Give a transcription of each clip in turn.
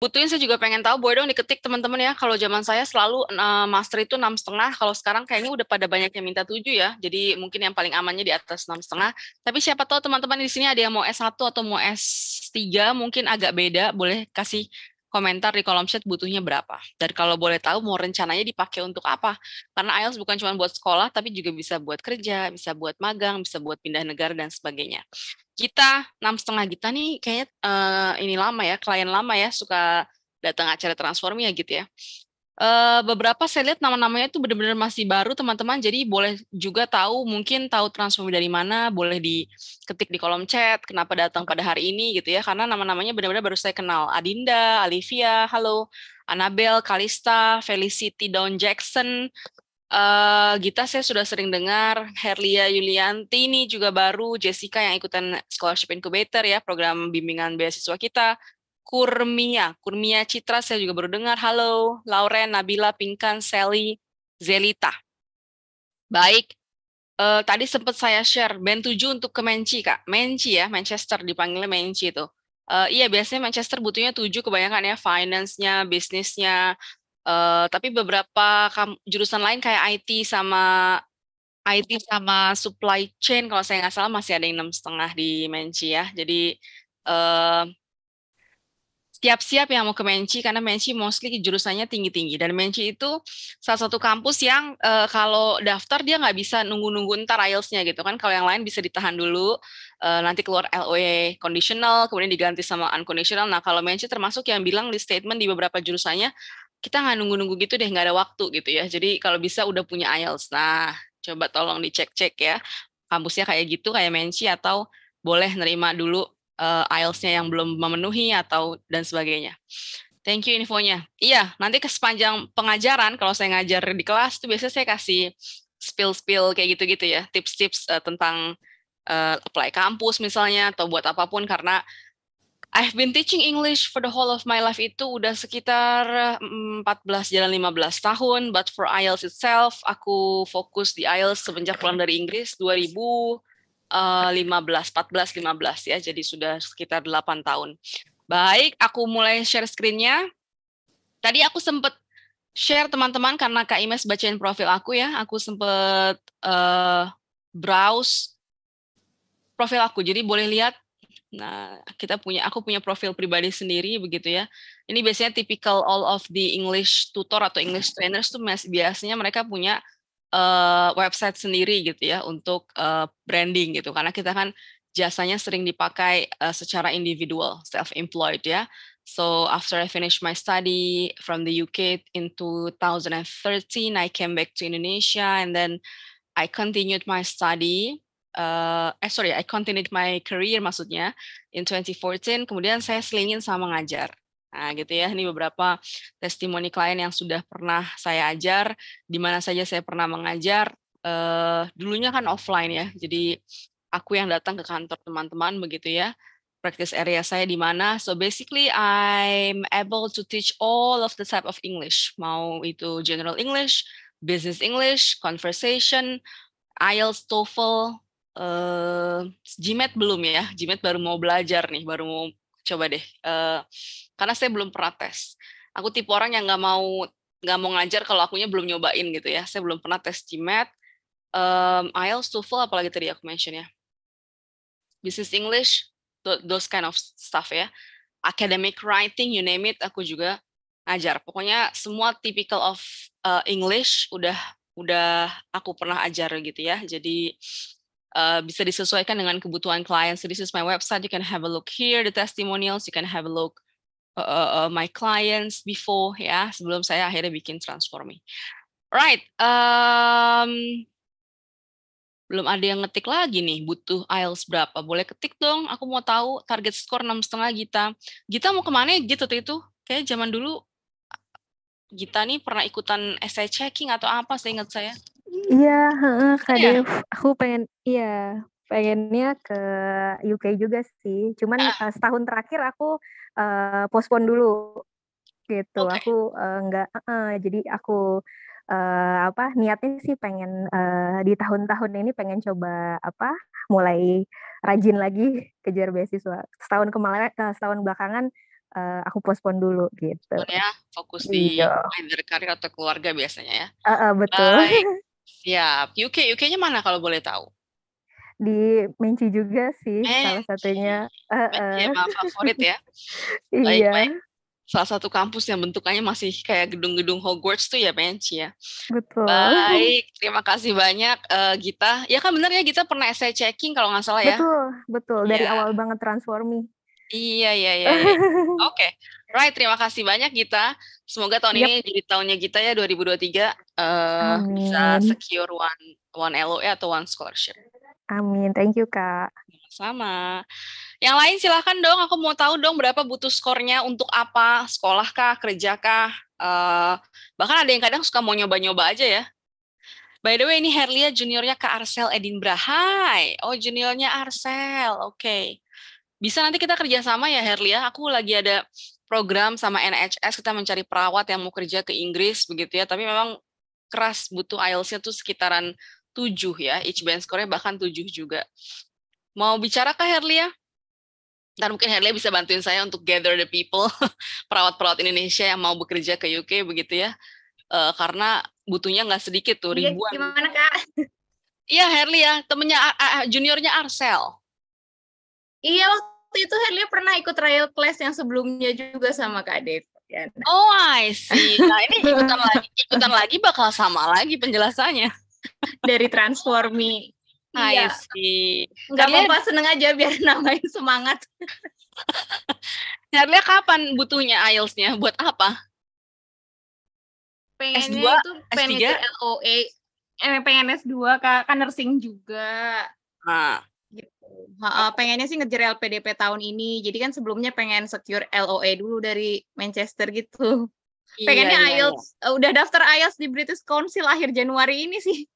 Butuhin saya juga pengen tahu, boleh dong diketik teman-teman ya. Kalau zaman saya selalu master itu 6,5. Kalau sekarang kayaknya udah pada banyak yang minta 7 ya. Jadi mungkin yang paling amannya di atas 6,5. Tapi siapa tahu teman-teman di sini ada yang mau S1 atau mau S3, mungkin agak beda. Boleh kasih komentar di kolom chat butuhnya berapa. Dan kalau boleh tahu mau rencananya dipakai untuk apa. Karena IELTS bukan cuma buat sekolah, tapi juga bisa buat kerja, bisa buat magang, bisa buat pindah negara dan sebagainya. Kita 6,5 Gita nih kayaknya ini lama ya, klien lama ya, suka datang acara Transformi ya gitu ya. Beberapa saya lihat nama-namanya itu benar-benar masih baru teman-teman, jadi boleh juga tahu, mungkin tahu Transformi dari mana, boleh diketik di kolom chat, kenapa datang pada hari ini gitu ya, karena nama-namanya benar-benar baru saya kenal. Adinda, Olivia, halo, Annabelle, Kalista, Felicity Dawn Jackson, Gita saya sudah sering dengar, Herlia Yulianti ini juga baru, Jessica yang ikutan Scholarship Incubator ya, program bimbingan beasiswa kita, Kurmia Citra saya juga baru dengar, halo, Lauren, Nabila, Pinkan, Sally, Zelita. Baik, tadi sempat saya share, band 7 untuk ke Menci Kak, Menci ya, Manchester dipanggilnya Menci itu. Iya biasanya Manchester butuhnya 7 kebanyakan ya, finance-nya, bisnisnya, tapi beberapa jurusan lain kayak IT sama supply chain kalau saya nggak salah masih ada yang 6,5 di Menci ya. Jadi eh, siap-siap yang mau ke Menci karena Menci mostly jurusannya tinggi-tinggi dan Menci itu salah satu kampus yang kalau daftar dia nggak bisa nunggu-nunggu ntar IELTS-nya gitu kan. Kalau yang lain bisa ditahan dulu, nanti keluar LOE conditional, kemudian diganti sama unconditional. Nah kalau Menci termasuk yang bilang di statement di beberapa jurusannya kita nggak nunggu-nunggu gitu deh, nggak ada waktu gitu ya. Jadi kalau bisa udah punya IELTS. Nah, coba tolong dicek-cek ya. Kampusnya kayak gitu, kayak Menci atau boleh nerima dulu IELTS-nya yang belum memenuhi atau dan sebagainya. Thank you infonya. Iya, nanti ke sepanjang pengajaran, kalau saya ngajar di kelas tuh biasanya saya kasih spill-spill kayak gitu-gitu ya, tips-tips tentang apply kampus misalnya, atau buat apapun, karena I've been teaching English for the whole of my life itu udah sekitar 14 jalan 15 tahun, but for IELTS itself, aku fokus di IELTS semenjak pulang dari Inggris 2015, 14, 15 ya, jadi sudah sekitar 8 tahun. Baik, aku mulai share screen-nya. Tadi aku sempat share teman-teman karena Kak Imes bacain profil aku ya, aku sempat browse profil aku, jadi boleh lihat. Nah, aku punya profil pribadi sendiri begitu ya. Ini biasanya typical all of the English tutor atau English trainers tuh biasanya mereka punya website sendiri gitu ya untuk branding gitu. Karena kita kan jasanya sering dipakai secara individual, self-employed ya. So after I finished my study from the UK in 2013, I came back to Indonesia and then I continued my study. I continued my career maksudnya in 2014. Kemudian saya selingin sama ngajar. Nah, gitu ya. Ini beberapa testimoni klien yang sudah pernah saya ajar, di mana saja saya pernah mengajar. Dulunya kan offline ya. Jadi aku yang datang ke kantor teman-teman begitu ya. Practice area saya di mana. So basically I'm able to teach all of the type of English. Mau itu general English, business English, conversation, IELTS, TOEFL, GMAT belum ya. GMAT baru mau belajar nih, baru mau coba deh. Karena saya belum pernah tes. Aku tipe orang yang nggak mau ngajar kalau akunya belum nyobain gitu ya. Saya belum pernah tes GMAT, IELTS, TOEFL, apalagi tadi aku mention ya. Business English, those kind of stuff ya. Academic writing, you name it, aku juga ngajar. Pokoknya semua typical of English udah aku pernah ajar gitu ya. Jadi bisa disesuaikan dengan kebutuhan klien. So this is my website. You can have a look here, the testimonials. You can have a look my clients before ya, sebelum saya akhirnya bikin Transformi. Right, belum ada yang ngetik lagi nih, butuh IELTS berapa? Boleh ketik dong, aku mau tahu target skor 6,5 Gita. Gita mau kemana ya gitu itu? Kayak zaman dulu Gita nih pernah ikutan essay checking atau apa, seingat saya. Iya, heeh, Kak Iya. Dev. Aku pengennya ke UK juga sih. Cuman setahun terakhir aku postpone dulu gitu. Oke. Aku nggak, jadi aku niatnya sih pengen di tahun-tahun ini pengen coba mulai rajin lagi kejar beasiswa. Setahun belakangan aku postpone dulu gitu. Ya, fokus di Iya. either karir atau keluarga biasanya ya. Betul. Baik, siap. UK-nya mana kalau boleh tahu? Di Menci juga sih salah satunya. Menci. Menci emang favorit ya. Baik, Iya, baik. Salah satu kampus yang bentukannya masih kayak gedung-gedung Hogwarts tuh ya Menci ya. betul. Baik, terima kasih banyak Gita. Ya kan benar ya Gita pernah essay checking kalau nggak salah ya. Betul, betul. Dari Iya, awal banget Transformi. iya, iya, iya, iya. Oke, right. Terima kasih banyak Gita. Semoga tahun ini Yap, jadi tahunnya Gita ya 2023 bisa amin. secure one LOE atau one scholarship. Amin. Thank you, Kak. Sama. Yang lain silahkan dong. Aku mau tahu dong berapa butuh skornya untuk apa? Sekolah kah? Kerja kah? Bahkan ada yang kadang suka mau nyoba-nyoba aja ya. By the way, ini Herlia juniornya Kak Arsel Edinburgh. Hai. Oh, juniornya Arsel. Oke. Bisa nanti kita kerjasama ya Herlia. Aku lagi ada program sama NHS. Kita mencari perawat yang mau kerja ke Inggris begitu ya. Tapi memang keras butuh IELTS-nya tuh sekitaran 7 ya. Each band score-nya bahkan 7 juga. Mau bicara kah Herlia? Dan mungkin Herlia bisa bantuin saya untuk gather the people, perawat-perawat Indonesia yang mau bekerja ke UK begitu ya. Karena butuhnya nggak sedikit tuh, Iya, ribuan. gimana Kak? Iya Herlia, temennya juniornya Arsel. Iya, waktu itu Herlia pernah ikut trial class yang sebelumnya juga sama Kak Dev. Oh, I see. Nah, ini ikutan lagi bakal sama lagi penjelasannya. Dari Transformi. I Iya, see. nggak apa-apa, seneng aja biar nambahin semangat. Herlia kapan butuhnya IELTS-nya? Buat apa? Pengennya S2, itu pengen S3? ngejar LOA, pengen S2 Kak, kan nursing juga. Nah, Gitu. Pengennya sih ngejar LPDP tahun ini. Jadi kan sebelumnya pengen secure LOA dulu dari Manchester gitu. Pengennya iya, iya. IELTS, udah daftar IELTS di British Council akhir Januari ini sih.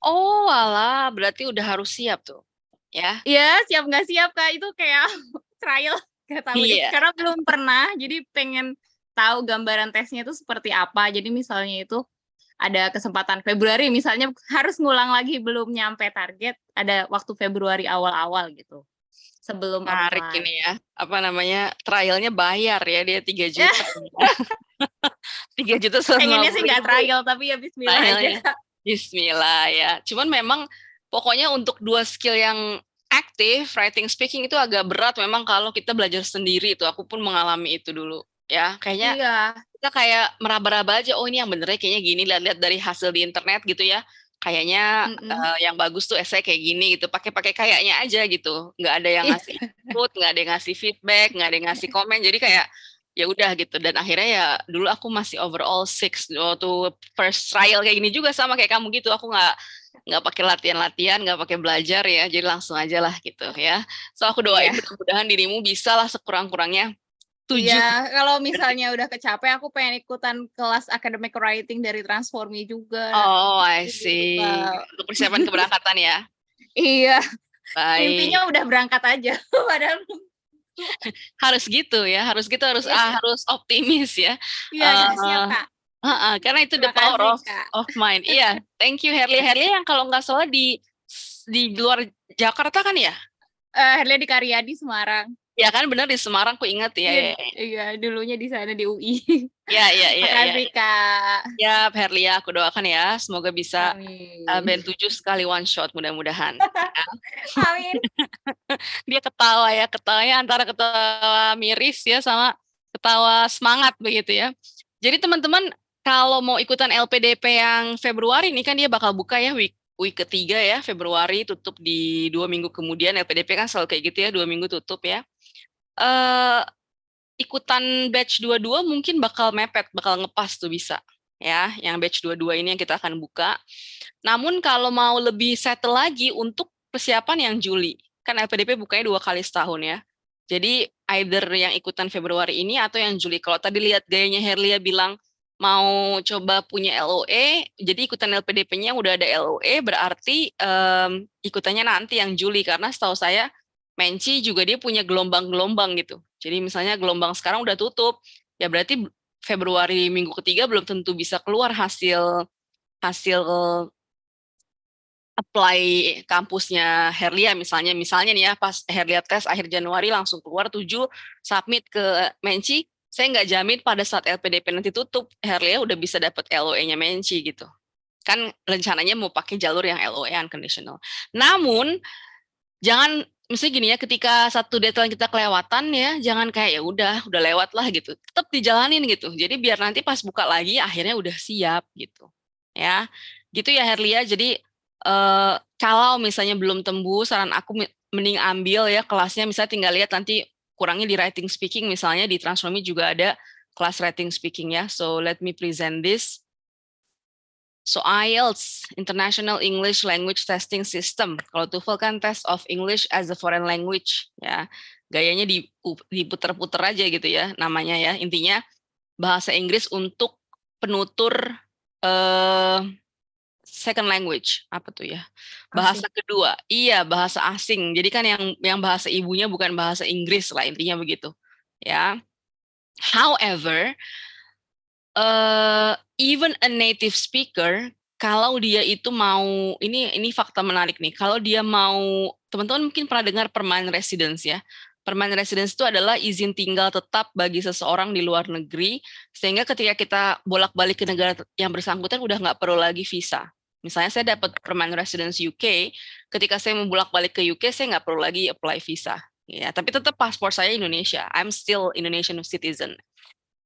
Oh, alah, berarti udah harus siap tuh. Ya. Ya, siap nggak siap Kak, itu kayak trial, nggak tahu deh. Iya. Karena belum pernah, jadi pengen tahu gambaran tesnya itu seperti apa. Jadi misalnya itu ada kesempatan Februari, misalnya harus ngulang lagi belum nyampe target, ada waktu Februari awal-awal gitu. Sebelum Menarik apply. ini ya. Apa namanya? Trialnya bayar ya, dia 3 juta. 3 juta 150 Pengennya sih nggak ribu. trial, tapi ya bismillah aja. Bismillah ya. Cuman memang pokoknya untuk 2 skill yang aktif, writing speaking itu agak berat memang kalau kita belajar sendiri itu. Aku pun mengalami itu dulu. Ya, kayaknya Iya. kita kayak meraba-raba aja, oh ini yang benernya kayaknya gini, lihat-lihat dari hasil di internet gitu ya. Kayaknya yang bagus tuh essay kayak gini gitu, pakai kayaknya aja gitu. Nggak ada yang ngasih input, nggak ada yang ngasih feedback, nggak ada yang ngasih komen. Jadi kayak ya udah gitu. Dan akhirnya ya dulu aku masih overall 6 waktu first trial kayak gini juga sama kayak kamu gitu. Aku nggak pakai latihan-latihan, nggak pakai belajar ya, jadi langsung aja lah gitu ya. So aku doain mudah-mudahan dirimu bisa lah sekurang-kurangnya 7. Iya, kalau misalnya udah kecapek, aku pengen ikutan kelas academic writing dari Transformi juga. Oh, I see. Untuk persiapan keberangkatan ya. Iya. Baik. Intinya udah berangkat aja. Padahal harus gitu ya, harus gitu, harus optimis ya. Iya, siap Kak. Karena itu the power of mind. Iya, thank you Herlia. Herlia yang kalau nggak salah di luar Jakarta kan ya? Herlia di Karyadi, Semarang. Ya kan benar di Semarang, aku ingat ya. Iya, dulunya di sana di UI. Iya. Makasih Kak. Ya, Herlia, aku doakan ya, semoga bisa band 7 sekali one shot mudah-mudahan. Amin. Dia ketawa ya, ketawanya antara ketawa miris ya sama ketawa semangat begitu ya. Jadi teman-teman kalau mau ikutan LPDP yang Februari ini kan dia bakal buka ya week ketiga ya, Februari tutup di 2 minggu kemudian. LPDP kan selalu kayak gitu ya, 2 minggu tutup ya. Ikutan batch 22 mungkin bakal mepet, bakal ngepas tuh bisa ya, yang batch 22 ini yang kita akan buka. Namun kalau mau lebih settle lagi untuk persiapan yang Juli, kan LPDP bukanya 2 kali setahun ya. Jadi either yang ikutan Februari ini atau yang Juli. Kalau tadi lihat gayanya Herlia bilang mau coba punya LOE, jadi ikutan LPDP-nya udah ada LOE, berarti ikutannya nanti yang Juli, karena setahu saya Menci juga dia punya gelombang-gelombang gitu. Jadi misalnya gelombang sekarang udah tutup, ya berarti Februari minggu ketiga belum tentu bisa keluar hasil apply kampusnya Herlia misalnya nih ya, pas Herlia tes akhir Januari langsung keluar 7 submit ke Menci, saya nggak jamin pada saat LPDP nanti tutup Herlia udah bisa dapat LOE-nya Menci gitu. Kan rencananya mau pakai jalur yang LOE unconditional. Namun jangan misalnya gini ya, ketika satu deadline kita kelewatan ya, jangan kayak ya udah lewat lah gitu. Tetap dijalanin gitu. Jadi biar nanti pas buka lagi akhirnya udah siap gitu. Ya. Gitu ya Herlia. Jadi kalau misalnya belum tembus, saran aku mending ambil ya kelasnya, misalnya tinggal lihat nanti kurangnya di writing speaking, misalnya di Transformi juga ada kelas writing speaking ya. So let me present this. So IELTS, International English Language Testing System. Kalau TOEFL kan Test of English as a Foreign Language ya. Gayanya diputer-puter aja gitu ya namanya ya. Intinya bahasa Inggris untuk penutur second language, apa tuh ya? Bahasa kedua. Iya, bahasa asing. Jadi kan yang bahasa ibunya bukan bahasa Inggris lah, intinya begitu. Ya. However, even a native speaker, kalau dia itu mau, ini fakta menarik nih, kalau dia mau, teman-teman mungkin pernah dengar permanent residence ya. Permanent residence itu adalah izin tinggal tetap bagi seseorang di luar negeri, sehingga ketika kita bolak-balik ke negara yang bersangkutan udah nggak perlu lagi visa. Misalnya saya dapat permanent residence UK, ketika saya mau bolak-balik ke UK, saya nggak perlu lagi apply visa. Ya, tapi tetap paspor saya Indonesia. I'm still Indonesian citizen.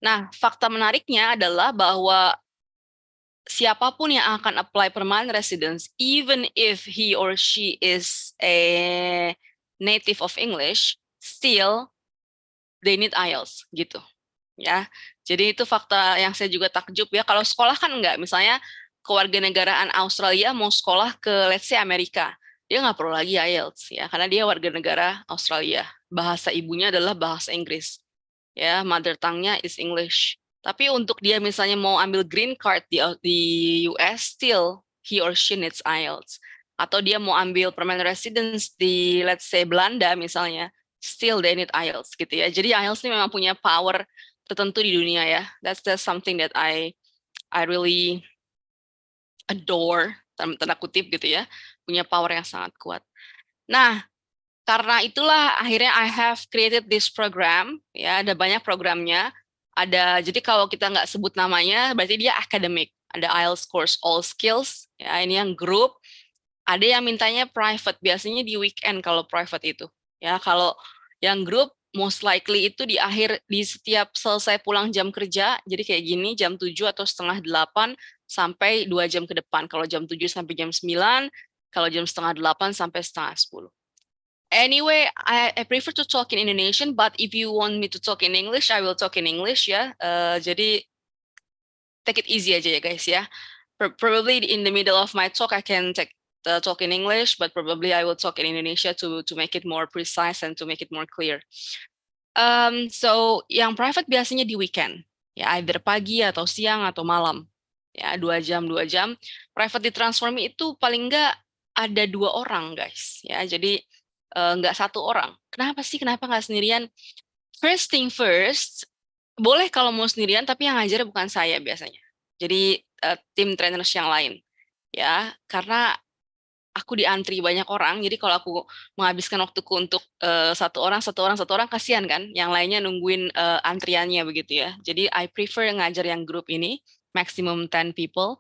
Nah, fakta menariknya adalah bahwa siapapun yang akan apply permanent residence, even if he or she is a native of English, still they need IELTS gitu. Ya, jadi itu fakta yang saya juga takjub ya. Kalau sekolah kan enggak, misalnya kewarganegaraan Australia mau sekolah ke let's say Amerika, dia nggak perlu lagi IELTS ya, karena dia warga negara Australia. Bahasa ibunya adalah bahasa Inggris. Ya, mother tongue-nya is English. Tapi untuk dia misalnya mau ambil green card di US, still he or she needs IELTS. Atau dia mau ambil permanent residence di let's say Belanda misalnya, still they need IELTS gitu ya. Jadi IELTS ini memang punya power tertentu di dunia ya. That's something that I really adore, tanda kutip gitu ya. Punya power yang sangat kuat. Nah, karena itulah akhirnya I have created this program, ya ada banyak programnya. Jadi kalau kita nggak sebut namanya, berarti dia academic. Ada IELTS course All Skills, ya ini yang grup. Ada yang mintanya private, biasanya di weekend kalau private itu. Ya kalau yang grup most likely itu di setiap selesai pulang jam kerja, jadi kayak gini jam 7 atau setengah 8 sampai 2 jam ke depan. Kalau jam 7 sampai jam 9, kalau jam setengah 8 sampai setengah 10. Anyway, I prefer to talk in Indonesian, but if you want me to talk in English, I will talk in English ya. Jadi take it easy aja ya guys ya. Probably in the middle of my talk I can talk in English, but probably I will talk in Indonesia to make it more precise and to make it more clear. So yang private biasanya di weekend, ya either pagi atau siang atau malam, ya 2 jam. Private di Transformi itu paling enggak ada 2 orang guys, ya jadi nggak 1 orang. Kenapa nggak sendirian? First thing first, boleh kalau mau sendirian, tapi yang ngajar bukan saya biasanya. Jadi tim trainers yang lain, ya karena aku diantri banyak orang. Jadi kalau aku menghabiskan waktuku untuk satu orang, kasihan kan? Yang lainnya nungguin antriannya begitu ya. Jadi I prefer ngajar yang grup ini, maximum 10 people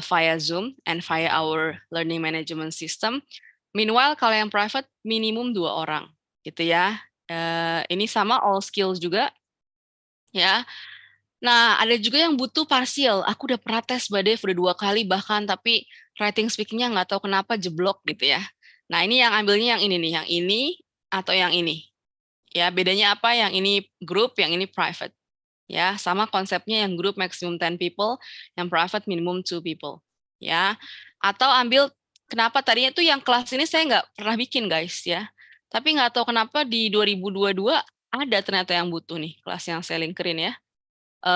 via Zoom and via our learning management system. Meanwhile, kalau yang private, minimum 2 orang, gitu ya. Ini sama all skills juga, ya. Nah, ada juga yang butuh partial. Aku udah pernah tes Badev, udah 2 kali bahkan, tapi writing speaking-nya nggak tahu kenapa jeblok gitu ya. Nah, ini yang ambilnya yang ini nih, yang ini atau yang ini. Ya, bedanya apa? Yang ini group, yang ini private. Ya, sama konsepnya yang group maximum 10 people, yang private minimum 2 people. Ya, atau ambil kenapa tadinya tuh yang kelas ini saya nggak pernah bikin guys ya. Tapi nggak tahu kenapa di 2022 ada ternyata yang butuh nih kelas yang saya linkerin ya.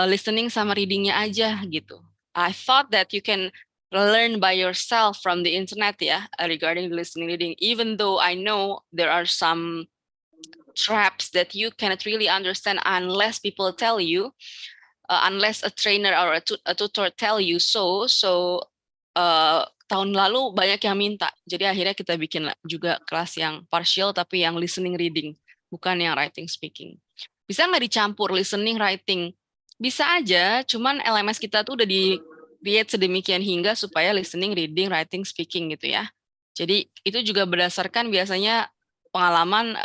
Listening sama readingnya aja gitu. I thought that you can learn by yourself from the internet ya regarding the listening reading. Even though I know there are some traps that you cannot really understand unless people tell you, unless a trainer or a tutor tell you so. tahun lalu banyak yang minta. Jadi akhirnya kita bikin juga kelas yang partial tapi yang listening reading, bukan yang writing speaking. Bisa nggak dicampur listening writing? Bisa aja, cuman LMS kita tuh udah di-create sedemikian hingga supaya listening, reading, writing, speaking gitu ya. Jadi itu juga berdasarkan biasanya pengalaman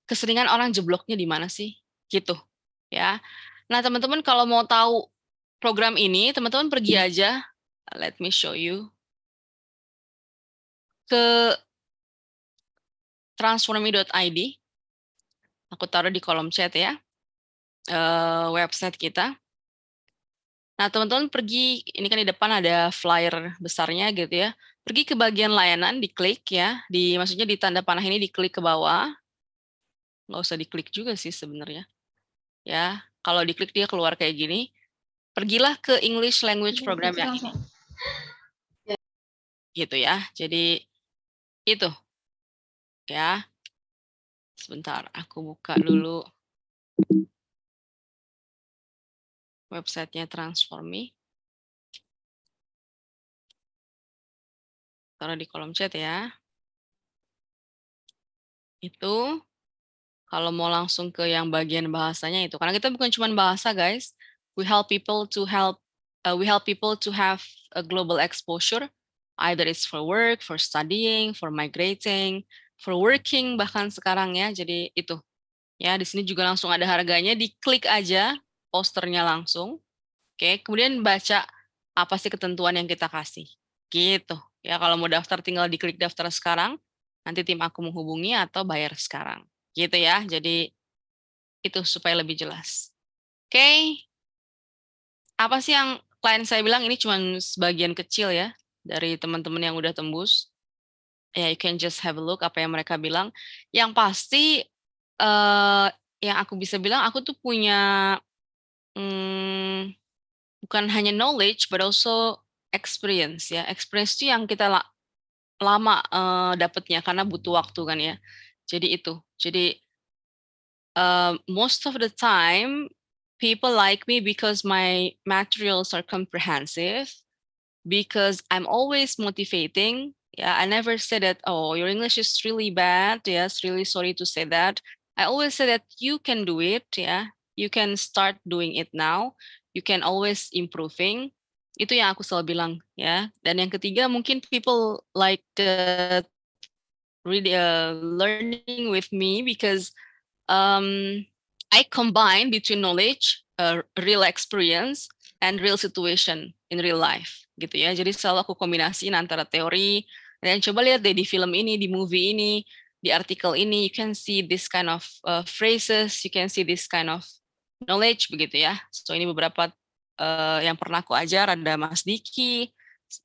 keseringan orang jebloknya di mana sih? Gitu ya. Nah, teman-teman kalau mau tahu program ini, teman-teman pergi aja, let me show you, ke transformi.id. Aku taruh di kolom chat ya, website kita. Nah, teman-teman pergi, ini kan di depan ada flyer besarnya gitu ya. Pergi ke bagian layanan, diklik ya, maksudnya di tanda panah ini diklik ke bawah. Nggak usah diklik juga sih sebenarnya. Ya, kalau diklik dia keluar kayak gini. Pergilah ke English Language Program yang ini. Gitu ya. Jadi itu ya. Sebentar, aku buka dulu websitenya Transformi. Taruh di kolom chat ya. Itu kalau mau langsung ke yang bagian bahasanya itu, karena kita bukan cuma bahasa guys. We help people to have a global exposure. Either it's for work, for studying, for migrating, for working bahkan sekarang ya. Jadi itu. Ya, di sini juga langsung ada harganya, diklik aja posternya langsung. Oke, kemudian baca apa sih ketentuan yang kita kasih. Gitu. Ya, kalau mau daftar tinggal diklik daftar sekarang, nanti tim aku menghubungi atau bayar sekarang. Gitu ya. Jadi itu supaya lebih jelas. Oke. Apa sih yang klien saya bilang ini cuma sebagian kecil ya dari teman-teman yang udah tembus. Ya, you can just have a look apa yang mereka bilang. Yang pasti yang aku bisa bilang aku tuh punya bukan hanya knowledge but also experience ya. Experience itu yang kita lama dapatnya karena butuh waktu kan ya. Jadi itu. Jadi most of the time people like me because my materials are comprehensive, because I'm always motivating. Yeah, I never say that, oh, your English is really bad. Yes, really sorry to say that. I always say that you can do it. Yeah, you can start doing it now. You can always improving. Itu yang aku selalu bilang. Ya. Dan yang ketiga mungkin people like really learning with me because I combine between knowledge, real experience, and real situation in real life, gitu ya. Jadi selalu aku kombinasiin antara teori dan coba lihat deh di film ini, di movie ini, di artikel ini, you can see this kind of phrases, you can see this kind of knowledge, begitu ya. So ini beberapa yang pernah aku ajar, ada Mas Diki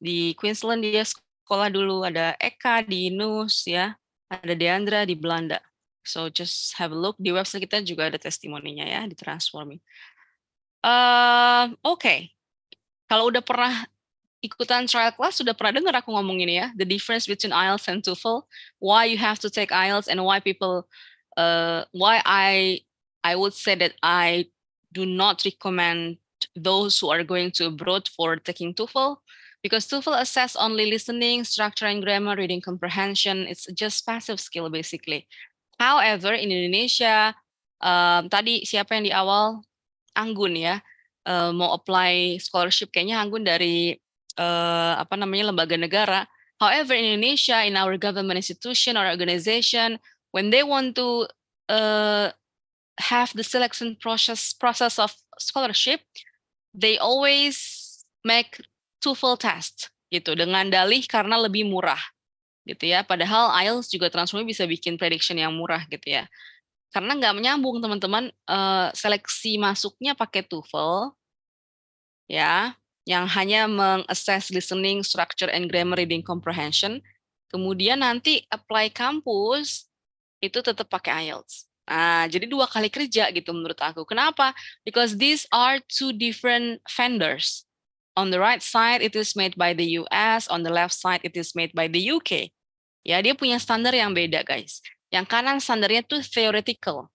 di Queensland dia sekolah dulu, ada Eka di NUS ya, ada Deandra di Belanda. So just have a look, di website kita juga ada testimoninya ya di Transformi. Oke. Kalau udah pernah ikutan trial class, sudah pernah dengar aku ngomong ini ya, the difference between IELTS and TOEFL, why you have to take IELTS and why people, why I would say that I do not recommend those who are going to abroad for taking TOEFL, because TOEFL assess only listening, structure and grammar, reading comprehension. It's just passive skill basically. However, in Indonesia, tadi siapa yang di awal? Anggun ya, mau apply scholarship kayaknya Anggun dari lembaga negara. However, in Indonesia, in our government institution or organization, when they want to have the selection process of scholarship, they always make TOEFL test gitu dengan dalih karena lebih murah. Gitu ya, padahal IELTS juga Transformi bisa bikin prediction yang murah gitu ya, karena nggak menyambung teman-teman, seleksi masuknya pakai TOEFL ya, yang hanya meng-assess listening, structure and grammar, reading comprehension, kemudian nanti apply kampus itu tetap pakai IELTS. Nah, jadi 2 kali kerja gitu menurut aku. Kenapa? Because these are 2 different vendors. On the right side, it is made by the US. On the left side, it is made by the UK. Ya, dia punya standar yang beda, guys. Yang kanan standarnya tuh theoretical.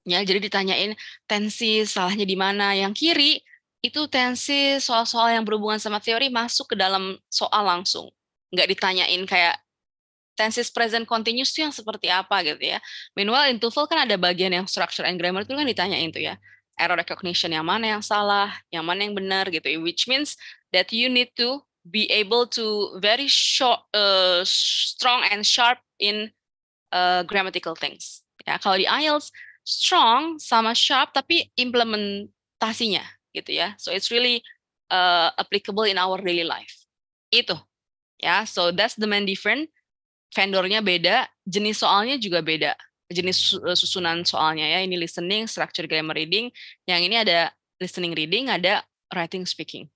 Ya, jadi ditanyain tensi, salahnya di mana. Yang kiri, itu tensi soal-soal yang berhubungan sama teori masuk ke dalam soal langsung. Nggak ditanyain kayak tenses present continuous itu yang seperti apa gitu ya. Meanwhile in TOEFL kan ada bagian yang structure and grammar itu kan ditanyain tuh ya. Error recognition yang mana yang salah, yang mana yang benar gitu. Which means that you need to be able to very short, strong and sharp in grammatical things. Ya, kalau di IELTS strong sama sharp tapi implementasinya gitu ya. So it's really applicable in our daily life. Itu ya. So that's the main difference. Vendornya beda, jenis soalnya juga beda. Jenis susunan soalnya ya. Ini listening, structure, grammar, reading. Yang ini ada listening, reading, ada writing, speaking.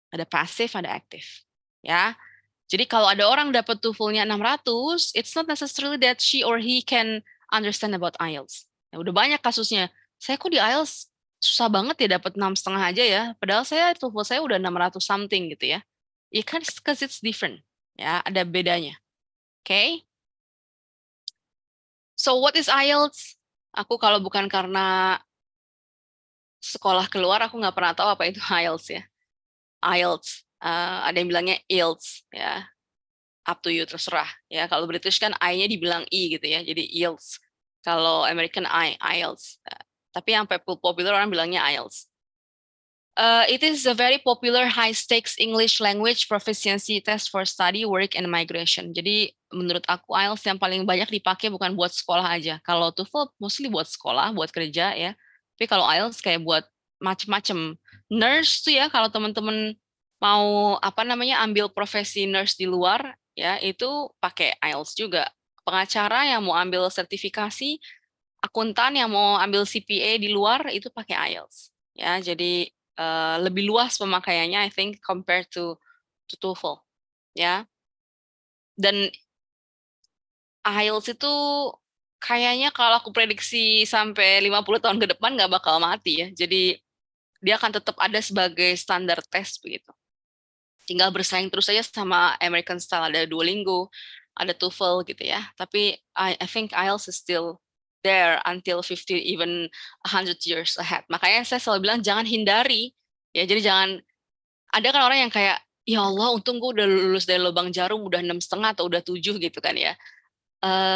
Ada passive, ada active. Ya. Jadi kalau ada orang dapat TOEFL-nya 600, it's not necessarily that she or he can understand about IELTS. Ya, udah banyak kasusnya. Saya kok di IELTS susah banget ya dapat 6,5 aja ya. Padahal saya TOEFL saya udah 600 something gitu ya. Ya kan because it's different. Ya, ada bedanya. Okay? So what is IELTS? Aku kalau bukan karena sekolah keluar, aku nggak pernah tahu apa itu IELTS ya. IELTS, ada yang bilangnya IELTS ya. Up to you, terserah ya. Kalau British kan I-nya dibilang I gitu ya, jadi IELTS. Kalau American IELTS. Tapi yang popular orang bilangnya IELTS. It is a very popular high-stakes English language proficiency test for study, work, and migration. Jadi menurut aku IELTS yang paling banyak dipakai bukan buat sekolah aja. Kalau TOEFL mostly buat sekolah, buat kerja ya. Tapi kalau IELTS kayak buat macem-macem. Nurse tuh ya, kalau teman-teman mau ambil profesi nurse di luar ya, itu pakai IELTS juga. Pengacara yang mau ambil sertifikasi, akuntan yang mau ambil CPA di luar itu pakai IELTS. Ya, jadi lebih luas pemakaiannya, I think, compared to TOEFL, ya. Dan IELTS itu kayaknya kalau aku prediksi sampai 50 tahun ke depan nggak bakal mati ya. Jadi dia akan tetap ada sebagai standar tes begitu. Tinggal bersaing terus saja sama American style, ada Duolingo, ada TOEFL gitu ya. Tapi I think IELTS is still there until 50 even 100 years ahead. Makanya saya selalu bilang jangan hindari ya. Jadi jangan, ada kan orang yang kayak ya Allah untung gue udah lulus dari lubang jarum udah 6,5 atau udah 7 gitu kan ya.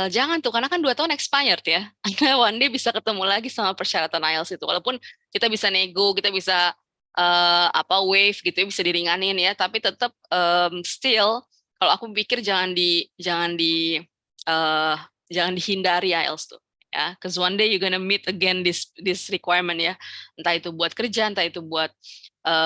Jangan tuh karena kan 2 tahun expired ya. Akhirnya one day bisa ketemu lagi sama persyaratan IELTS itu. Walaupun kita bisa nego, kita bisa wave gitu ya, bisa diringanin ya, tapi tetap still kalau aku pikir jangan dihindari IELTS tuh ya, because one day you're gonna meet again this requirement ya, entah itu buat kerja, entah itu buat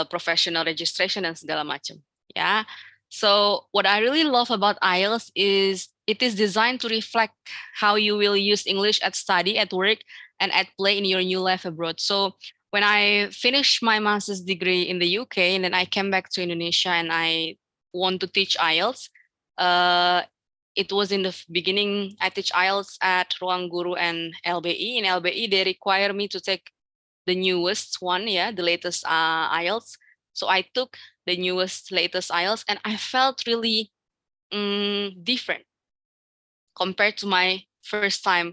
professional registration dan segala macam ya. So what I really love about IELTS is it is designed to reflect how you will use English at study, at work, and at play in your new life abroad. So when I finished my master's degree in the UK and then I came back to Indonesia and I want to teach IELTS, it was in the beginning, I teach IELTS at Ruang Guru and LBI. In LBI, they require me to take the newest one, yeah, the latest IELTS. So I took the newest, latest IELTS and I felt really different compared to my first time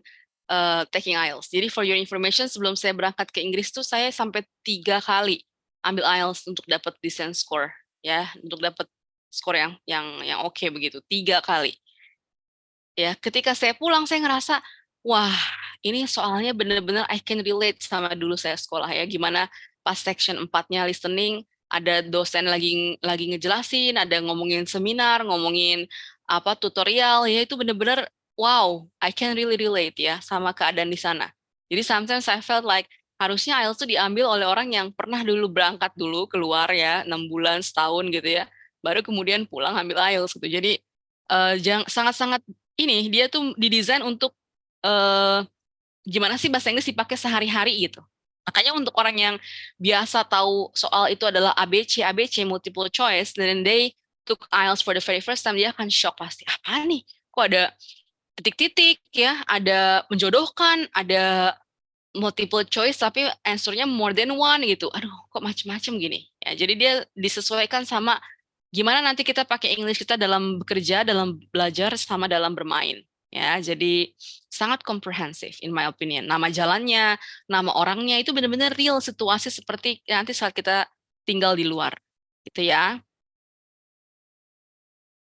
taking IELTS. Jadi for your information, sebelum saya berangkat ke Inggris tuh saya sampai 3 kali ambil IELTS untuk dapat decent score, ya, untuk dapat skor yang oke begitu, 3 kali. Ya, ketika saya pulang saya ngerasa, wah, ini soalnya benar-benar I can relate sama dulu saya sekolah ya, gimana pas section 4-nya listening, ada dosen lagi ngejelasin, ada ngomongin seminar, ngomongin tutorial, ya itu benar-benar wow, I can really relate ya sama keadaan di sana. Jadi sometimes I felt like harusnya IELTS itu diambil oleh orang yang pernah dulu berangkat dulu keluar ya 6 bulan, setahun gitu ya, baru kemudian pulang ambil IELTS gitu. Jadi sangat-sangat ini dia tuh didesain untuk gimana sih bahasa Inggris dipakai sehari-hari gitu. Makanya untuk orang yang biasa tahu soal itu adalah ABC multiple choice, then they took IELTS for the very first time, dia akan shock pasti. Apa nih? Kok ada titik-titik ya, ada menjodohkan, ada multiple choice tapi answernya more than one gitu. Aduh, kok macam-macam gini. Ya, jadi dia disesuaikan sama gimana nanti kita pakai English kita dalam bekerja, dalam belajar, sama dalam bermain. Ya, jadi sangat komprehensif in my opinion. Nama jalannya, nama orangnya itu benar-benar real situasi seperti nanti saat kita tinggal di luar, gitu ya.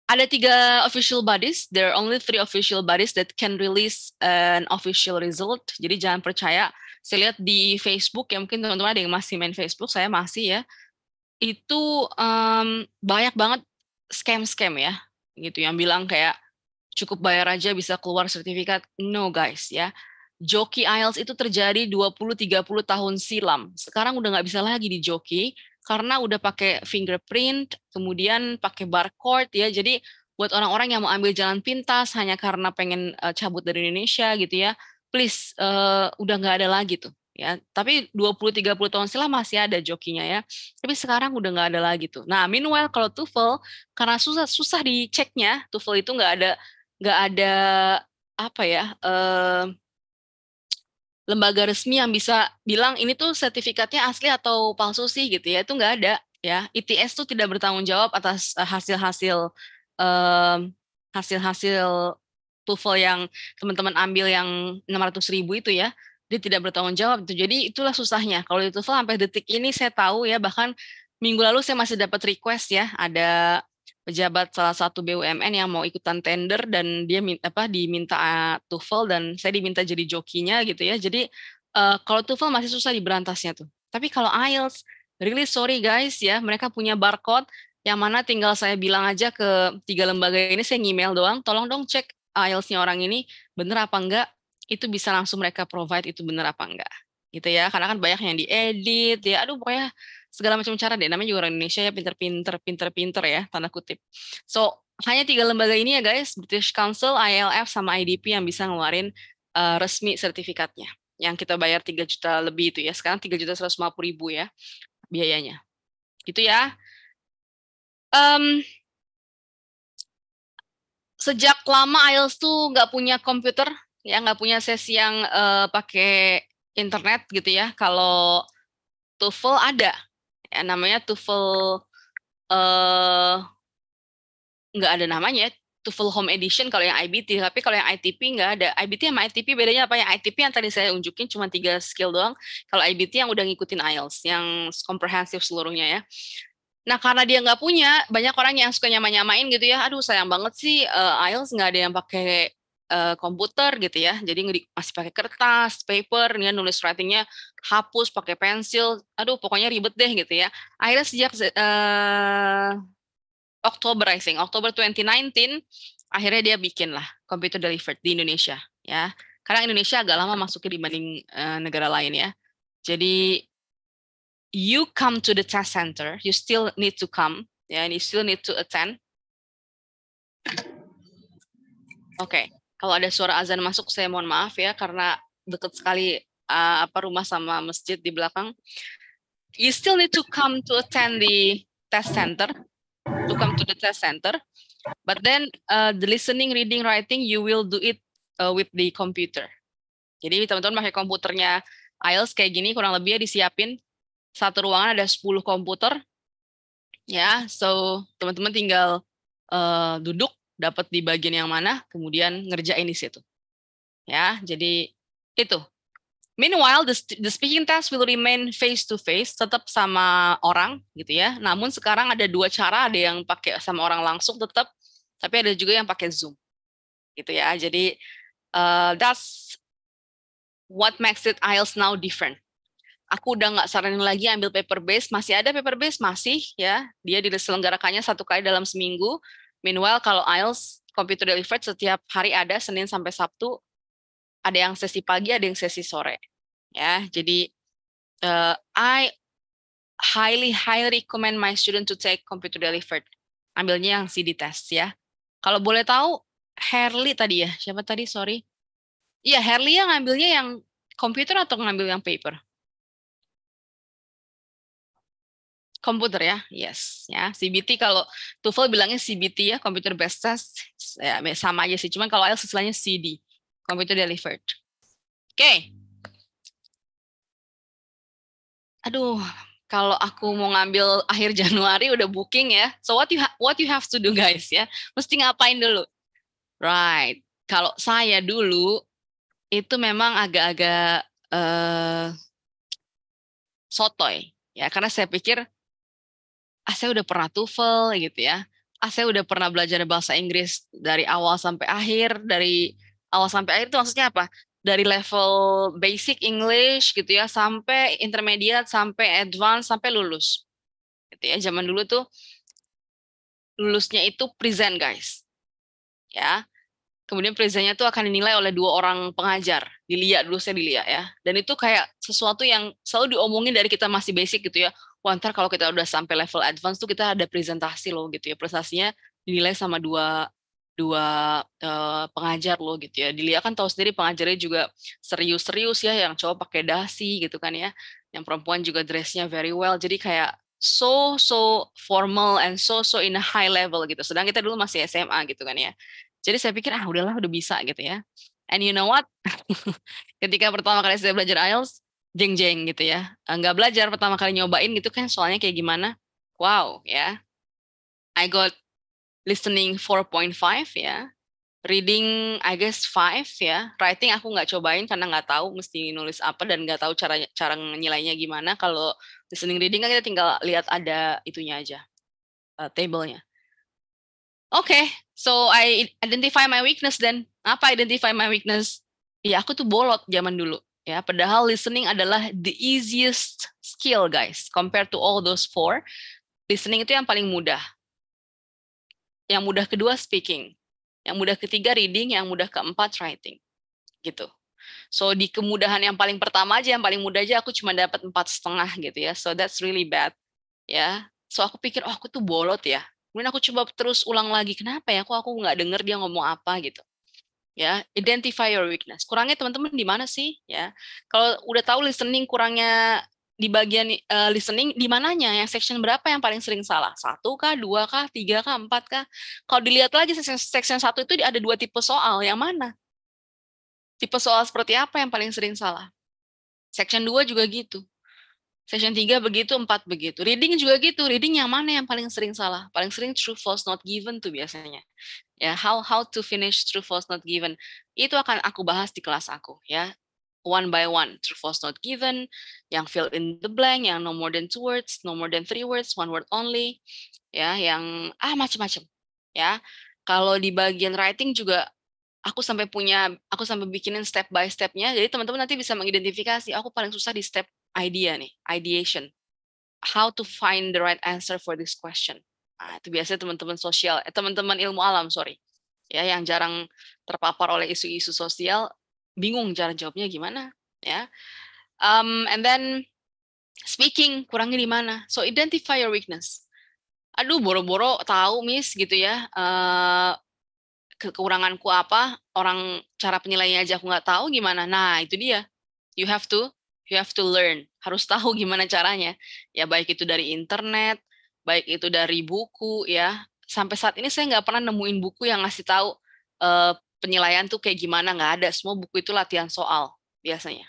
Ada 3 official bodies. There are only 3 official bodies that can release an official result. Jadi jangan percaya. Saya lihat di Facebook, ya mungkin teman-teman ada yang masih main Facebook, saya masih ya. Itu banyak banget scam-scam ya, gitu. Yang bilang kayak cukup bayar aja bisa keluar sertifikat. No guys ya. Joki IELTS itu terjadi 20-30 tahun silam. Sekarang udah nggak bisa lagi di joki karena udah pakai fingerprint, kemudian pakai barcode ya. Jadi buat orang-orang yang mau ambil jalan pintas hanya karena pengen cabut dari Indonesia gitu ya, please udah nggak ada lagi tuh ya. Tapi 20-30 tahun silam masih ada jokinya ya. Tapi sekarang udah nggak ada lagi tuh. Nah, meanwhile kalau TOEFL karena susah diceknya, TOEFL itu nggak ada apa ya, lembaga resmi yang bisa bilang ini tuh sertifikatnya asli atau palsu sih gitu ya, itu nggak ada ya. ITS tuh tidak bertanggung jawab atas hasil-hasil hasil-hasil TOEFL yang teman-teman ambil yang 600.000 itu ya, dia tidak bertanggung jawab itu. Jadi itulah susahnya. Kalau di TOEFL sampai detik ini saya tahu ya, bahkan minggu lalu saya masih dapat request ya, ada pejabat salah satu BUMN yang mau ikutan tender dan dia diminta TOEFL dan saya diminta jadi jokinya gitu ya. Jadi kalau TOEFL masih susah diberantasnya tuh. Tapi kalau IELTS, really sorry guys ya, mereka punya barcode yang mana tinggal saya bilang aja ke 3 lembaga ini, saya email doang, tolong dong cek IELTS-nya orang ini bener apa enggak, itu bisa langsung mereka provide itu bener apa enggak. Gitu ya, karena kan banyak yang diedit ya, aduh pokoknya segala macam cara deh, namanya juga orang Indonesia ya, pinter-pinter ya, tanda kutip. So, hanya 3 lembaga ini ya guys, British Council, ILF, sama IDP yang bisa ngeluarin resmi sertifikatnya. Yang kita bayar 3 juta lebih itu ya, sekarang 3.150.000 ya biayanya. Gitu ya. Sejak lama IELTS tuh nggak punya komputer, ya nggak punya sesi yang pakai internet gitu ya. Kalau TOEFL ada, ya namanya TOEFL nggak ada namanya, TOEFL Home Edition kalau yang IBT, tapi kalau yang ITP nggak ada. IBT sama ITP bedanya apa? Yang ITP yang tadi saya unjukin cuma 3 skill doang, kalau IBT yang udah ngikutin IELTS, yang komprehensif seluruhnya ya. Nah, karena dia nggak punya, banyak orang yang suka nyama-nyamain gitu ya, aduh sayang banget sih IELTS nggak ada yang pakai komputer gitu ya, jadi masih pakai kertas, paper, ya, nulis writingnya hapus, pakai pensil, aduh pokoknya ribet deh gitu ya. Akhirnya sejak Oktober 2019, akhirnya dia bikin lah computer delivered di Indonesia ya. Karena Indonesia agak lama masuknya dibanding negara lain ya. Jadi you come to the test center, you still need to come, ya, and you still need to attend. Oke, kalau ada suara azan masuk, saya mohon maaf ya, karena dekat sekali rumah sama masjid di belakang. You still need to come to attend the test center, but then the listening, reading, writing, you will do it with the computer. Jadi teman-teman pakai komputernya IELTS kayak gini, kurang lebih ya disiapin. Satu ruangan ada 10 komputer, ya, so teman-teman tinggal duduk, dapat di bagian yang mana, kemudian ngerjain di situ, ya. Jadi itu. Meanwhile, the speaking test will remain face to face, tetap sama orang, gitu ya. Namun sekarang ada 2 cara, ada yang pakai sama orang langsung tetap, tapi ada juga yang pakai Zoom, gitu ya. Jadi that's what makes it IELTS now different. Aku udah nggak saranin lagi ambil paper base, masih ada paper base, masih ya, dia diselenggarakannya 1 kali dalam seminggu. Meanwhile kalau IELTS computer delivered setiap hari ada, Senin sampai Sabtu, ada yang sesi pagi, ada yang sesi sore ya. Jadi I highly recommend my student to take computer delivered, ambilnya yang CD test ya. Kalau boleh tahu, Herli tadi ya, siapa tadi, sorry, iya Herli yang ngambilnya yang komputer atau ngambil yang paper? Komputer ya, yes ya. CBT kalau TOEFL bilangnya CBT ya, computer based test, ya sama aja sih. Cuman kalau IELTS istilahnya CD, computer delivered. Oke. Aduh, kalau aku mau ngambil akhir Januari udah booking ya. So what you have to do guys ya, mesti ngapain dulu? Right. Kalau saya dulu itu memang agak-agak sotoy ya, karena saya pikir saya udah pernah TOEFL gitu ya. Saya udah pernah belajar bahasa Inggris dari awal sampai akhir, dari awal sampai akhir itu maksudnya apa? Dari level basic English gitu ya, sampai intermediate, sampai advance, sampai lulus. Gitu ya. Zaman dulu tuh lulusnya itu present guys. Ya. Kemudian presentnya tuh akan dinilai oleh 2 orang pengajar. Dulu saya dilihat ya. Dan itu kayak sesuatu yang selalu diomongin dari kita masih basic gitu ya. Wah, ntar kalau kita udah sampai level advance tuh kita ada presentasi loh gitu ya. Prestasinya dinilai sama dua pengajar loh gitu ya. Dilihat kan tahu sendiri pengajarnya juga serius-serius ya, yang cowok pakai dasi gitu kan ya. Yang perempuan juga dressnya very well. Jadi kayak so formal and so in a high level gitu. Sedang kita dulu masih SMA gitu kan ya. Jadi saya pikir udahlah udah bisa gitu ya. And you know what? Ketika pertama kali saya belajar IELTS, jeng-jeng gitu ya. Nggak belajar pertama kali nyobain gitu kan soalnya kayak gimana. Wow ya. I got listening 4.5 ya. Reading I guess 5 ya. Writing aku nggak cobain karena nggak tahu mesti nulis apa dan nggak tahu cara nilainya gimana. Kalau listening reading kan kita tinggal lihat ada itunya aja. Table-nya. Oke, so I identify my weakness then. Apa identify my weakness? Ya, aku tuh bolot zaman dulu. Ya, padahal listening adalah the easiest skill, guys. Compared to all those 4, listening itu yang paling mudah. Yang mudah kedua speaking. Yang mudah ketiga reading, yang mudah keempat writing. Gitu. So di kemudahan yang paling pertama aja, yang paling mudah aja aku cuma dapat 4,5 gitu ya. So that's really bad. Ya. So aku pikir, aku tuh bolot ya. Kemudian aku coba terus ulang lagi, kenapa ya kok aku nggak denger dia ngomong apa gitu. Ya, identify your weakness. Kurangnya teman-teman di mana sih? Ya, kalau udah tahu listening kurangnya di bagian listening di mananya? Yang section berapa yang paling sering salah? 1 kah, 2 kah, 3 kah, 4 kah? Kalau dilihat lagi section 1 itu ada 2 tipe soal. Yang mana? Tipe soal seperti apa yang paling sering salah? Section 2 juga gitu. Section 3 begitu, 4 begitu. Reading juga gitu. Reading yang mana yang paling sering salah? Paling sering true, false, not given tuh biasanya. Ya, how to finish true, false, not given. Itu akan aku bahas di kelas aku ya. One by one, true, false, not given, yang fill in the blank, yang no more than 2 words, no more than 3 words, 1 word only. Ya, yang macam-macam. Ya. Kalau di bagian writing juga aku sampai bikinin step by step-nya. Jadi teman-teman nanti bisa mengidentifikasi aku paling susah di step idea nih, ideation. How to find the right answer for this question. Itu biasanya teman-teman ilmu alam, ya, yang jarang terpapar oleh isu-isu sosial, bingung cara jawabnya gimana, ya. And then speaking, kurangnya di mana? So identify your weakness. Aduh, boro-boro tahu, Miss, gitu ya. Kekuranganku apa? Orang cara penilaiannya aja aku nggak tahu gimana. Nah, itu dia. You have to learn. Harus tahu gimana caranya. Ya, baik itu dari internet, baik itu dari buku ya. Sampai saat ini saya nggak pernah nemuin buku yang ngasih tahu penilaian tuh kayak gimana, nggak ada. Semua buku itu latihan soal biasanya.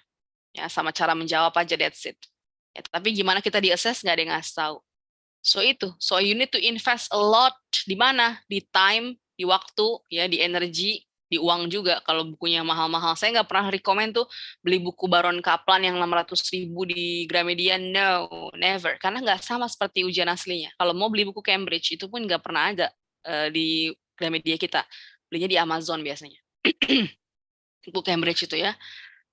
Ya, sama cara menjawab aja, that's it. Ya, tapi gimana kita di-assess nggak ada yang ngasih tahu. So you need to invest a lot di mana? Di time, di waktu, ya, di energi, di uang juga. Kalau bukunya mahal-mahal, saya nggak pernah rekomend tuh beli buku Baron Kaplan yang 600.000 di Gramedia. No, never. Karena nggak sama seperti ujian aslinya. Kalau mau beli buku Cambridge, itu pun nggak pernah ada di Gramedia kita. Belinya di Amazon biasanya. Buku Cambridge itu ya.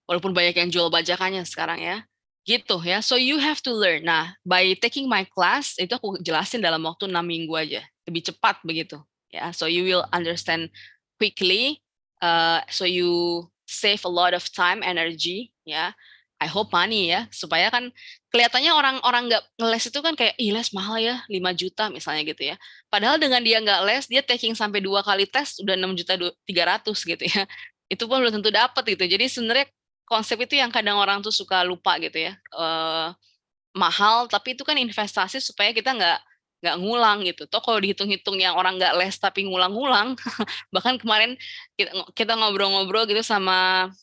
Walaupun banyak yang jual bajakannya sekarang ya. Gitu ya. So you have to learn. Nah, by taking my class, itu aku jelasin dalam waktu 6 minggu aja. Lebih cepat begitu. Ya, so you will understand quickly. So you save a lot of time, energy, ya. I hope money ya, supaya kan kelihatannya orang-orang nggak ngeles itu kan kayak, les mahal ya, 5 juta misalnya gitu ya. Padahal dengan dia nggak les, dia taking sampai 2 kali tes, udah 6.300.000 gitu ya. Itu pun belum tentu dapat gitu. Jadi sebenarnya konsep itu yang kadang orang tuh suka lupa gitu ya. Mahal, tapi itu kan investasi supaya kita nggak ngulang gitu. Toh kalau dihitung-hitung yang orang nggak les tapi ngulang-ngulang, bahkan kemarin kita ngobrol-ngobrol gitu sama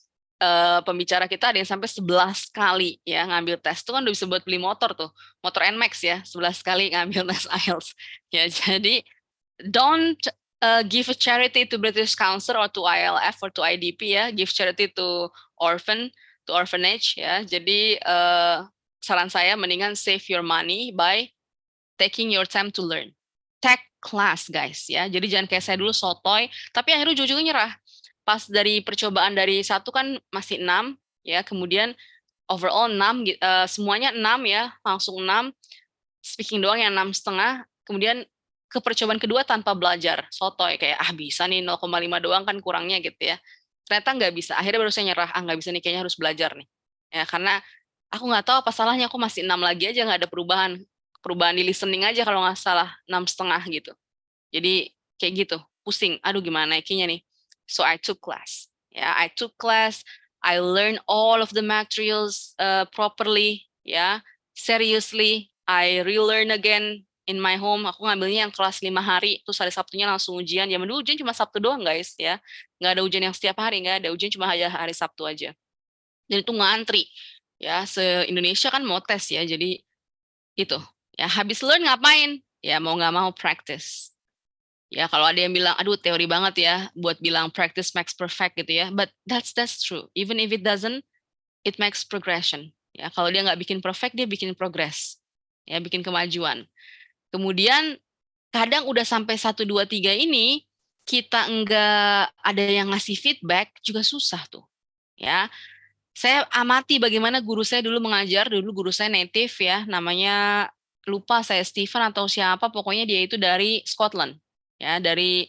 pembicara kita, ada yang sampai 11 kali ya ngambil tes. Itu kan udah bisa buat beli motor tuh, motor NMAX ya, 11 kali ngambil tes IELTS. Ya, jadi don't give a charity to British Council or to ILF or to IDP ya, give charity to orphanage ya. Jadi saran saya mendingan save your money by taking your time to learn. Take class guys ya. Jadi jangan kayak saya dulu sotoy, tapi akhirnya ujung-ujungnya nyerah. Pas dari percobaan dari 1 kan masih 6 ya, kemudian overall 6 semuanya 6 ya, langsung 6. Speaking doang yang 6,5. Kemudian ke percobaan kedua tanpa belajar, sotoy kayak bisa nih 0,5 doang kan kurangnya gitu ya. Ternyata nggak bisa. Akhirnya baru saya nyerah, nggak bisa nih, kayaknya harus belajar nih. Ya karena aku nggak tahu apa salahnya, aku masih 6 lagi aja nggak ada perubahan di listening aja kalau nggak salah 6,5 gitu. Jadi kayak gitu, pusing. Aduh gimana kayaknya nih. So I took class. Ya, I took class. I learned all of the materials properly. Ya, seriously. I relearn again in my home. Aku ngambilnya yang kelas 5 hari. Terus hari Sabtunya langsung ujian. Ya, dulu ujian cuma Sabtu doang guys. Ya, nggak ada ujian yang setiap hari. Nggak ada ujian, cuma hari Sabtu aja. Dan itu ngantri. Ya, se-Indonesia kan mau tes ya. Jadi itu. Ya, habis learn ngapain? Ya, mau nggak mau practice. Ya, kalau ada yang bilang, aduh teori banget ya, buat bilang practice makes perfect gitu ya. But that's true. Even if it doesn't, it makes progression. Ya, kalau dia nggak bikin perfect, dia bikin progress. Ya, bikin kemajuan. Kemudian, kadang udah sampai 1, 2, 3 ini, kita nggak ada yang ngasih feedback, juga susah tuh. Ya, saya amati bagaimana guru saya dulu mengajar, dulu guru saya native ya, namanya lupa saya Stephen atau siapa, pokoknya dia itu dari Scotland, ya dari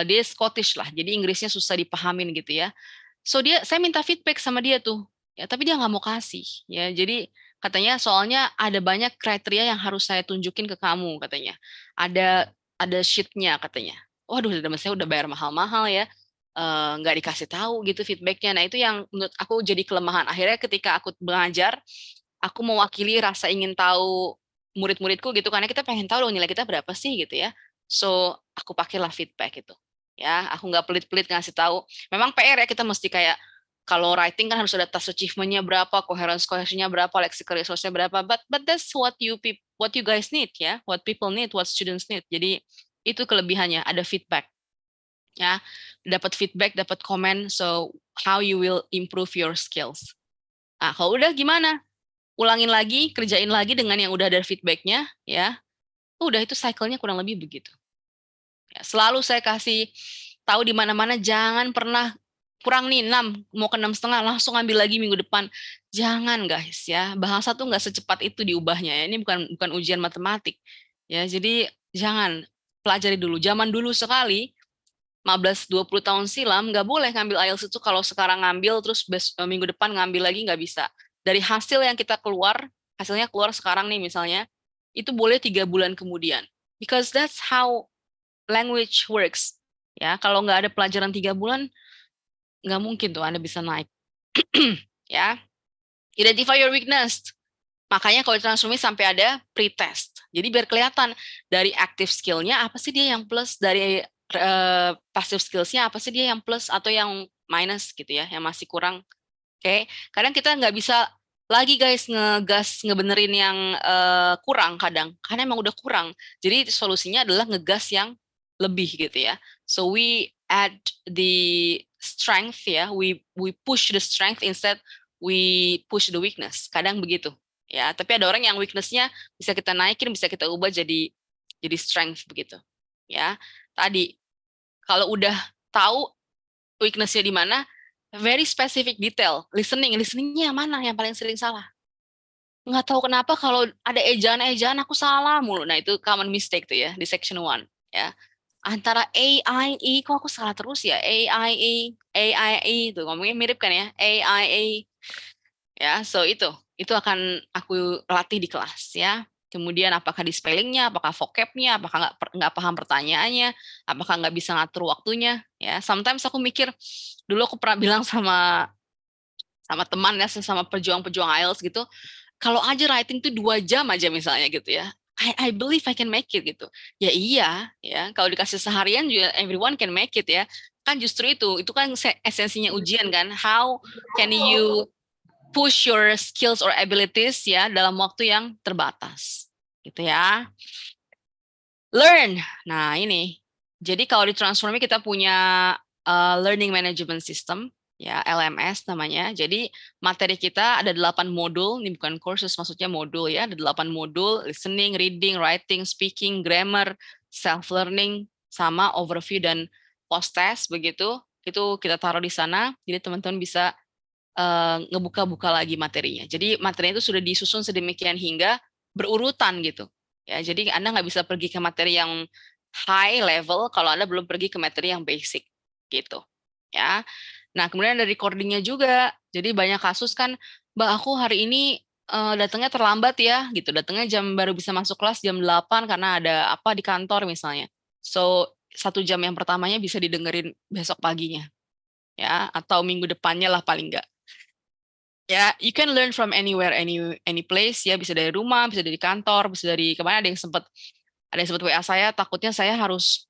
dia Scottish lah, jadi Inggrisnya susah dipahamin gitu ya. So saya minta feedback sama dia tuh, ya tapi dia nggak mau kasih, ya jadi katanya soalnya ada banyak kriteria yang harus saya tunjukin ke kamu katanya, ada sheetnya katanya. Waduh, saya udah bayar mahal-mahal ya, nggak dikasih tahu gitu feedbacknya. Nah itu yang menurut aku jadi kelemahan. Akhirnya ketika aku mengajar, aku mewakili rasa ingin tahu murid-muridku gitu, karena kita pengen tahu dong nilai kita berapa sih gitu ya. So aku pakailah feedback itu. Ya, aku nggak pelit-pelit ngasih tahu. Memang PR ya, kita mesti kayak kalau writing kan harus ada task achievement-nya berapa, coherence-nya berapa, lexical resource-nya berapa. But that's what you guys need ya, what people need, what students need. Jadi itu kelebihannya, ada feedback. Ya, dapat feedback, dapat komen, so how you will improve your skills. Nah, kalau udah gimana? Ulangin lagi, kerjain lagi dengan yang udah ada feedbacknya, ya. Udah itu cycle-nya kurang lebih begitu. Ya, selalu saya kasih tahu di mana-mana, jangan pernah kurang nih 6, mau ke 6,5 langsung ambil lagi minggu depan. Jangan guys ya, bahasa tuh nggak secepat itu diubahnya ya. Ini bukan ujian matematik. Ya, jadi jangan, pelajari dulu. Zaman dulu sekali 15-20 tahun silam nggak boleh ngambil IELTS itu, kalau sekarang ngambil terus minggu depan ngambil lagi nggak bisa. Dari hasil yang kita hasilnya keluar sekarang nih misalnya, itu boleh 3 bulan kemudian. Because that's how language works. Ya, kalau nggak ada pelajaran 3 bulan, nggak mungkin tuh Anda bisa naik. Ya, identify your weakness. Makanya kalau transformasi sampai ada pre-test. Jadi biar kelihatan dari active skill-nya apa sih dia yang plus, dari passive skills-nya apa sih dia yang plus atau yang minus gitu ya, yang masih kurang. Oke, kadang kita nggak bisa lagi guys ngebenerin yang kurang kadang, karena emang udah kurang. Jadi solusinya adalah ngegas yang lebih gitu ya. So we add the strength ya, we push the strength instead we push the weakness. Kadang begitu. Ya, tapi ada orang yang weakness-nya bisa kita naikin, bisa kita ubah jadi strength begitu. Ya, tadi kalau udah tahu weakness-nya di mana, very specific detail, listeningnya yang mana yang paling sering salah. Nggak tahu kenapa kalau ada ejaan aku salah mulu. Nah, itu common mistake tuh ya di section 1 ya. Antara A, I, E, kok aku salah terus ya? A, I, E, itu ngomongnya mirip kan ya? A, I, E. Ya, so itu akan aku latih di kelas ya. Kemudian apakah di spellingnya, apakah vocabnya, apakah nggak paham pertanyaannya, apakah nggak bisa ngatur waktunya. Ya, sometimes aku mikir, dulu aku pernah bilang sama teman ya, sama pejuang-pejuang IELTS gitu, kalau aja writing tuh 2 jam aja misalnya gitu ya, I believe I can make it gitu. Ya iya, ya kalau dikasih seharian juga everyone can make it ya. Kan justru itu kan esensinya ujian kan. How can you push your skills or abilities ya dalam waktu yang terbatas, gitu ya. Learn. Nah ini, jadi kalau di Transformi kita punya learning management system ya LMS namanya. Jadi materi kita ada 8 modul, ini bukan courses maksudnya modul ya, ada 8 modul, listening, reading, writing, speaking, grammar, self learning, sama overview dan post test begitu. Itu kita taruh di sana, jadi teman-teman bisa ngebuka-buka lagi materinya. Jadi materinya itu sudah disusun sedemikian hingga berurutan gitu. Ya, jadi Anda nggak bisa pergi ke materi yang high level kalau Anda belum pergi ke materi yang basic gitu. Ya. Nah, kemudian ada recordingnya juga. Jadi banyak kasus kan, Mbak aku hari ini datangnya terlambat ya, gitu. Datangnya baru bisa masuk kelas jam 8 karena ada apa di kantor misalnya. So, 1 jam yang pertamanya bisa didengerin besok paginya. Ya, atau minggu depannya lah paling nggak. Ya, you can learn from anywhere, any place ya, bisa dari rumah, bisa dari kantor, bisa dari kemana. Ada yang sempat WA saya, takutnya saya harus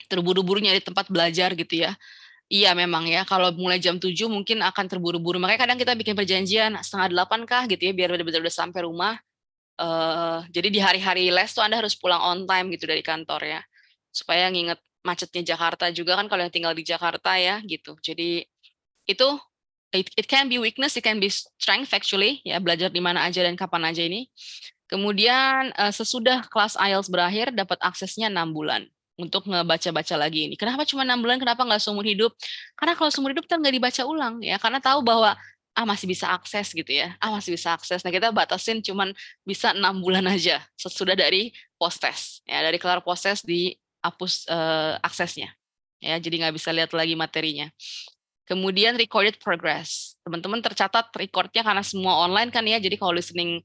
terburu-buru nyari tempat belajar gitu ya. Iya memang ya, kalau mulai jam 7 mungkin akan terburu-buru. Makanya kadang kita bikin perjanjian 7:30 kah gitu ya, biar benar-benar udah sampai rumah. Jadi di hari-hari les tuh Anda harus pulang on time gitu dari kantor ya. Supaya nginget macetnya Jakarta juga kan kalau yang tinggal di Jakarta ya gitu. Jadi itu it can be weakness, it can be strength actually ya, belajar di mana aja dan kapan aja ini. Kemudian sesudah kelas IELTS berakhir dapat aksesnya 6 bulan untuk ngebaca-baca lagi ini. Kenapa cuma 6 bulan? Kenapa nggak seumur hidup? Karena kalau seumur hidup kan nggak dibaca ulang ya, karena tahu bahwa masih bisa akses gitu ya, masih bisa akses. Nah kita batasin cuman bisa 6 bulan aja sesudah dari post test ya, dari kelar post test dihapus aksesnya ya, jadi nggak bisa lihat lagi materinya. Kemudian recorded progress, teman-teman tercatat recordnya karena semua online kan ya, jadi kalau listening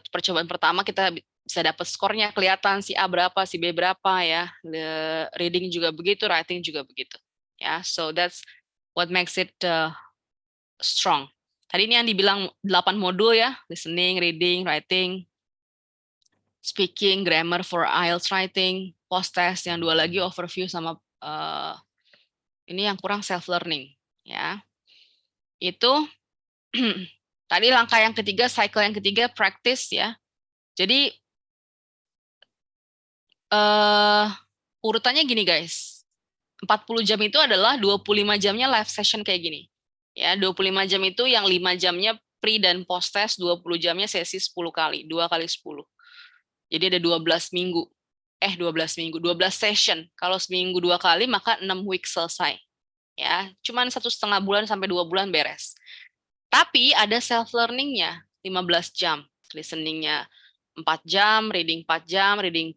percobaan pertama kita bisa dapat skornya kelihatan si A berapa, si B berapa ya. The reading juga begitu, writing juga begitu. Ya, so that's what makes it strong. Tadi ini yang dibilang 8 modul ya, listening, reading, writing, speaking, grammar for IELTS writing, post test, yang 2 lagi overview sama ini yang kurang self learning ya. Itu tadi langkah yang ketiga, cycle yang ketiga practice ya. Jadi urutannya gini guys, 40 jam itu adalah 25 jamnya live session kayak gini. Ya, 25 jam itu yang 5 jamnya pre dan post test, 20 jamnya sesi 10 kali, 2 kali 10. Jadi ada 12 minggu. 12 session. Kalau seminggu 2 kali maka 6 week selesai. Ya, cuman 1,5 bulan sampai 2 bulan beres. Tapi ada self learningnya 15 jam, listeningnya 4 jam, reading 4 jam, writing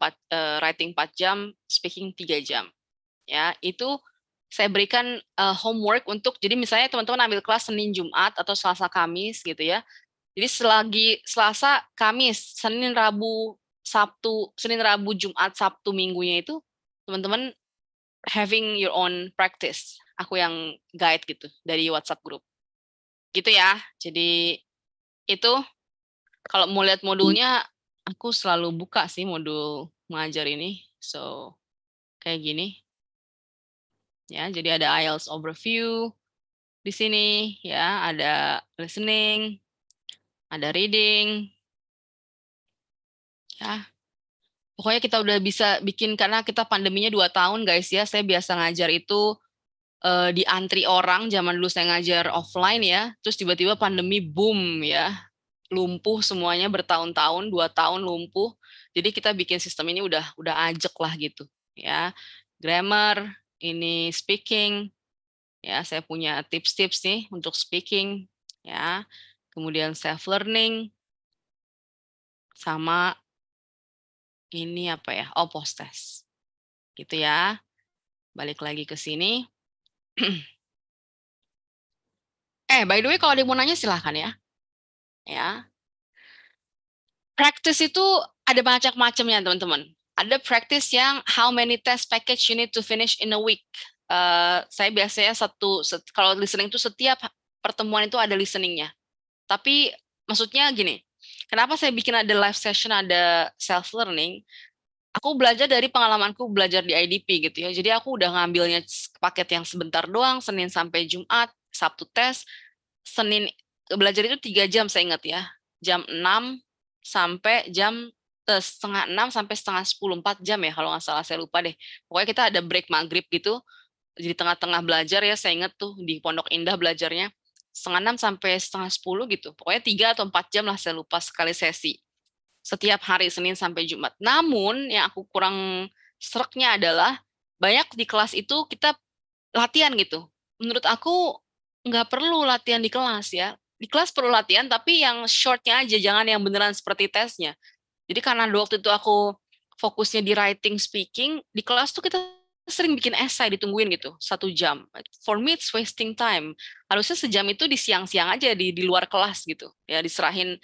4 jam, speaking 3 jam. Ya, itu saya berikan homework untuk, jadi misalnya teman-teman ambil kelas Senin, Jumat, atau Selasa, Kamis gitu ya. Jadi selagi Selasa, Kamis, Senin, Rabu, Sabtu, Senin, Rabu, Jumat, Sabtu, Minggunya itu teman-teman having your own practice. Aku yang guide gitu dari WhatsApp group. Gitu ya. Jadi itu kalau mau lihat modulnya, aku selalu buka sih modul mengajar ini. So, kayak gini. Ya, jadi ada IELTS overview di sini ya, ada listening, ada reading. Ya. Pokoknya kita udah bisa bikin, karena kita pandeminya 2 tahun guys ya. Saya biasa ngajar itu di antri orang, zaman dulu saya ngajar offline ya. Terus tiba-tiba pandemi boom ya. Lumpuh semuanya bertahun-tahun, 2 tahun lumpuh. Jadi kita bikin sistem ini udah ajek lah gitu ya. Grammar, ini speaking. Ya, saya punya tips-tips nih untuk speaking ya. Kemudian self learning sama ini apa ya? Post test. Gitu ya. Balik lagi ke sini. By the way kalau ada yang mau nanya silahkan ya. Ya. Practice itu ada macam-macamnya teman-teman. Ada practice yang how many test package you need to finish in a week. Saya biasanya kalau listening itu setiap pertemuan itu ada listeningnya. Tapi maksudnya gini, kenapa saya bikin ada live session, ada self learning? Aku belajar dari pengalamanku belajar di IDP gitu ya. Jadi aku udah ngambilnya paket yang sebentar doang, Senin sampai Jumat, Sabtu tes. Senin belajar itu 3 jam saya ingat ya. Jam 6 sampai jam 5:30 sampai 5:30, 4 jam ya kalau nggak salah, saya lupa deh. Pokoknya kita ada break maghrib gitu. jadi tengah-tengah belajar ya, saya ingat tuh di Pondok Indah belajarnya 5:30 sampai 9:30 gitu. Pokoknya 3 atau 4 jam lah, saya lupa, sekali sesi. Setiap hari Senin sampai Jumat. Namun yang aku kurang sereknya adalah banyak di kelas itu kita latihan gitu. Menurut aku nggak perlu latihan di kelas ya. Di kelas perlu latihan, tapi yang shortnya aja, jangan yang beneran seperti tesnya. Jadi karena waktu itu aku fokusnya di writing speaking, di kelas tuh kita sering bikin esai ditungguin gitu 1 jam. For me it's wasting time. Harusnya sejam itu di siang-siang aja di luar kelas gitu. Ya diserahin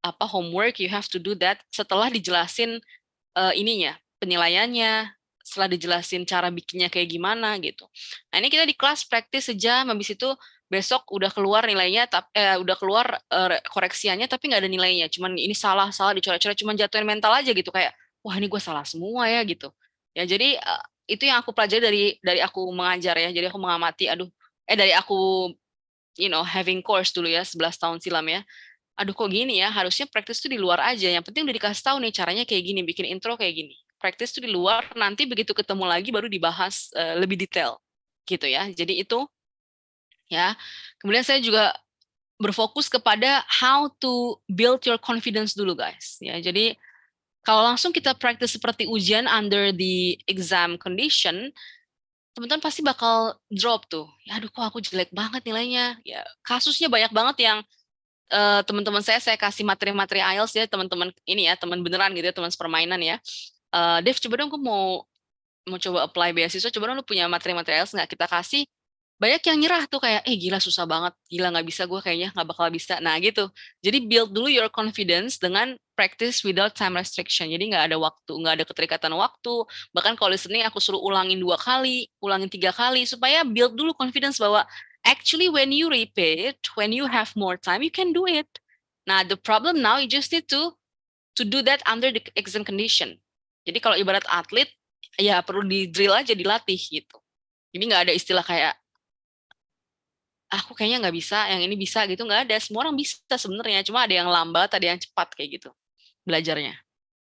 apa homework, you have to do that setelah dijelasin ininya, penilaiannya, setelah dijelasin cara bikinnya kayak gimana gitu. Nah ini kita di kelas praktis sejam, habis itu besok udah keluar nilainya, udah keluar koreksiannya, tapi nggak ada nilainya. Cuman ini salah dicoret-coret, cuman jatuhin mental aja gitu, kayak wah ini gue salah semua ya gitu. Ya jadi itu yang aku pelajari dari aku mengajar ya. Jadi aku mengamati, dari aku having course dulu ya 11 tahun silam ya. Aduh kok gini ya, harusnya praktis tuh di luar aja. Yang penting udah dikasih tahu nih caranya kayak gini, bikin intro kayak gini. Praktis tuh di luar, nanti begitu ketemu lagi baru dibahas lebih detail gitu ya. Jadi itu ya. Kemudian saya juga berfokus kepada how to build your confidence dulu guys. Ya, jadi kalau langsung kita praktis seperti ujian under the exam condition, teman-teman pasti bakal drop tuh. Ya aduh kok aku jelek banget nilainya. Ya kasusnya banyak banget yang teman-teman saya kasih materi-materi IELTS ya, teman-teman ini ya, teman beneran gitu ya, teman sepermainan ya. Dev, coba dong aku mau coba apply beasiswa, coba dong lu punya materi-materi IELTS nggak? Kita kasih. Banyak yang nyerah tuh kayak, gila susah banget, gila nggak bisa gue kayaknya, nggak bakal bisa. Nah gitu. Jadi build dulu your confidence dengan practice without time restriction. Jadi nggak ada waktu, nggak ada keterikatan waktu. Bahkan kalau listening aku suruh ulangin 2 kali, ulangin 3 kali, supaya build dulu confidence bahwa actually when you repeat, when you have more time, you can do it. Nah the problem now, you just need to do that under the exam condition. Jadi kalau ibarat atlet, ya perlu di drill aja, dilatih gitu. Jadi nggak ada istilah kayak, aku kayaknya nggak bisa, yang ini bisa gitu, nggak ada. Semua orang bisa sebenarnya, cuma ada yang lambat, ada yang cepat kayak gitu belajarnya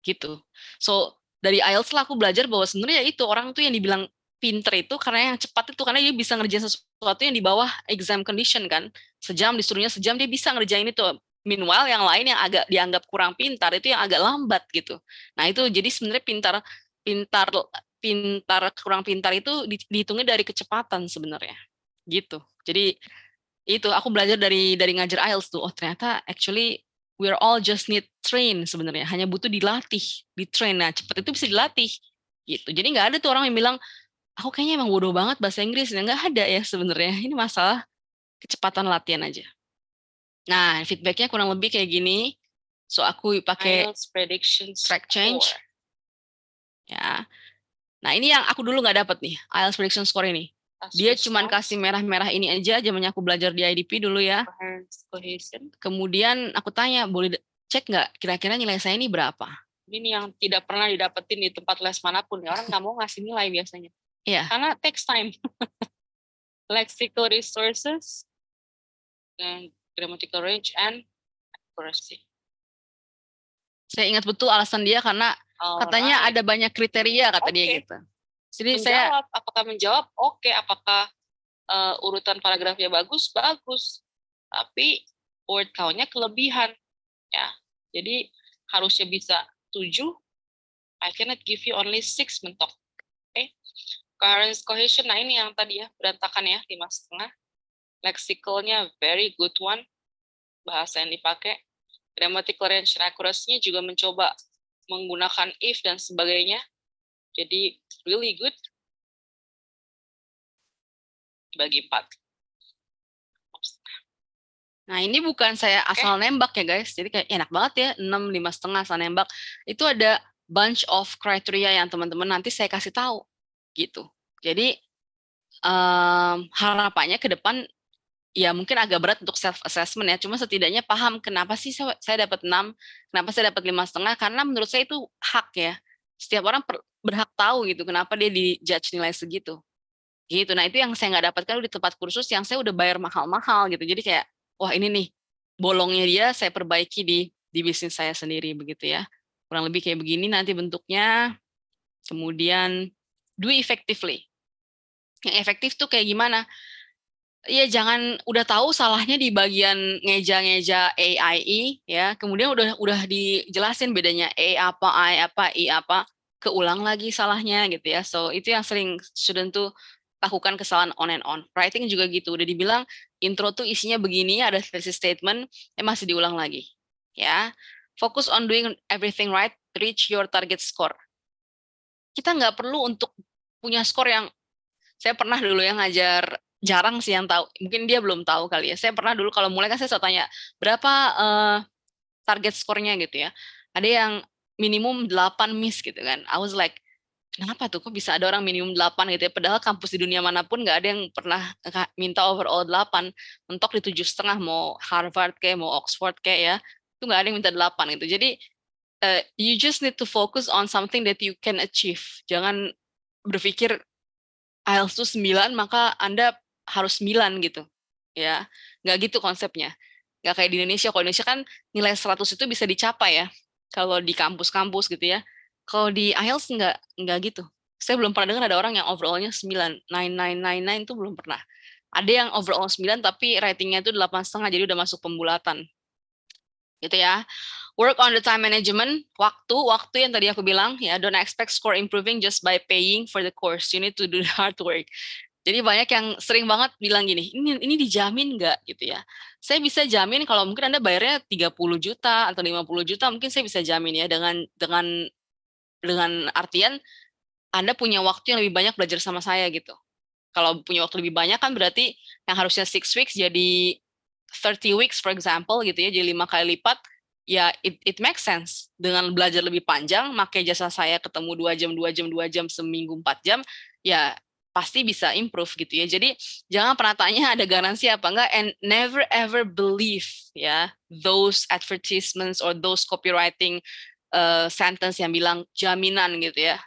gitu. So dari IELTS lah aku belajar bahwa sebenarnya itu orang tuh yang dibilang pinter itu karena yang cepat itu karena dia bisa ngerjain sesuatu yang di bawah exam condition kan. Sejam disuruhnya sejam dia bisa ngerjain itu. Meanwhile yang lain yang agak dianggap kurang pintar itu yang agak lambat gitu. Nah itu jadi sebenarnya pintar kurang pintar itu dihitungnya dari kecepatan sebenarnya gitu. Jadi itu aku belajar dari ngajar IELTS tuh. Oh ternyata actually we're all just need train sebenarnya. Hanya butuh dilatih, di-train. Nah cepat itu bisa dilatih gitu. Jadi nggak ada tuh orang yang bilang, aku kayaknya emang bodoh banget bahasa Inggris. Nah, nggak ada ya sebenarnya. Ini masalah kecepatan latihan aja. Nah feedbacknya kurang lebih kayak gini. So aku pakai IELTS prediction track change. Ya. Nah ini yang aku dulu nggak dapat nih, IELTS prediction score ini. Dia cuma kasih merah-merah ini aja, zamannya aku belajar di IDP dulu ya. Kemudian aku tanya, boleh cek nggak kira-kira nilai saya ini berapa? Ini yang tidak pernah didapetin di tempat les manapun. Orang nggak mau ngasih nilai biasanya. Iya. Karena takes time. Lexical resources, and grammatical range, and accuracy. Saya ingat betul alasan dia karena katanya ada banyak kriteria kata dia gitu. Jadi apakah menjawab? Oke. Apakah urutan paragrafnya bagus? Tapi word count-nya kelebihan. Ya. Jadi harusnya bisa 7. I cannot give you only 6 mentok. Oke. Coherence cohesion, nah ini yang tadi ya, berantakan ya, 5,5. Lexicalnya very good one. Bahasa yang dipakai. Grammatical range and accuracy-nya juga mencoba menggunakan if dan sebagainya. Jadi really good. Bagi 4. Nah ini bukan saya asal nembak ya guys. Jadi kayak enak banget ya 6, 5,5 asal nembak. Itu ada bunch of criteria yang teman-teman nanti saya kasih tahu gitu. Jadi harapannya ke depan ya mungkin agak berat untuk self assessment ya. Cuma setidaknya paham kenapa sih saya dapat 6, kenapa saya dapat 5,5, karena menurut saya itu hak ya. Setiap orang berhak tahu gitu kenapa dia di-judge nilai segitu. Gitu. Nah, itu yang saya nggak dapatkan di tempat kursus yang saya udah bayar mahal-mahal gitu. Jadi kayak wah ini nih bolongnya dia saya perbaiki di bisnis saya sendiri begitu ya. Kurang lebih kayak begini nanti bentuknya. Kemudian do effectively. Yang efektif tuh kayak gimana? Ya jangan udah tahu salahnya di bagian ngeja-ngeja AIE ya. Kemudian udah dijelasin bedanya A apa, I apa, I apa, keulang lagi salahnya gitu ya. So itu yang sering student tuh lakukan kesalahan on and on. Writing juga gitu. Udah dibilang intro tuh isinya begini, ada thesis statement, masih diulang lagi. Ya. Focus on doing everything right, reach your target score. Kita nggak perlu untuk punya skor yang saya pernah dulu yang ngajar, jarang sih yang tahu. Mungkin dia belum tahu kali ya. Saya pernah dulu kalau mulai kan saya selalu tanya, berapa target skornya gitu ya. Ada yang minimum 8 miss gitu kan. I was like, kenapa tuh kok bisa ada orang minimum 8 gitu ya. Padahal kampus di dunia manapun nggak ada yang pernah minta overall 8. Mentok di 7,5, mau Harvard kayak, mau Oxford kayak ya. Itu nggak ada yang minta 8 gitu. Jadi, you just need to focus on something that you can achieve. Jangan berpikir IELTS itu 9, maka Anda harus 9 gitu. Ya, nggak gitu konsepnya. Nggak kayak di Indonesia. Kalau Indonesia kan nilai 100 itu bisa dicapai ya. Kalau di kampus-kampus gitu ya. Kalau di IELTS nggak gitu. Saya belum pernah dengar ada orang yang overall-nya 9. 9999 itu belum pernah. Ada yang overall 9 tapi ratingnya itu 8,5, jadi udah masuk pembulatan. Gitu ya. Work on the time management, waktu yang tadi aku bilang ya, don't expect score improving just by paying for the course. You need to do the hard work. Jadi banyak yang sering banget bilang gini, ini dijamin nggak gitu ya. Saya bisa jamin kalau mungkin Anda bayarnya 30 juta atau 50 juta, mungkin saya bisa jamin ya dengan artian Anda punya waktu yang lebih banyak belajar sama saya gitu. Kalau punya waktu lebih banyak kan berarti yang harusnya 6 weeks jadi 30 weeks for example gitu ya, jadi 5 kali lipat. Ya, it makes sense. Dengan belajar lebih panjang, pakai jasa saya ketemu 2 jam, seminggu 4 jam, ya pasti bisa improve gitu ya. Jadi jangan pernah tanya ada garansi apa enggak, and never ever believe ya those advertisements or those copywriting sentence yang bilang jaminan gitu ya.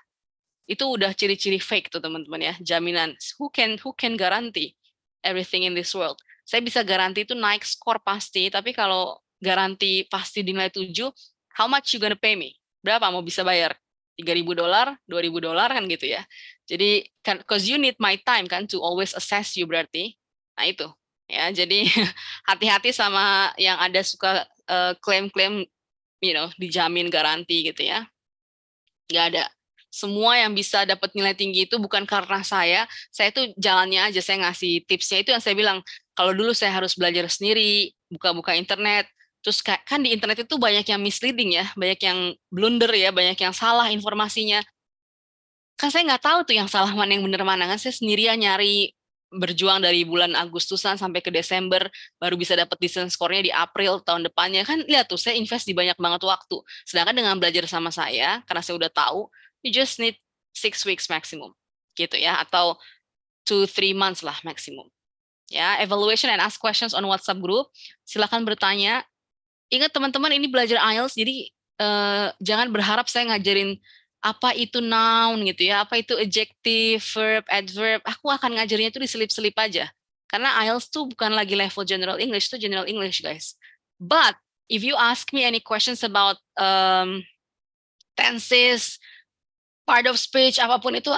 Itu udah ciri-ciri fake tuh teman-teman ya, jaminan. Who can guarantee everything in this world? Saya bisa garanti itu naik skor pasti, tapi kalau garansi pasti di nilai 7, how much you gonna pay me? Berapa mau bisa bayar? $3,000, $2,000 kan gitu ya. Jadi kan, cause you need my time kan to always assess you berarti. Nah itu ya. Jadi hati-hati sama yang ada suka klaim-klaim, dijamin garansi gitu ya. Nggak ada. Semua yang bisa dapat nilai tinggi itu bukan karena saya tuh jalannya aja, saya ngasih tipsnya. Itu yang saya bilang, kalau dulu saya harus belajar sendiri, buka-buka internet. Terus kan di internet itu banyak yang misleading ya, banyak yang blunder ya, banyak yang salah informasinya. Kan saya nggak tahu tuh yang salah mana yang benar mana, kan saya sendirian nyari, berjuang dari bulan Agustusan sampai ke Desember, baru bisa dapat decent score-nya di April tahun depannya. Kan lihat tuh, saya invest di banyak banget waktu. Sedangkan dengan belajar sama saya, karena saya udah tahu, you just need 6 weeks maximum. Gitu ya, atau 2-3 months lah maximum. Ya, evaluation and ask questions on WhatsApp group. Silakan bertanya. Ingat teman-teman, ini belajar IELTS, jadi jangan berharap saya ngajarin apa itu noun gitu ya, apa itu adjective, verb, adverb. Aku akan ngajarnya itu diselip-selip aja. Karena IELTS tuh bukan lagi level general English, itu general English guys. But if you ask me any questions about tenses, part of speech, apapun itu,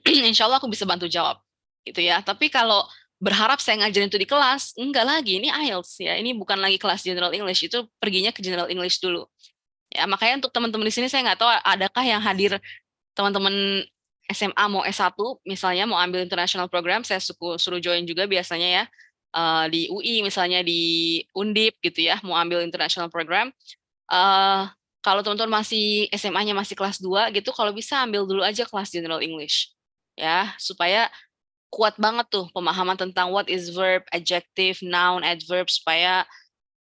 insya Allah aku bisa bantu jawab gitu ya. Tapi kalau berharap saya ngajarin itu di kelas, enggak lagi, ini IELTS ya, ini bukan lagi kelas general English, itu perginya ke general English dulu. Ya, makanya untuk teman-teman di sini saya nggak tahu adakah yang hadir teman-teman SMA mau S1 misalnya mau ambil international program, saya suruh join juga biasanya ya, di UI misalnya, di Undip gitu ya, mau ambil international program. Kalau teman-teman masih SMA-nya masih kelas 2 gitu, kalau bisa ambil dulu aja kelas general English ya, supaya kuat banget tuh pemahaman tentang what is verb, adjective, noun, adverb, supaya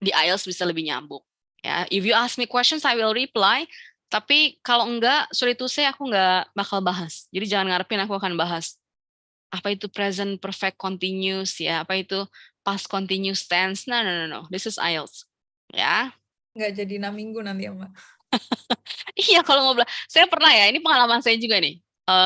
di IELTS bisa lebih nyambung. Ya, if you ask me questions, I will reply. Tapi kalau enggak, sorry to say, aku enggak bakal bahas. Jadi jangan ngarepin aku akan bahas apa itu present perfect continuous ya, apa itu past continuous tense. No. This is IELTS. Ya. Nggak jadi 6 minggu nanti ya, Mbak. Iya, kalau mau belajar. Saya pernah ya, ini pengalaman saya juga nih.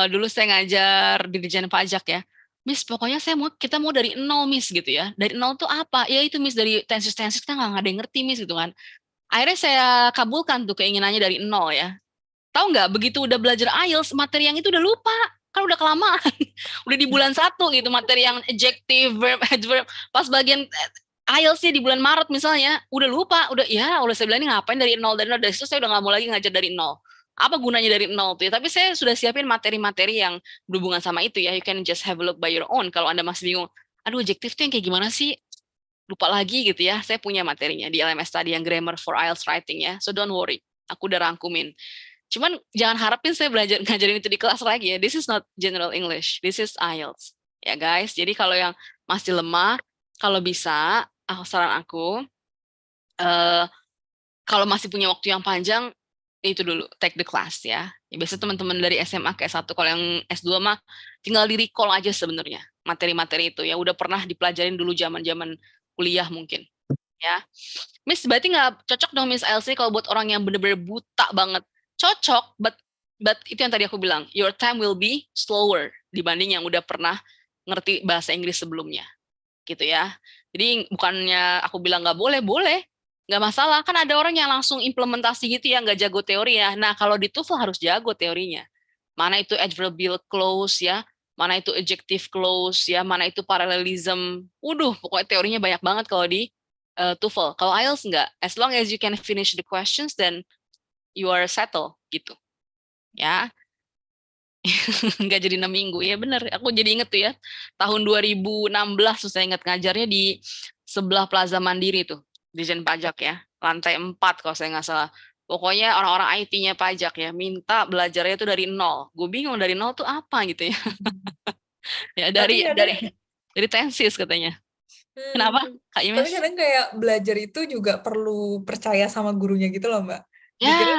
Dulu saya ngajar di Dirjen Pajak ya. Miss, pokoknya kita mau dari 0, Miss, gitu ya. Dari 0 tuh apa? Ya itu, Miss, dari tenses kita nggak ada yang ngerti, Miss, gitu kan. Akhirnya saya kabulkan tuh keinginannya dari 0 ya. Tahu nggak, begitu udah belajar IELTS, materi yang itu udah lupa. kan udah kelamaan. Udah di bulan 1 gitu materi yang adjective, verb, adverb. Pas bagian IELTS-nya di bulan Maret misalnya, udah lupa, udah saya bilang ini ngapain dari nol, dari situ saya udah nggak mau lagi ngajar dari nol. Apa gunanya dari nol tuh ya? Tapi saya sudah siapin materi-materi yang berhubungan sama itu ya. You can just have a look by your own. Kalau Anda masih bingung, aduh adjective tuh yang kayak gimana sih? Lupa lagi gitu ya. Saya punya materinya di LMS tadi yang grammar for IELTS writing ya. So don't worry, aku udah rangkumin. Cuman jangan harapin saya ngajarin itu di kelas lagi ya. This is not general English. This is IELTS. Ya guys, jadi kalau yang masih lemah, kalau bisa, saran aku, kalau masih punya waktu yang panjang, itu dulu, take the class ya. Biasanya teman-teman dari SMA ke S1, kalau yang S2 mah tinggal di recall aja sebenarnya materi-materi itu ya. Udah pernah dipelajarin dulu zaman-zaman kuliah mungkin. Ya, Miss berarti nggak cocok dong Miss IELTS kalau buat orang yang bener-bener buta banget. Cocok, but itu yang tadi aku bilang, your time will be slower dibanding yang udah pernah ngerti bahasa Inggris sebelumnya. Gitu ya. Jadi bukannya aku bilang nggak boleh. Nggak masalah, kan ada orang yang langsung implementasi gitu ya, nggak jago teori ya. Nah, kalau di TOEFL harus jago teorinya. Mana itu adverbial clause ya, mana itu adjective clause ya, mana itu parallelism. Pokoknya teorinya banyak banget kalau di TOEFL. Kalau IELTS nggak. As long as you can finish the questions, then you are settled gitu. Ya. Nggak jadi 6 minggu. Ya bener, aku jadi inget tuh ya. Tahun 2016 tuh saya ingat ngajarnya di sebelah Plaza Mandiri tuh. Dirjen Pajak ya, lantai 4 kalau saya nggak salah. Pokoknya orang-orang IT-nya pajak ya, minta belajarnya itu dari nol. Gue bingung dari nol tuh apa gitu ya. Ya dari tensis katanya. Kenapa Kak Imes? Tapi kadang kayak belajar itu juga perlu percaya sama gurunya gitu loh Mbak. Ya. Dikira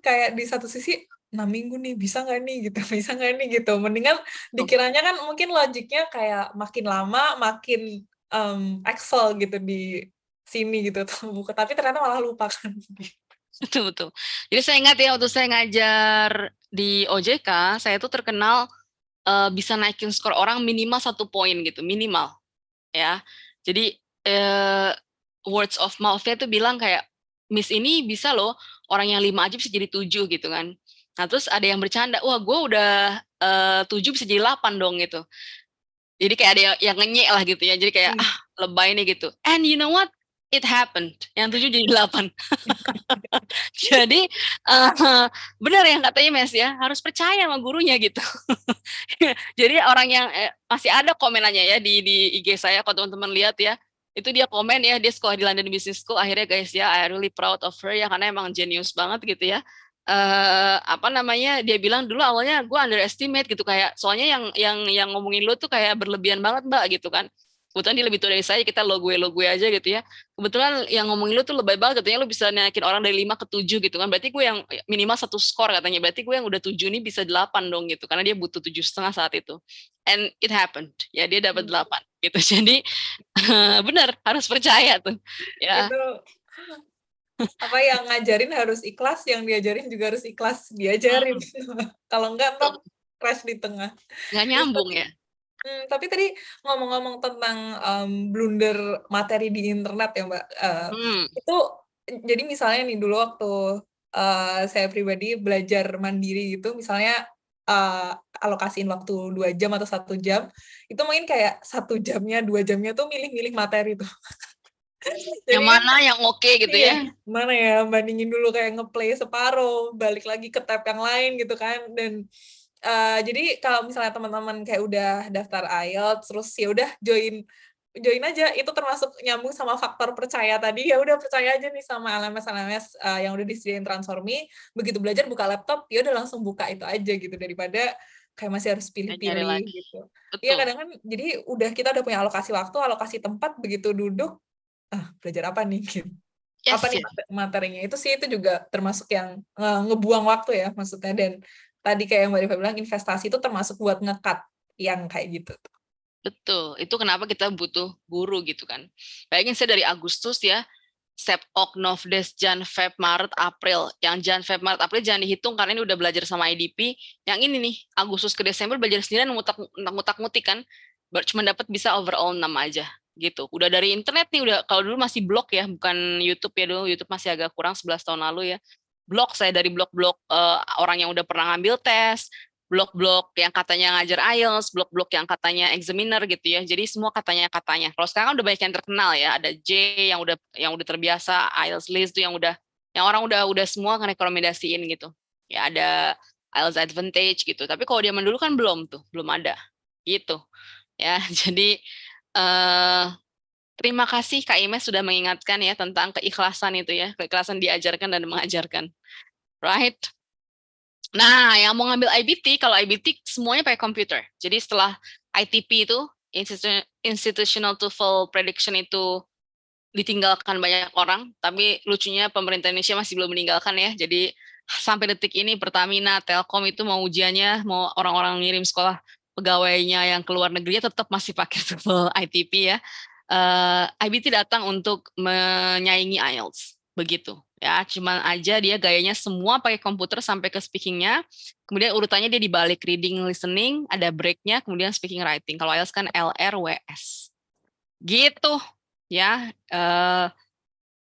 kayak di satu sisi 6 minggu nih, bisa nggak nih gitu, bisa nggak nih gitu. Mendingan dikiranya kan mungkin logiknya kayak makin lama makin excel gitu di sini gitu buku, tapi ternyata malah lupa kan. Betul. Jadi saya ingat ya waktu saya ngajar di OJK, saya tuh terkenal bisa naikin skor orang minimal 1 poin gitu, minimal ya. Jadi words of mouth-nya tuh bilang kayak, Miss ini bisa loh orang yang 5 aja bisa jadi 7 gitu kan. Nah terus ada yang bercanda, wah gue udah 7 bisa jadi 8 dong gitu. Jadi kayak ada yang ngenyek lah gitu ya, jadi kayak lebay nih gitu. And you know what? It happened. Yang 7 jadi 8. Jadi benar yang katanya Mes ya, harus percaya sama gurunya gitu. Jadi orang yang masih ada komenannya ya di IG saya, kalau teman-teman lihat ya, itu dia komen ya, dia sekolah di London Business School, akhirnya guys ya, I really proud of her ya, karena emang genius banget gitu ya. Dia bilang dulu awalnya gue underestimate gitu, kayak soalnya yang ngomongin lo tuh kayak berlebihan banget Mbak gitu kan. Kebetulan dia lebih tua dari saya, kita lo gue aja gitu ya. Kebetulan yang ngomongin lu tuh lebay banget, katanya lu bisa naikin orang dari 5 ke 7 gitu kan. Berarti gue yang minimal 1 skor katanya. Berarti gue yang udah 7 nih bisa 8 dong gitu. Karena dia butuh 7,5 saat itu. And it happened. Ya dia dapat 8 gitu. Jadi benar, harus percaya tuh. Ya. Itu apa yang ngajarin harus ikhlas, yang diajarin juga harus ikhlas diajarin. Kalau enggak ntar crash di tengah. Nggak nyambung ya. Tapi tadi ngomong-ngomong tentang blunder materi di internet ya Mbak, itu jadi misalnya nih dulu waktu saya pribadi belajar mandiri gitu, misalnya alokasiin waktu 2 jam atau 1 jam, itu mungkin kayak 1 jamnya, 2 jamnya tuh milih-milih materi tuh. Yang mana yang oke gitu ya? Mana ya, bandingin dulu kayak ngeplay separuh, balik lagi ke tab yang lain gitu kan, dan jadi kalau misalnya teman-teman kayak udah daftar IELTS terus ya udah join aja, itu termasuk nyambung sama faktor percaya tadi, ya udah percaya aja nih sama LMS yang udah disediain Transformi, begitu belajar buka laptop ya udah langsung buka itu aja gitu, daripada kayak masih harus pilih-pilih gitu. Iya kadang kan jadi kita udah punya alokasi waktu, alokasi tempat, begitu duduk belajar apa nih gitu. Apa nih materinya, itu juga termasuk yang ngebuang waktu ya maksudnya. Dan tadi kayak yang Mbak Rifa bilang, investasi itu termasuk buat nge-cut yang kayak gitu. Betul, itu kenapa kita butuh guru gitu kan. Bayangin saya dari Agustus ya, Sep, Ok, Nov, Des, Jan, Feb, Maret, April. Yang Jan, Feb, Maret, April jangan dihitung karena ini udah belajar sama IDP. Yang ini nih, Agustus ke Desember belajar sendirian, ngutak-ngutik kan. Cuma dapat bisa overall 6 aja gitu. Udah dari internet nih, udah kalau dulu masih blog ya, bukan YouTube ya dulu. YouTube masih agak kurang 11 tahun lalu ya. Blog saya dari blog-blog orang yang udah pernah ngambil tes, blog-blog yang katanya ngajar IELTS, blog-blog yang katanya examiner gitu ya. Jadi semua katanya. Kalau sekarang kan udah banyak yang terkenal ya. Ada J yang udah terbiasa, IELTS list tuh yang orang udah semua ngerekomendasiin gitu. Ya ada IELTS Advantage gitu. Tapi kalau zaman dulu kan belum ada gitu. Ya, jadi terima kasih Kak Imes sudah mengingatkan ya tentang keikhlasan itu ya, keikhlasan diajarkan dan mengajarkan. Right? Nah, yang mau ngambil IBT, kalau IBT semuanya pakai komputer. Jadi setelah ITP itu, Institutional TOEFL Prediction itu ditinggalkan banyak orang, tapi lucunya pemerintah Indonesia masih belum meninggalkan ya. Jadi sampai detik ini Pertamina, Telkom itu mau ujiannya, mau orang-orang ngirim sekolah pegawainya yang keluar negeri tetap masih pakai TOEFL ITP ya. IBT datang untuk menyaingi IELTS, begitu. Ya, cuman aja dia gayanya semua pakai komputer sampai ke speakingnya. Kemudian urutannya dia dibalik reading, listening, ada breaknya, kemudian speaking, writing. Kalau IELTS kan LRWS. Gitu. Ya,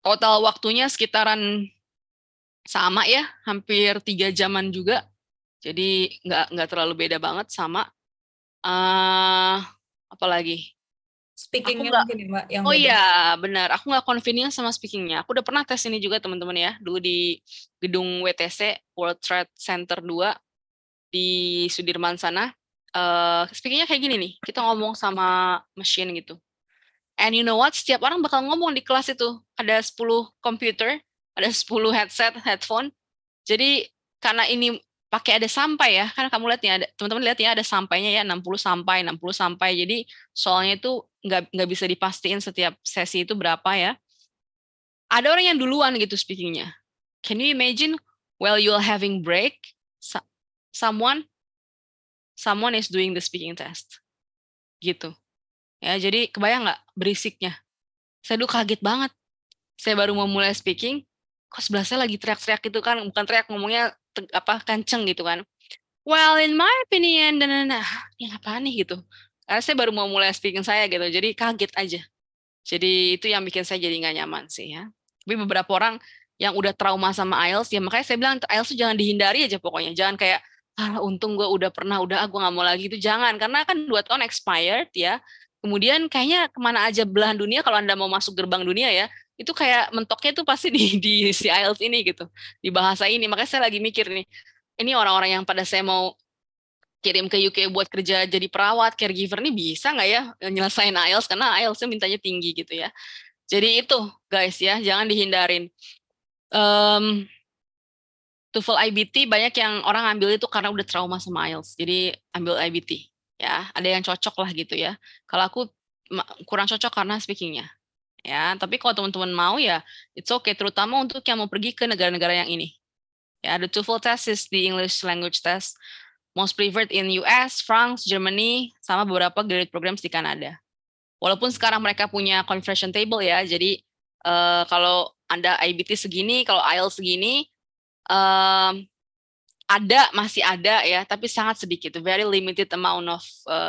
total waktunya sekitaran sama ya, hampir 3 jaman juga. Jadi nggak terlalu beda banget sama. Apalagi? Speakingnya mungkin ya Mbak yang Oh beda. iya, benar. Aku nggak convenient sama speakingnya. Aku udah pernah tes ini juga teman-teman ya. Dulu di gedung WTC, World Trade Center 2 di Sudirman sana. Speakingnya kayak gini nih. Kita ngomong sama mesin gitu. And you know what? Setiap orang bakal ngomong di kelas itu. Ada 10 komputer, ada 10 headset, headphone. Jadi karena ini pakai ada sampai ya, kan kamu lihat ya, teman-teman lihat ya ada sampainya ya 60 sampai. Jadi soalnya itu nggak bisa dipastiin setiap sesi itu berapa ya. Ada orang yang duluan gitu speakingnya. Can you imagine while you're having break, someone is doing the speaking test, gitu. Ya jadi kebayang nggak berisiknya? Saya dulu kaget banget. Saya baru mau mulai speaking, kok sebelah saya lagi teriak-teriak gitu kan, bukan teriak ngomongnya kenceng gitu kan. Well, in my opinion, ini apaan nih gitu. Karena saya baru mau mulai speaking saya gitu, jadi kaget aja. Jadi itu yang bikin saya jadi nggak nyaman sih ya. Tapi beberapa orang yang udah trauma sama IELTS, ya makanya saya bilang IELTS itu jangan dihindari aja pokoknya. Jangan kayak, untung gue udah pernah, gue nggak mau lagi itu. Jangan, karena kan 2 tahun expired ya. Kemudian kayaknya kemana aja belahan dunia kalau Anda mau masuk gerbang dunia ya, itu kayak mentoknya tuh pasti di si IELTS ini gitu, di bahasa ini. Makanya saya lagi mikir nih, ini orang-orang yang pada saya mau kirim ke UK buat kerja jadi perawat, caregiver nih bisa nggak ya nyelesain IELTS, karena IELTS-nya mintanya tinggi gitu ya. Jadi itu guys ya, jangan dihindarin. TOEFL IBT banyak yang orang ambil itu karena udah trauma sama IELTS, jadi ambil IBT ya. Ada yang cocok lah gitu ya. Kalau aku kurang cocok karena speakingnya ya. Tapi kalau teman-teman mau ya, it's okay. Terutama untuk yang mau pergi ke negara-negara yang ini. Ya, the TOEFL test is the English language test most preferred in US, France, Germany, sama beberapa graduate programs di Kanada. Walaupun sekarang mereka punya conversion table ya, jadi kalau Anda IBT segini, kalau IELTS segini, masih ada ya, tapi sangat sedikit, very limited amount of,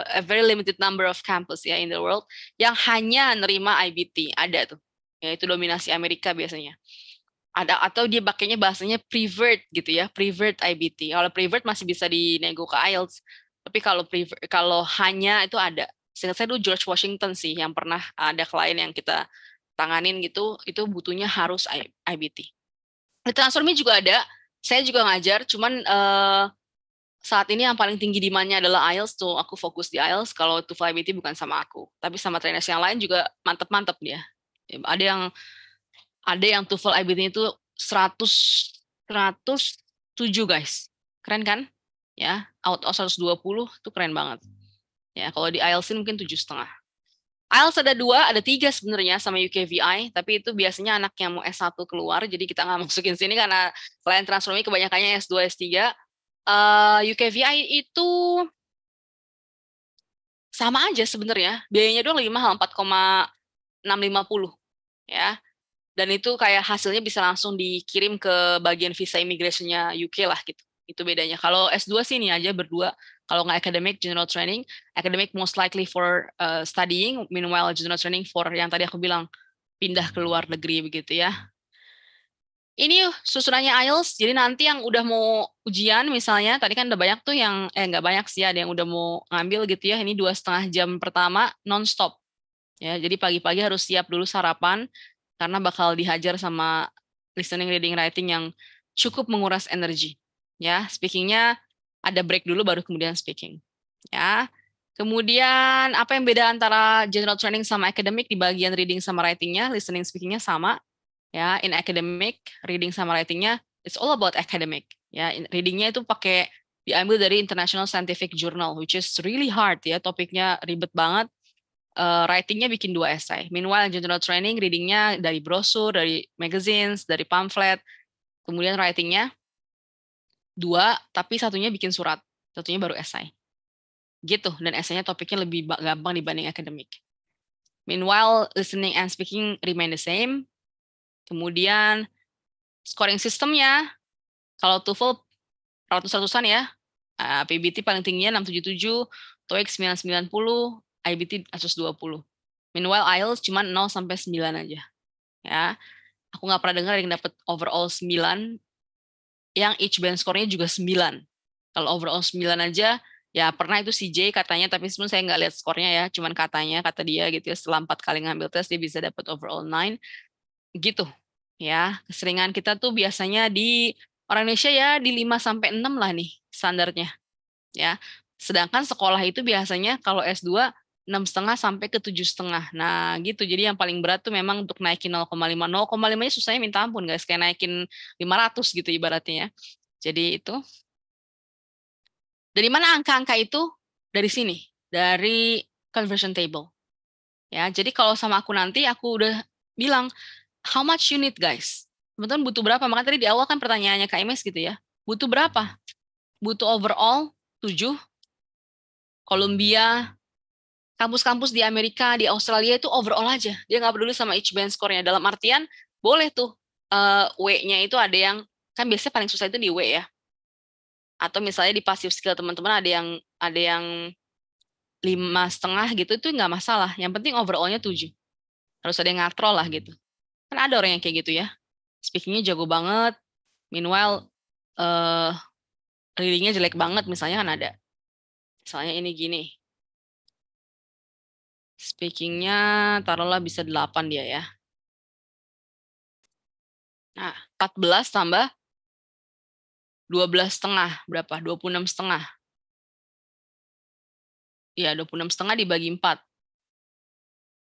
a very limited number of campus ya in the world yang hanya nerima IBT, ada tuh, yaitu dominasi Amerika biasanya. Ada, atau dia pakainya bahasanya preferred gitu ya, preferred IBT. Kalau preferred masih bisa dinego ke IELTS, tapi kalau hanya itu ada. Seingat saya dulu George Washington sih yang pernah ada klien yang kita tanganin gitu, itu butuhnya harus IBT. Di Transformi juga ada, saya juga ngajar, cuman saat ini yang paling tinggi demand-nya adalah IELTS tuh, aku fokus di IELTS. Kalau TOEFL IBT bukan sama aku, tapi sama trainers yang lain juga mantep-mantep dia. Ada yang TOEFL IBT itu 107 guys, keren kan? Ya, out of 120 itu keren banget. Ya, kalau di IELTS mungkin 7,5. IELTS ada 2, ada 3 sebenarnya sama UKVI, tapi itu biasanya anak yang mau S1 keluar, jadi kita nggak masukin sini karena klien Transformi kebanyakannya S2, S3. UKVI itu sama aja sebenarnya, biayanya doang lebih mahal, 4,650 ya. Dan itu kayak hasilnya bisa langsung dikirim ke bagian visa immigration-nya UK lah gitu. Itu bedanya. Kalau S2 sih ini aja berdua. Kalau nggak academic, general training. Academic most likely for studying, meanwhile general training for yang tadi aku bilang, pindah ke luar negeri begitu ya. Ini susunannya IELTS, jadi nanti yang udah mau ujian misalnya, tadi kan udah banyak tuh yang, nggak banyak sih, ada yang udah mau ngambil gitu ya, ini 2,5 jam pertama non-stop. Ya, jadi pagi-pagi harus siap dulu sarapan, karena bakal dihajar sama listening, reading, writing yang cukup menguras energi. Ya, speakingnya ada break dulu baru kemudian speaking. Ya, kemudian apa yang beda antara general training sama academic di bagian reading sama writingnya, listening, speakingnya sama. Ya, in academic, reading sama writingnya, it's all about academic. Ya, readingnya itu pakai diambil dari International Scientific Journal, which is really hard ya, topiknya ribet banget. Writingnya bikin 2 essay. Meanwhile, general training, readingnya dari brosur, dari magazines, dari pamflet. Kemudian writingnya 2, tapi satunya bikin surat, satunya baru essay. Gitu, dan essaynya topiknya lebih gampang dibanding academic. Meanwhile, listening and speaking remain the same. Kemudian scoring sistemnya, kalau TOEFL 100-100an ya, PBT paling tingginya 677, TOEIC 990, IBT 120. Meanwhile IELTS cuma 0 sampai 9 aja. Ya. Aku nggak pernah dengar yang dapat overall 9 yang each band score-nya juga 9. Kalau overall 9 aja, ya pernah itu CJ katanya, tapi sebenarnya saya nggak lihat skornya ya, cuman katanya, kata dia gitu ya, setelah 4 kali ngambil tes, dia bisa dapat overall 9. Gitu. Ya, keseringan kita tuh biasanya di orang Indonesia ya di 5 sampai 6 lah nih standarnya. Ya. Sedangkan sekolah itu biasanya kalau S2 6,5 sampai ke 7,5. Nah, gitu. Jadi yang paling berat tuh memang untuk naikin 0,5. 0,5-nya susahnya minta ampun, guys. Kayak naikin 500 gitu ibaratnya ya. Jadi itu. Dari mana angka-angka itu? Dari sini. Dari conversion table. Ya, jadi kalau sama aku nanti aku udah bilang how much you need, guys? Teman-teman butuh berapa? Makanya tadi di awal kan pertanyaannya Kak Imes gitu ya. Butuh berapa? Butuh overall 7. Columbia, kampus-kampus di Amerika, di Australia itu overall aja. Dia nggak peduli sama each band score-nya. Dalam artian, boleh tuh W-nya itu ada yang, kan biasanya paling susah itu di W ya. Atau misalnya di passive skill teman-teman ada yang 5,5 gitu, itu nggak masalah. Yang penting overall-nya 7. Harus ada yang ngatrol lah gitu. Kan ada orang yang kayak gitu ya. Speaking-nya jago banget, meanwhile reading-nya jelek banget misalnya kan ada. Misalnya ini gini. Speaking-nya taruhlah bisa 8 dia ya. Nah, 14 tambah 12,5 berapa? 26,5. Ya, 26,5 dibagi 4.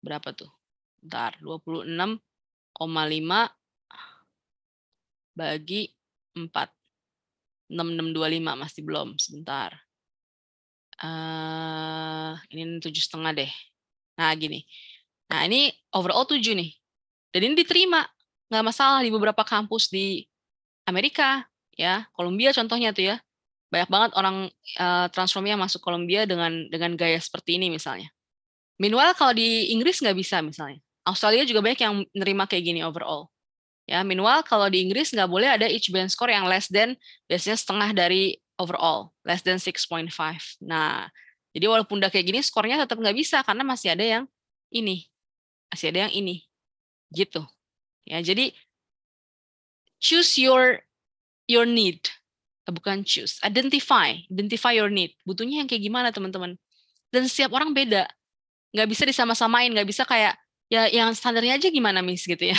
Berapa tuh? Bentar, 26,5 bagi 4. 6625 masih belum, sebentar. Ini 7,5 deh. Nah, gini. Nah, ini overall 7 nih. Dan ini diterima. Nggak masalah di beberapa kampus di Amerika. Ya, Columbia contohnya tuh ya. Banyak banget orang transformnya masuk Columbia dengan gaya seperti ini misalnya. Meanwhile, kalau di Inggris nggak bisa misalnya. Australia juga banyak yang menerima kayak gini overall. Ya, meanwhile kalau di Inggris nggak boleh ada each band score yang less than, biasanya setengah dari overall, less than 6.5. Nah, jadi walaupun udah kayak gini, skornya tetap nggak bisa karena masih ada yang ini, gitu. Ya, jadi choose your need, bukan choose, identify your need. Butuhnya yang kayak gimana teman-teman? Dan setiap orang beda, nggak bisa disama-samain, nggak bisa kayak ya yang standarnya aja gimana Miss gitu ya.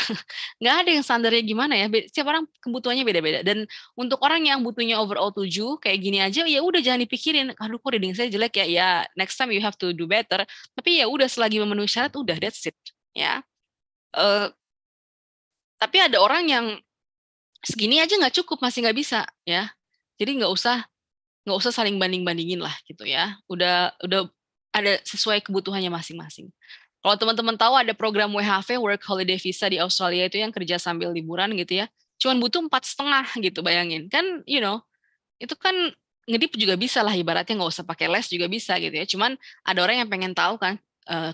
Nggak ada yang standarnya gimana ya. Setiap orang kebutuhannya beda-beda. Dan untuk orang yang butuhnya overall 7 kayak gini aja ya udah jangan dipikirin. Aduh kok reading saya jelek ya. Ya next time you have to do better. Tapi ya udah selagi memenuhi syarat udah that's it ya. Tapi ada orang yang segini aja nggak cukup masih nggak bisa ya. Jadi nggak usah saling banding-bandingin lah gitu ya. Udah ada sesuai kebutuhannya masing-masing. Kalau teman-teman tahu ada program WHV, Work Holiday Visa di Australia itu yang kerja sambil liburan gitu ya, cuman butuh 4,5 gitu bayangin. Kan, itu kan ngedip juga bisa lah ibaratnya nggak usah pakai les juga bisa gitu ya. Cuman ada orang yang pengen tahu kan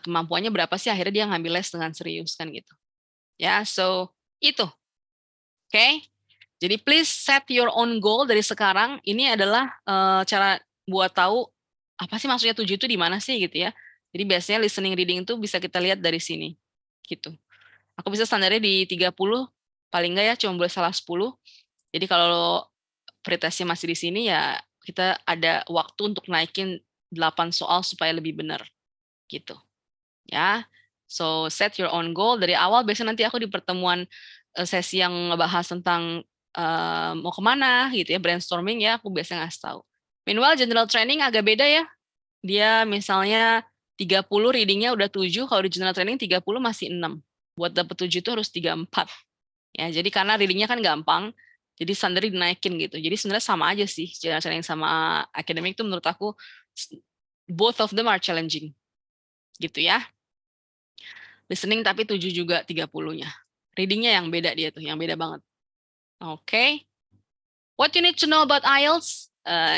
kemampuannya berapa sih akhirnya dia ngambil les dengan serius kan gitu. Ya, so itu. Oke. Jadi please set your own goal dari sekarang. Ini adalah cara buat tahu apa sih maksudnya 7 itu di mana sih gitu ya. Jadi biasanya listening reading itu bisa kita lihat dari sini. Gitu. Aku bisa standarnya di 30 paling enggak ya cuma boleh salah 10. Jadi kalau pretestnya masih di sini ya kita ada waktu untuk naikin 8 soal supaya lebih benar gitu. Ya. So set your own goal dari awal. Biasanya nanti aku di pertemuan sesi yang ngebahas tentang mau kemana gitu ya, brainstorming ya, aku biasanya ngasih tahu. Meanwhile general training agak beda ya. Dia misalnya 30 readingnya udah 7, kalau di general training 30 masih 6. Buat dapet 7 itu harus 34. Ya, jadi karena readingnya kan gampang, jadi standar dinaikin gitu. Jadi sebenarnya sama aja sih, general training sama academic itu menurut aku both of them are challenging. Gitu ya. Listening tapi 7 juga 30-nya. Readingnya yang beda dia tuh, yang beda banget. Oke. What you need to know about IELTS?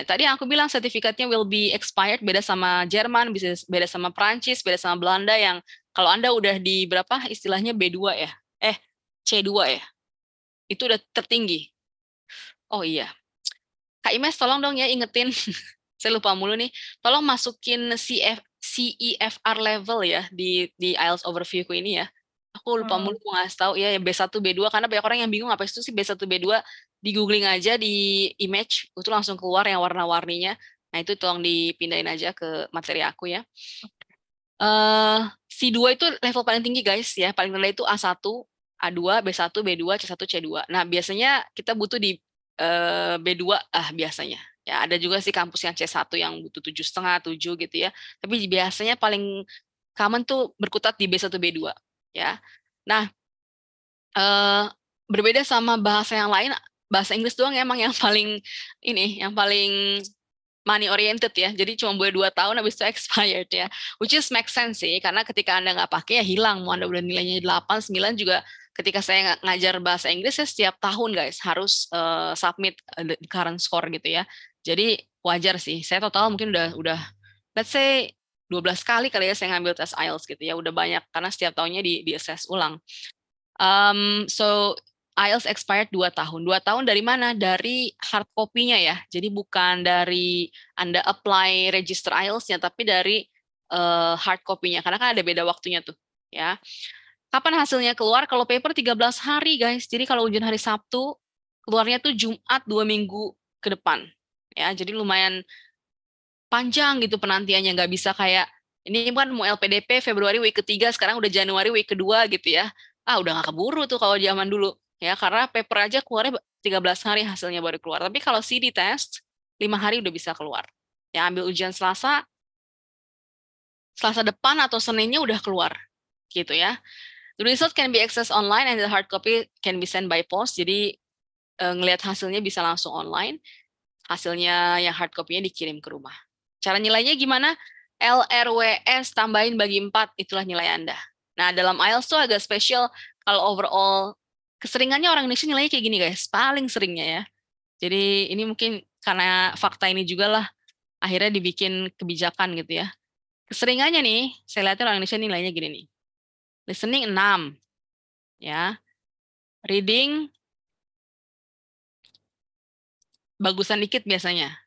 Tadi yang aku bilang sertifikatnya will be expired, beda sama Jerman, beda sama Prancis, beda sama Belanda yang kalau Anda udah di berapa istilahnya B2 ya? C2 ya? Itu udah tertinggi. Oh iya. Kak Imes tolong dong ya ingetin. Saya lupa mulu nih. Tolong masukin CEFR level ya di IELTS overview-ku ini ya. Aku lupa mulu mau ngasih tahu ya B1, B2 karena banyak orang yang bingung apa itu sih B1, B2. Di googling aja di image itu langsung keluar yang warna-warninya. Nah itu tolong dipindahin aja ke materi aku ya. C2 itu level paling tinggi guys ya. Paling rendah itu A1, A2, B1, B2, C1, C2. Nah biasanya kita butuh di B2 biasanya. Ya ada juga sih kampus yang C1 yang butuh 7,5, 7 gitu ya. Tapi biasanya paling common tuh berkutat di B1, B2 ya. Nah berbeda sama bahasa yang lain. Bahasa Inggris doang emang yang paling money oriented ya. Jadi cuma boleh 2 tahun habis itu expired ya. Which is make sense sih, karena ketika Anda nggak pakai ya hilang. Mau Anda udah nilainya 8, 9 juga ketika saya ngajar bahasa Inggris ya setiap tahun guys harus submit current score gitu ya. Jadi wajar sih. Saya total mungkin udah let's say 12 kali ya saya ngambil tes IELTS gitu ya. Udah banyak karena setiap tahunnya di-assess ulang. So IELTS expired 2 tahun. 2 tahun dari mana? Dari hard copy-nya ya. Jadi bukan dari Anda apply register IELTS-nya, tapi dari hard copy-nya. Karena kan ada beda waktunya tuh. Ya. Kapan hasilnya keluar? Kalau paper 13 hari guys. Jadi kalau ujian hari Sabtu, keluarnya tuh Jumat 2 minggu ke depan. Ya, jadi lumayan panjang gitu penantiannya. Nggak bisa kayak, ini kan mau LPDP Februari week ketiga, sekarang udah Januari week kedua gitu ya. Udah nggak keburu tuh kalau zaman dulu. Ya, karena paper aja keluarnya 13 hari hasilnya baru keluar. Tapi kalau CD test, 5 hari udah bisa keluar. Ya, ambil ujian Selasa depan atau Seninnya udah keluar. Gitu ya. The result can be accessed online and the hard copy can be sent by post. Jadi, ngelihat hasilnya bisa langsung online. Hasilnya yang hard copy-nya dikirim ke rumah. Cara nilainya gimana? LRWS tambahin bagi 4, itulah nilai Anda. Nah, dalam IELTS tuh agak spesial kalau overall. Keseringannya orang Indonesia nilainya kayak gini guys, paling seringnya ya. Jadi ini mungkin karena fakta ini juga lah akhirnya dibikin kebijakan gitu ya. Keseringannya nih, saya lihat orang Indonesia nilainya gini nih. Listening 6. Ya. Reading bagusan dikit biasanya.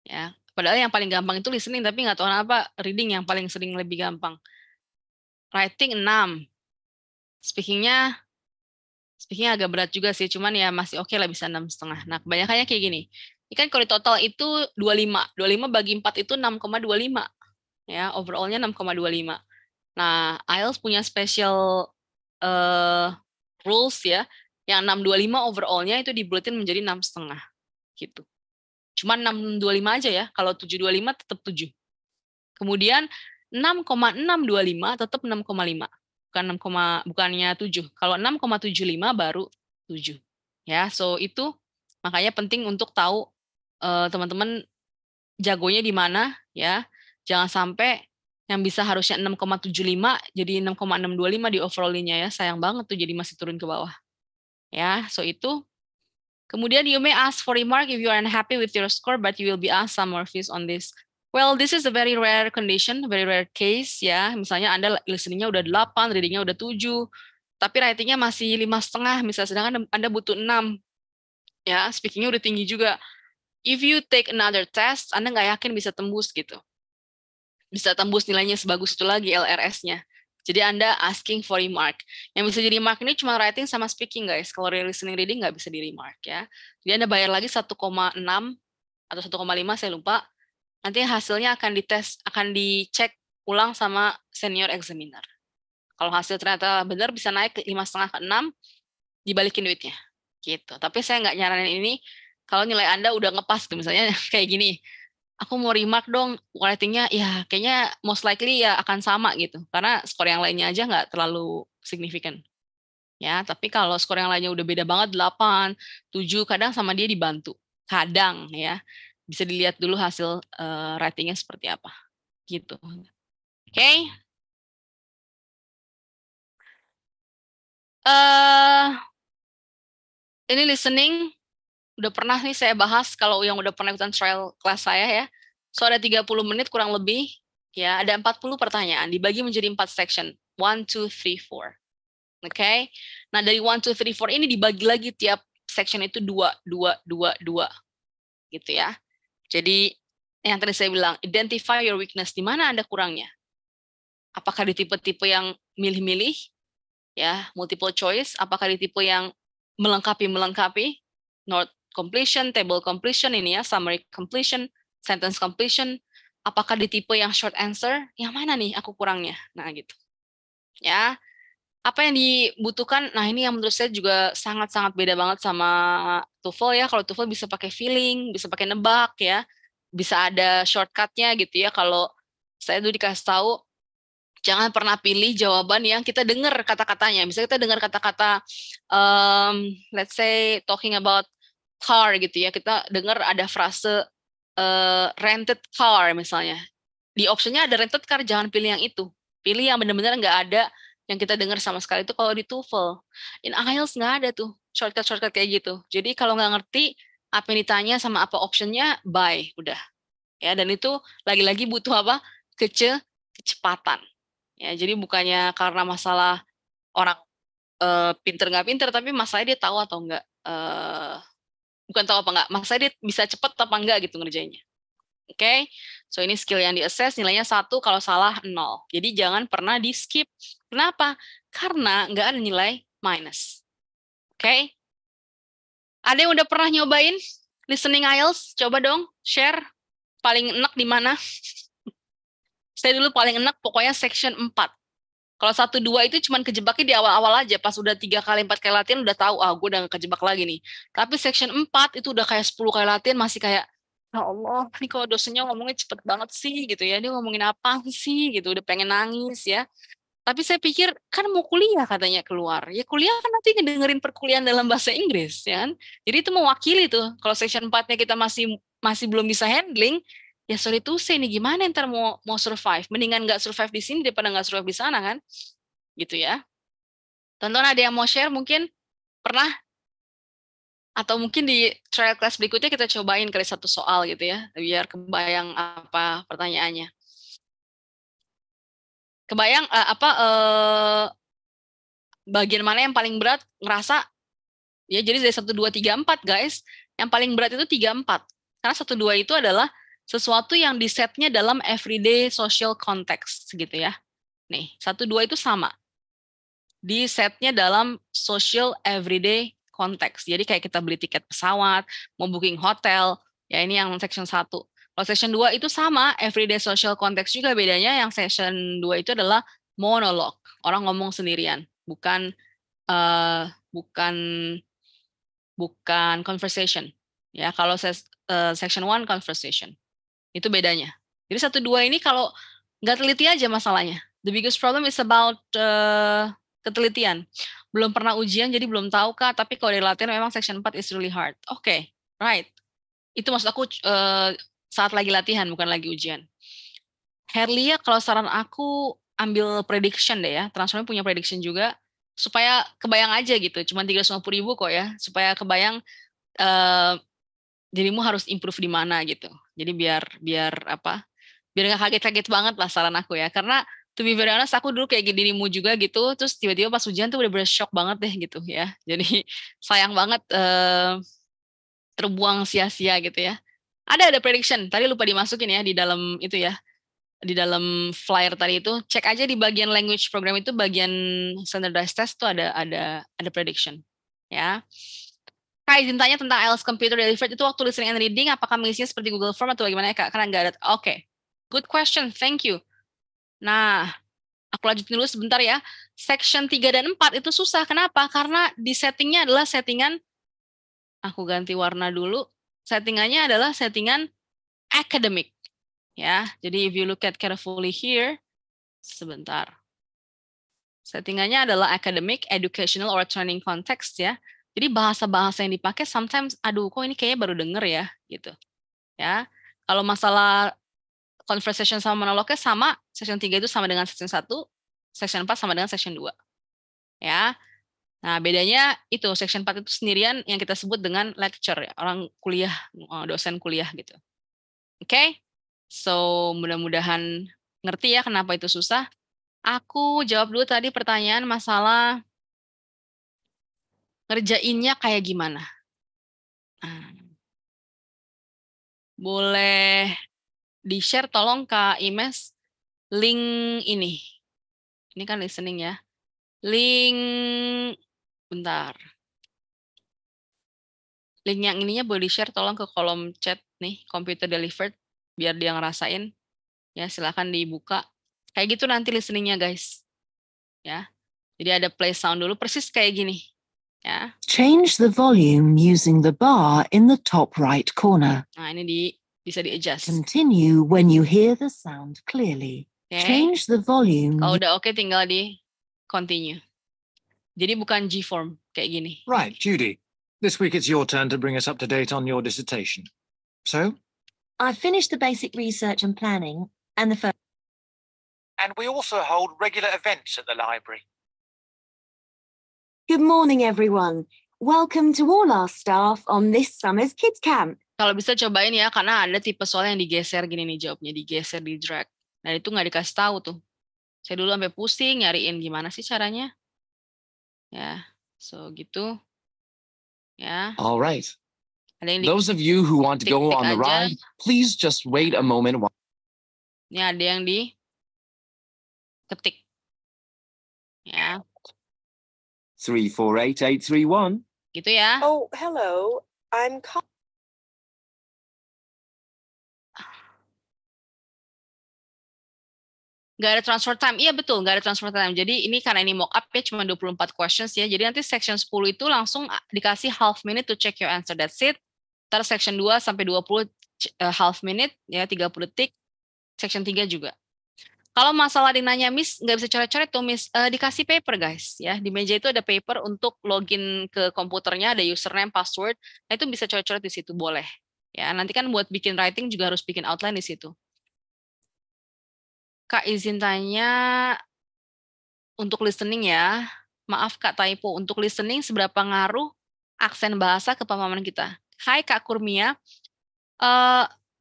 Ya. Padahal yang paling gampang itu listening, tapi nggak tahu kenapa reading yang paling sering lebih gampang. Writing 6. Speakingnya agak berat juga sih, cuman ya masih oke lah bisa 6,5. Nah, kebanyakannya kayak gini. Ini kan kalau di total itu 25. 25 bagi 4 itu 6,25. Ya, overall-nya 6,25. Nah, IELTS punya special rules ya. Yang 625 overall-nya itu dibuletin menjadi 6,5 gitu. Cuma 625 aja ya. Kalau 725 tetap 7. Kemudian 6,625 tetap 6,5. Bukannya 7. Kalau 6,75 baru 7. Ya, so itu makanya penting untuk tahu teman-teman jagonya di mana ya. Jangan sampai yang bisa harusnya 6,75 jadi 6,625 di overall-nya ya. Sayang banget tuh jadi masih turun ke bawah. Ya, so itu. Kemudian you may ask for remark if you are unhappy with your score, but you will be asked some more fees on this. Well, this is a very rare condition, very rare case ya. Misalnya Anda listening-nya udah 8, reading-nya udah 7, tapi writing-nya masih 5,5 misalnya, sedangkan Anda butuh 6. Ya, speaking-nya udah tinggi juga. If you take another test, Anda nggak yakin bisa tembus gitu. Bisa tembus nilainya sebagus itu lagi LRS-nya. Jadi Anda asking for remark. Yang bisa di remark ini cuma writing sama speaking guys. Kalau listening reading nggak bisa di remark ya. Jadi Anda bayar lagi 1,6 atau 1,5 saya lupa. Nanti hasilnya akan dites, akan dicek ulang sama senior examiner. Kalau hasil ternyata benar bisa naik ke 5,5 ke 6, dibalikin duitnya. Gitu. Tapi saya nggak nyaranin ini kalau nilai Anda udah ngepas tuh misalnya kayak gini. Aku mau remark dong, ratingnya ya kayaknya most likely ya akan sama gitu. Karena skor yang lainnya aja nggak terlalu signifikan. Ya, tapi kalau skor yang lainnya udah beda banget 8, 7, kadang sama dia dibantu. Kadang ya. Bisa dilihat dulu hasil ratingnya seperti apa. Gitu. Oke. Ini listening udah pernah nih saya bahas kalau yang udah pernah ikutan trial kelas saya ya. So ada 30 menit kurang lebih ya, ada 40 pertanyaan dibagi menjadi 4 section. 1 2 3 4. Oke. Nah, dari 1 2 3 4 ini dibagi lagi tiap section itu 2 2 2 2 gitu ya. Jadi yang tadi saya bilang, identify your weakness, di mana Anda kurangnya. Apakah di tipe-tipe yang milih-milih ya, multiple choice, apakah di tipe yang melengkapi, note completion, table completion ini ya, summary completion, sentence completion, apakah di tipe yang short answer, yang mana nih aku kurangnya? Nah gitu. Ya, apa yang dibutuhkan? Nah ini yang menurut saya juga sangat-sangat beda banget sama TOEFL ya. Kalau TOEFL bisa pakai feeling, bisa pakai nebak ya, bisa ada shortcutnya gitu ya. Kalau saya dulu dikasih tahu, jangan pernah pilih jawaban yang kita dengar kata-katanya. Misalnya kita dengar kata-kata, let's say talking about car gitu ya, kita dengar ada frase rented car misalnya. Di optionnya ada rented car, jangan pilih yang itu. Pilih yang benar-benar nggak ada yang kita dengar sama sekali. Itu kalau di TOEFL. In IELTS nggak ada tuh shortcut kayak gitu. Jadi kalau nggak ngerti apa yang ditanya sama apa optionnya, bye, udah. Ya, dan itu lagi-lagi butuh apa? Kecepatan. Ya, jadi bukannya karena masalah orang pinter nggak pinter, tapi masalahnya dia tahu atau enggak. Bukan tahu apa enggak, masalahnya dia bisa cepat apa enggak gitu ngerjainnya. Oke, so ini skill yang di-assess, nilainya 1, kalau salah 0. Jadi jangan pernah di-skip. Kenapa? Karena nggak ada nilai minus. Oke? Ada yang udah pernah nyobain listening IELTS? Coba dong, share. Paling enak di mana? Saya dulu paling enak pokoknya section 4. Kalau 1, 2 itu cuma kejebaknya di awal-awal aja. Pas udah 3 kali, 4 kali latihan udah tahu, gue udah gak kejebak lagi nih. Tapi section 4 itu udah kayak 10 kali latihan masih kayak, ya Allah, ini kalau dosennya ngomongnya cepet banget sih gitu ya. Dia ngomongin apa sih gitu, udah pengen nangis ya. Tapi saya pikir, kan mau kuliah katanya keluar. Ya kuliah kan nanti ngedengerin perkuliahan dalam bahasa Inggris ya kan. Jadi itu mewakili tuh. Kalau section 4-nya kita masih belum bisa handling, ya sorry to say nih, gimana ntar mau survive? Mendingan nggak survive di sini daripada nggak survive di sana kan? Gitu ya. Tonton ada yang mau share mungkin pernah? Atau mungkin di trial class berikutnya kita cobain kali 1 soal gitu ya, biar kebayang apa pertanyaannya. Kebayang bagian mana yang paling berat ngerasa? Ya jadi dari 1, 2, 3, 4 guys, yang paling berat itu 3, 4. Karena 1, 2 itu adalah sesuatu yang disetnya dalam everyday social context gitu ya. Nih, 1, 2 itu sama. Di setnya dalam social everyday context. Jadi kayak kita beli tiket pesawat, mau booking hotel, ya ini yang section 1. Kalau section 2 itu sama, everyday social context juga, bedanya yang section 2 itu adalah monolog. Orang ngomong sendirian, bukan conversation. Ya, kalau section 1 conversation. Itu bedanya. Jadi 1, 2 ini kalau nggak teliti aja masalahnya. The biggest problem is about ketelitian. Belum pernah ujian jadi belum tahu Kak, tapi kalau dari latihan memang section 4 is really hard. Oke, right. Itu maksud aku saat lagi latihan, bukan lagi ujian. Herlia, kalau saran aku ambil prediction deh ya. Transform punya prediction juga, supaya kebayang aja gitu. Cuma 350.000 kok ya, supaya kebayang dirimu harus improve di mana gitu. Jadi biar nggak kaget-kaget banget lah saran aku ya. Karena to be very honest, aku dulu kayak dirimu juga gitu, terus tiba-tiba pas ujian tuh udah shock banget deh gitu ya. Jadi sayang banget terbuang sia-sia gitu ya. Ada prediction, tadi lupa dimasukin ya di dalam itu ya. di dalam flyer tadi itu, cek aja di bagian language program itu, bagian standardized test tuh ada prediction, ya. Kak, izin tanya tentang IELTS Computer Delivered itu waktu listening and reading, apakah mengisinya seperti Google Form atau bagaimana ya Kak? Karena nggak ada. Oke. Good question, thank you. Nah, aku lanjutin dulu sebentar ya. Section 3 dan 4 itu susah. Kenapa? Karena di settingnya adalah settingan, aku ganti warna dulu. Settingannya adalah settingan academic. Ya, jadi if you look at carefully here, sebentar. Settingannya adalah academic, educational, or training context ya. Jadi bahasa-bahasa yang dipakai sometimes, aduh kok ini kayaknya baru denger ya, gitu. Ya, kalau masalah conversation sama monolognya sama, section 3 itu sama dengan section 1, section 4 sama dengan section 2. Ya. Nah, bedanya itu section 4 itu sendirian yang kita sebut dengan lecture ya, orang kuliah, dosen kuliah gitu. Oke? So, mudah-mudahan ngerti ya kenapa itu susah. Aku jawab dulu tadi pertanyaan masalah ngerjainnya kayak gimana. Boleh di-share tolong Kak Imes link ini. Ini kan listening ya. Link, bentar. Link yang ininya boleh di-share tolong ke kolom chat nih, Computer Delivered, biar dia ngerasain. Ya, silakan dibuka. Kayak gitu nanti listeningnya guys. Ya. Jadi ada play sound dulu, persis kayak gini. Ya. Change the volume using the bar in the top right corner. Nah, ini bisa di-adjust. Continue when you hear the sound clearly. Okay. Change the volume. Kalau udah oke, tinggal di continue. Jadi bukan G-form, kayak gini. Right, Judy. This week it's your turn to bring us up to date on your dissertation. So? I finished the basic research and planning and the first. And we also hold regular events at the library. Good morning, everyone. Welcome to all our staff on this summer's kids camp. Kalau bisa cobain ya, karena ada tipe soal yang digeser gini nih jawabnya, digeser, di drag. Dan itu nggak dikasih tahu tuh. Saya dulu sampai pusing nyariin gimana sih caranya. Ya, so gitu. Ya. All right. Ada yang Those of you who want to go on the aja. ride, please just wait a moment. Ini ada yang di ketik. Ya. 348831. Gitu ya. Oh, hello. I'm Nggak ada transfer time. Iya betul, nggak ada transfer time. Jadi ini karena ini mock up ya, cuma 24 questions ya. Jadi nanti section 10 itu langsung dikasih half minute to check your answer. That's it. Ntar section 2 sampai 20 half minute ya, 30 detik. Section 3 juga. Kalau masalah dinanya Miss, nggak bisa coret-coret tuh Miss, dikasih paper guys ya. Di meja itu ada paper untuk login ke komputernya, ada username, password. Nah itu bisa coret-coret di situ, boleh. Ya, nanti kan buat bikin writing juga harus bikin outline di situ. Kak izin tanya untuk listening ya. Maaf Kak typo, untuk listening seberapa ngaruh aksen bahasa ke pemahaman kita? Hai Kak Kurmia,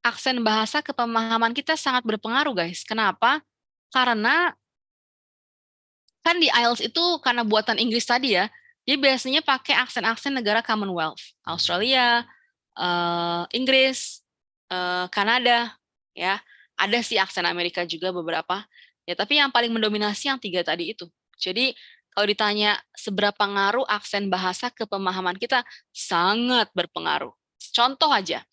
aksen bahasa ke pemahaman kita sangat berpengaruh guys. Kenapa? Karena kan di IELTS itu karena buatan Inggris tadi ya, dia biasanya pakai aksen-aksen negara Commonwealth, Australia, Inggris, Kanada, ya. Ada sih aksen Amerika juga beberapa, ya tapi yang paling mendominasi yang 3 tadi itu. Jadi kalau ditanya seberapa ngaruh aksen bahasa ke pemahaman kita, sangat berpengaruh. Contoh aja,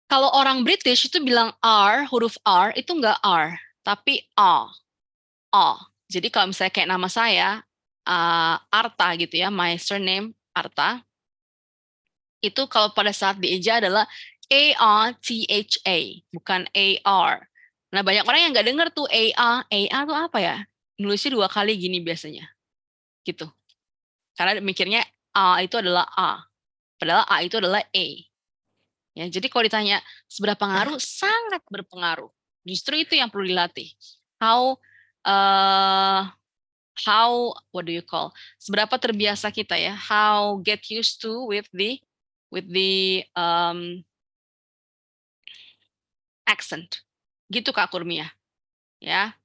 kalau orang British itu bilang R, huruf R itu nggak R, tapi A. Jadi kalau misalnya kayak nama saya, Arta gitu ya, my surname Arta, itu kalau pada saat dieja adalah A-R-T-H-A, bukan A-R. Nah, banyak orang yang nggak dengar tuh A-A tuh apa ya? Nulisnya 2 kali gini biasanya. Gitu. Karena mikirnya A itu adalah A. Padahal A itu adalah A. Ya, jadi kalau ditanya seberapa pengaruh, sangat berpengaruh. Justru itu yang perlu dilatih. What do you call? Seberapa terbiasa kita ya? How get used to with the accent. Gitu Kak Kurmia. Ya.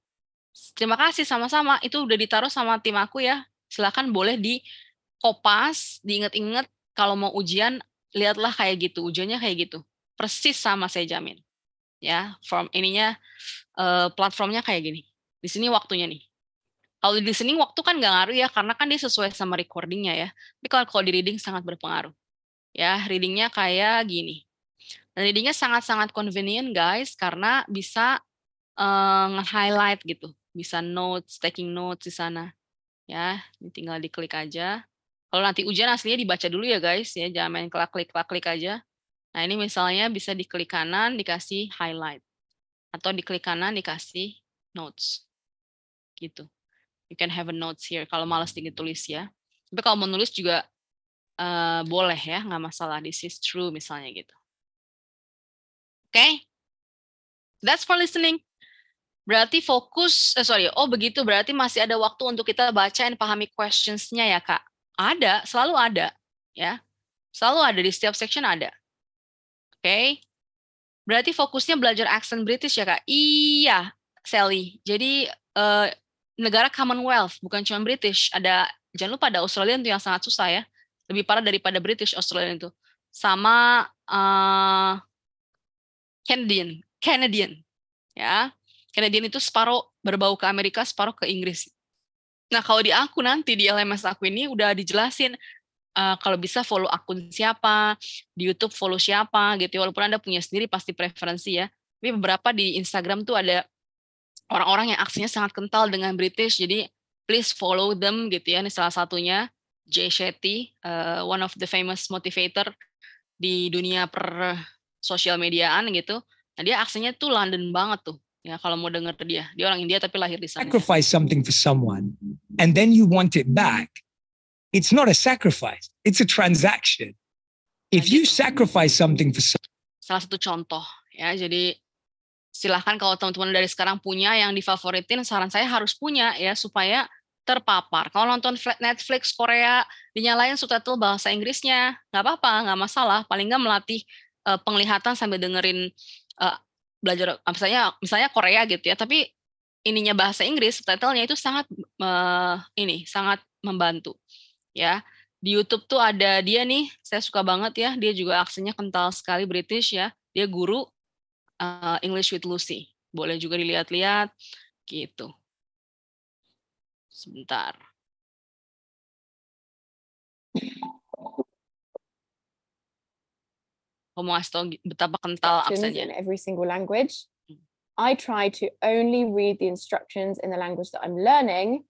Terima kasih sama-sama. Itu udah ditaruh sama tim aku ya. Silakan boleh dikopas, diingat-ingat kalau mau ujian, lihatlah kayak gitu. Ujiannya kayak gitu. Persis sama saya jamin. Ya, platformnya kayak gini. Di sini waktunya nih. Kalau di listening waktu kan nggak ngaruh ya, karena kan dia sesuai sama recordingnya ya. Tapi kalau di reading sangat berpengaruh. Ya, readingnya kayak gini. Dan readingnya sangat-sangat convenient guys, karena bisa nge-highlight gitu. Bisa taking notes di sana. Ya, ini tinggal diklik aja. Kalau nanti ujian aslinya dibaca dulu ya guys, ya jangan main klik aja. Nah ini misalnya bisa diklik kanan dikasih highlight. Atau diklik kanan dikasih notes. Gitu. You can have a notes here kalau malas ditulis ya. Tapi kalau mau nulis juga boleh ya, nggak masalah. This is true misalnya gitu. Oke? That's for listening. Berarti begitu. Berarti masih ada waktu untuk kita baca dan pahami questions-nya ya Kak? Ada, selalu ada. Ya, selalu ada, di setiap section ada. Oke? Berarti fokusnya belajar accent British ya Kak? Iya, Sally. Jadi negara Commonwealth, bukan cuma British. Jangan lupa ada Australian itu yang sangat susah ya. Lebih parah daripada British Australian itu. Sama Canadian. Ya. Canadian itu separuh berbau ke Amerika, separuh ke Inggris. Nah, kalau di aku nanti, di LMS aku ini udah dijelasin, kalau bisa follow akun siapa, di YouTube follow siapa, gitu. Walaupun Anda punya sendiri pasti preferensi ya. Tapi beberapa di Instagram tuh ada orang-orang yang aksinya sangat kental dengan British, jadi please follow them, gitu ya. Ini salah satunya, Jay Shetty, one of the famous motivator di dunia per sosial mediaan, gitu. Nah, dia aksinya tuh London banget tuh. Ya, kalau mau denger dia orang India tapi lahir di sana. Sacrifice something for someone and then you want it back. It's not a sacrifice, it's a transaction. If you sacrifice something for someone. Salah satu contoh ya, jadi silahkan kalau teman-teman dari sekarang punya yang difavoritin, saran saya harus punya ya supaya terpapar. Kalau nonton Netflix Korea dinyalain subtitle bahasa Inggrisnya, nggak apa-apa, nggak masalah. Paling nggak melatih penglihatan sambil dengerin belajar misalnya Korea gitu ya, tapi ininya bahasa Inggris, subtitlenya itu sangat sangat membantu ya. Di YouTube tuh ada dia nih, saya suka banget ya, dia juga aksinya kental sekali British ya, dia guru English with Lucy, boleh juga dilihat-lihat gitu. Sebentar. Kamu ngasih tau betapa kental aksennya. In every single language. I try to only read the instructions in the language that I'm learning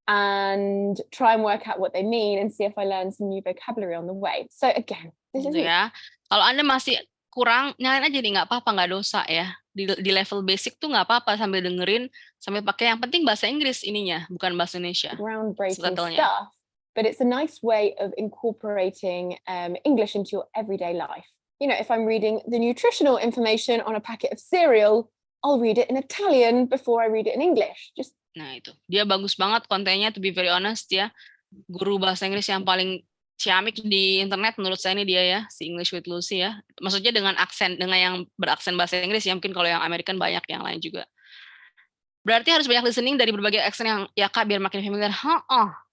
and try and work out what they mean and see if I learn some new vocabulary on the way. So again, this is ya. Kalau Anda masih kurang, nyalain aja nih, nggak apa-apa, nggak dosa ya. Di level basic tuh nggak apa-apa, sambil dengerin, sambil pakai, yang penting bahasa Inggris ininya, bukan bahasa Indonesia. Groundbreaking stuff, but it's a nice way of incorporating English into your everyday life. You know, if I'm reading the nutritional information on a packet of cereal, I'll read it in Italian before I read it in English. Nah itu, dia bagus banget kontennya, to be very honest ya. Guru bahasa Inggris yang paling ciamik di internet menurut saya ini dia ya, si English with Lucy ya. Maksudnya dengan yang beraksen bahasa Inggris ya, mungkin kalau yang American banyak yang lain juga. Berarti harus banyak listening dari berbagai aksen yang ya Kak, biar makin familiar.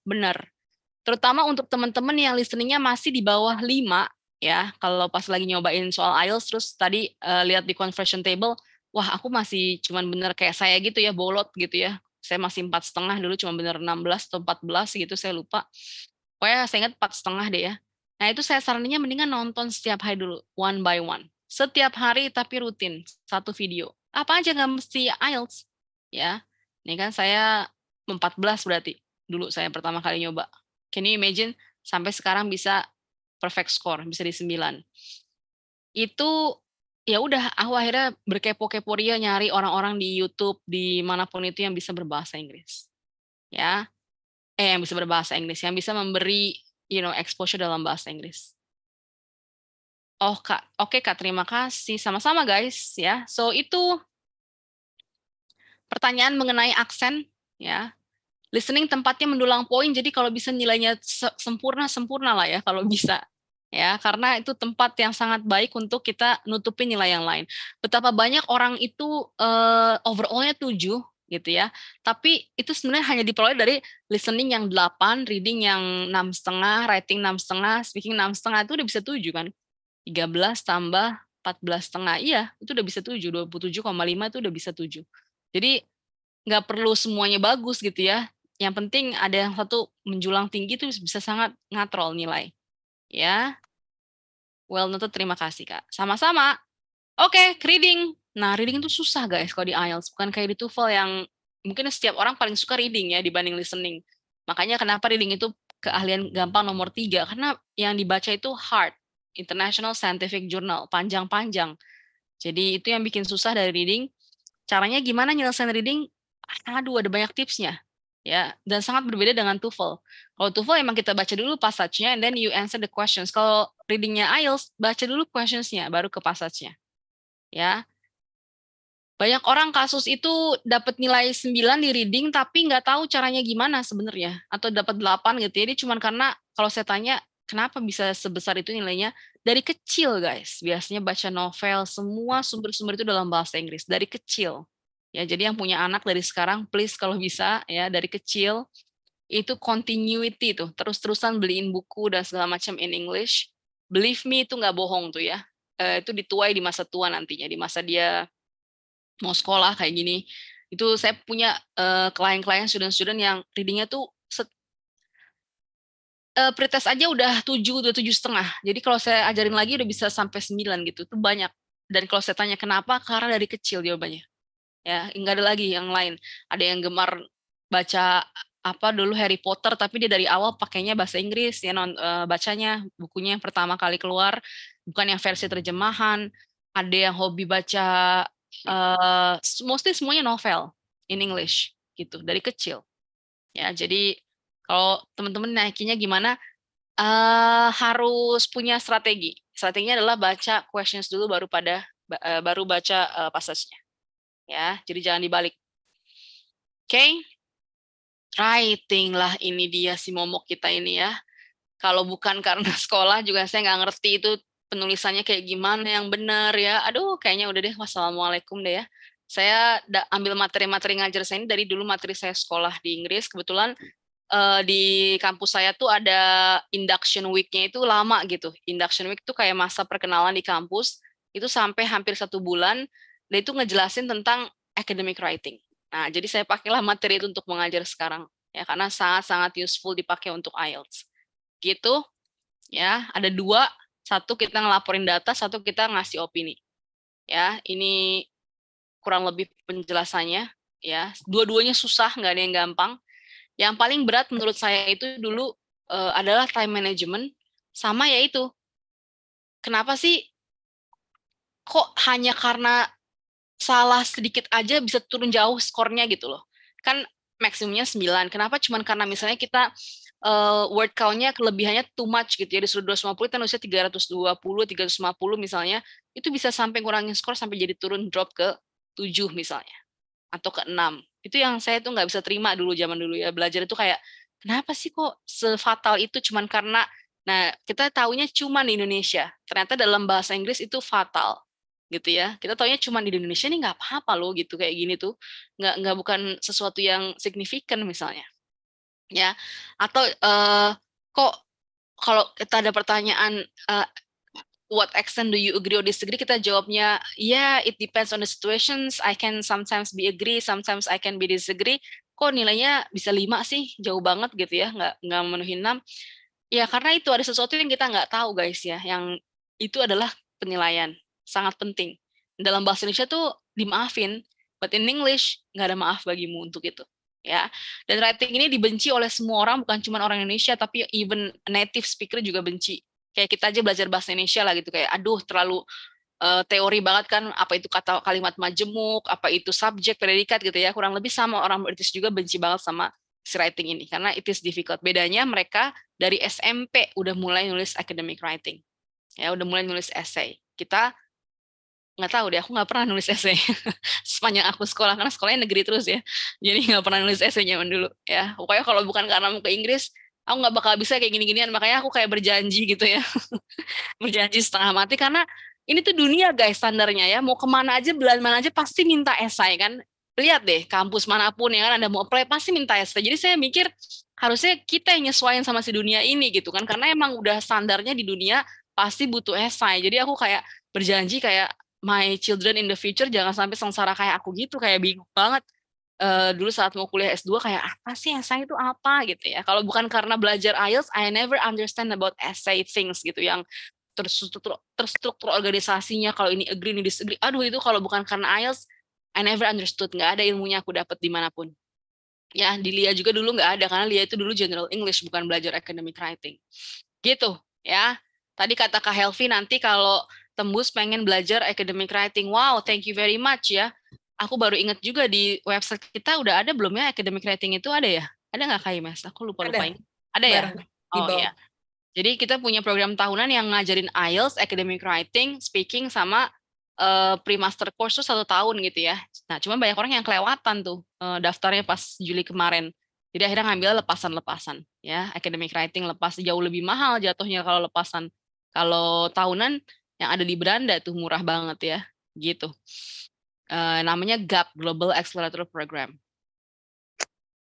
Benar. Terutama untuk teman-teman yang listeningnya masih di bawah 5, ya, kalau pas lagi nyobain soal IELTS terus tadi lihat di conversion table, wah aku masih cuman bener kayak saya gitu ya, bolot gitu ya. Saya masih 4,5 dulu, cuma bener 16 atau 14 gitu, saya lupa. Pokoknya saya ingat 4,5 deh ya. Nah itu saya saraninnya mendingan nonton setiap hari dulu, one by one. Setiap hari tapi rutin, satu video. Apa aja, nggak mesti IELTS. Ya, ini kan saya 14 berarti, dulu saya pertama kali nyoba. Can you imagine, sampai sekarang bisa perfect score, bisa di 9. Itu ya udah, aku akhirnya berkepo-kepo ria nyari orang-orang di YouTube di manapun itu yang bisa berbahasa Inggris. Ya. Yang bisa berbahasa Inggris, yang bisa memberi exposure dalam bahasa Inggris. Oh, Kak. Oke, Kak, terima kasih. Sama-sama, guys, ya. So itu pertanyaan mengenai aksen, ya. Listening tempatnya mendulang poin, jadi kalau bisa nilainya sempurna lah ya kalau bisa. Ya, karena itu tempat yang sangat baik untuk kita nutupin nilai yang lain. Betapa banyak orang itu overall-nya 7 gitu ya. Tapi itu sebenarnya hanya diperoleh dari listening yang 8, reading yang 6,5, writing 6,5, speaking 6,5, itu udah bisa 7 kan. 13 tambah 14,5. Iya, itu udah bisa 7. 27,5 itu udah bisa 7. Jadi nggak perlu semuanya bagus gitu ya. Yang penting ada yang satu menjulang tinggi itu bisa sangat ngatrol nilai. Ya. Well noted, terima kasih Kak. Sama-sama. Oke, reading. Nah, reading itu susah guys kalau di IELTS. Bukan kayak di TOEFL yang mungkin setiap orang paling suka reading ya dibanding listening. Makanya kenapa reading itu keahlian gampang nomor 3. Karena yang dibaca itu hard. International Scientific Journal. Panjang-panjang. Jadi itu yang bikin susah dari reading. Caranya gimana nyelesain reading? Aduh, ada banyak tipsnya. Ya, dan sangat berbeda dengan TOEFL. Kalau TOEFL emang kita baca dulu passage-nya and then you answer the questions. Kalau reading-nya IELTS, baca dulu questions-nya baru ke passage-nya. Ya. Banyak orang kasus itu dapat nilai 9 di reading tapi nggak tahu caranya gimana sebenarnya, atau dapat 8 gitu ya. Jadi cuma karena kalau saya tanya kenapa bisa sebesar itu nilainya, dari kecil guys. Biasanya baca novel, semua sumber-sumber itu dalam bahasa Inggris dari kecil. Ya, jadi yang punya anak dari sekarang, please kalau bisa ya dari kecil itu continuity tuh, terus-terusan beliin buku dan segala macam in English. Believe me itu nggak bohong tuh ya. Itu dituai di masa tua nantinya, di masa dia mau sekolah kayak gini. Itu saya punya klien-klien, student-student yang readingnya tuh pretest aja udah 7, udah 7,5. Jadi kalau saya ajarin lagi udah bisa sampai 9 gitu. Itu banyak. Dan kalau saya tanya kenapa, karena dari kecil jawabannya. Ya, enggak ada lagi yang lain. Ada yang gemar baca apa dulu Harry Potter tapi dia dari awal pakainya bahasa Inggris ya, bacanya bukunya yang pertama kali keluar bukan yang versi terjemahan. Ada yang hobi baca mostly semuanya novel in English gitu dari kecil. Ya, jadi kalau teman-teman naikinnya gimana? Harus punya strategi. Strateginya adalah baca questions dulu baru baca passage-nya. Ya, jadi jangan dibalik. Oke. Writing lah, ini dia si momok kita ini ya. Kalau bukan karena sekolah juga saya nggak ngerti itu penulisannya kayak gimana yang benar ya. Aduh, kayaknya udah deh. Wassalamualaikum deh ya. Saya ambil materi-materi ngajar saya ini dari dulu materi saya sekolah di Inggris. Kebetulan di kampus saya tuh ada induction week-nya itu lama gitu. Induction week itu kayak masa perkenalan di kampus. Itu sampai hampir 1 bulan. Dan itu ngejelasin tentang academic writing. Nah, jadi saya pakailah materi itu untuk mengajar sekarang. Ya, karena sangat-sangat useful dipakai untuk IELTS. Gitu. Ya, ada 2. 1 kita ngelaporin data, 1 kita ngasih opini. Ya, ini kurang lebih penjelasannya. Ya, dua-duanya susah, nggak ada yang gampang. Yang paling berat menurut saya itu dulu adalah time management. Sama yaitu, kenapa sih kok hanya karena salah sedikit aja bisa turun jauh skornya gitu loh. Kan maksimumnya 9. Kenapa cuman karena misalnya kita word count-nya kelebihannya too much gitu ya. Disuruh 250 kita nulisnya 320, 350 misalnya. Itu bisa sampai ngurangin skor sampai jadi turun drop ke 7 misalnya. Atau ke 6. Itu yang saya tuh nggak bisa terima dulu zaman dulu ya. Belajar itu kayak kenapa sih kok sefatal itu cuman karena kita taunya cuma di Indonesia. Ternyata dalam bahasa Inggris itu fatal. Gitu ya, kita taunya cuma di Indonesia nih nggak apa-apa loh gitu kayak gini tuh nggak bukan sesuatu yang signifikan misalnya ya, atau kok kalau kita ada pertanyaan what extent do you agree or disagree, kita jawabnya yeah it depends on the situations, I can sometimes be agree, sometimes I can be disagree. Kok nilainya bisa 5 sih, jauh banget gitu ya, nggak memenuhi 6 ya, karena itu ada sesuatu yang kita nggak tahu guys ya, yang itu adalah penilaian. Sangat penting. Dalam bahasa Indonesia tuh dimaafin, but in English nggak ada maaf bagimu untuk itu. Ya. Dan writing ini dibenci oleh semua orang, bukan cuma orang Indonesia, tapi even native speaker juga benci. Kayak kita aja belajar bahasa Indonesia lah gitu, kayak aduh terlalu teori banget kan, apa itu kata kalimat majemuk, apa itu subjek, predikat gitu ya. Kurang lebih sama orang British juga benci banget sama si writing ini, karena it is difficult. Bedanya mereka dari SMP udah mulai nulis academic writing. Ya, udah mulai nulis essay. Kita nggak tahu deh, aku nggak pernah nulis essay sepanjang aku sekolah, karena sekolahnya negeri terus ya, jadi nggak pernah nulis essay zaman dulu ya. Pokoknya kalau bukan karena mau ke Inggris, aku nggak bakal bisa kayak gini-ginian, makanya aku kayak berjanji gitu ya. Berjanji setengah mati, karena ini tuh dunia guys standarnya ya, mau kemana aja, belahan mana aja pasti minta essay kan. Lihat deh, kampus manapun ya kan, Anda mau apply pasti minta essay. Jadi saya mikir harusnya kita yang nyesuaiin sama si dunia ini gitu kan, karena emang udah standarnya di dunia pasti butuh essay. Jadi aku kayak berjanji kayak my children in the future jangan sampai sengsara kayak aku gitu, kayak bingung banget. Dulu saat mau kuliah S2 kayak apa sih essay itu apa gitu ya. Kalau bukan karena belajar IELTS, I never understand about essay things gitu yang terstruktur organisasinya, kalau ini agree, ini disagree. Aduh, itu kalau bukan karena IELTS, I never understood. Nggak ada ilmunya aku dapat dimanapun. Ya, di LIA juga dulu nggak ada, karena LIA itu dulu general English, bukan belajar academic writing. Gitu, ya. Tadi kata Kak Helvi, nanti kalau tembus pengen belajar academic writing. Wow, thank you very much ya. Aku baru ingat juga di website kita udah ada belum ya academic writing itu, ada ya? Ada nggak Kak Imas? Aku lupa-lupa ingat. Ada ya? Oh iya. Jadi kita punya program tahunan yang ngajarin IELTS, academic writing, speaking, sama pre-master course tuh 1 tahun gitu ya. Nah, cuma banyak orang yang kelewatan tuh daftarnya pas Juli kemarin. Jadi akhirnya ngambil lepasan-lepasan ya. Academic writing lepas jauh lebih mahal jatuhnya kalau lepasan. Kalau tahunan yang ada di Beranda tuh murah banget ya, gitu. Namanya GAP, Global Accelerator Program.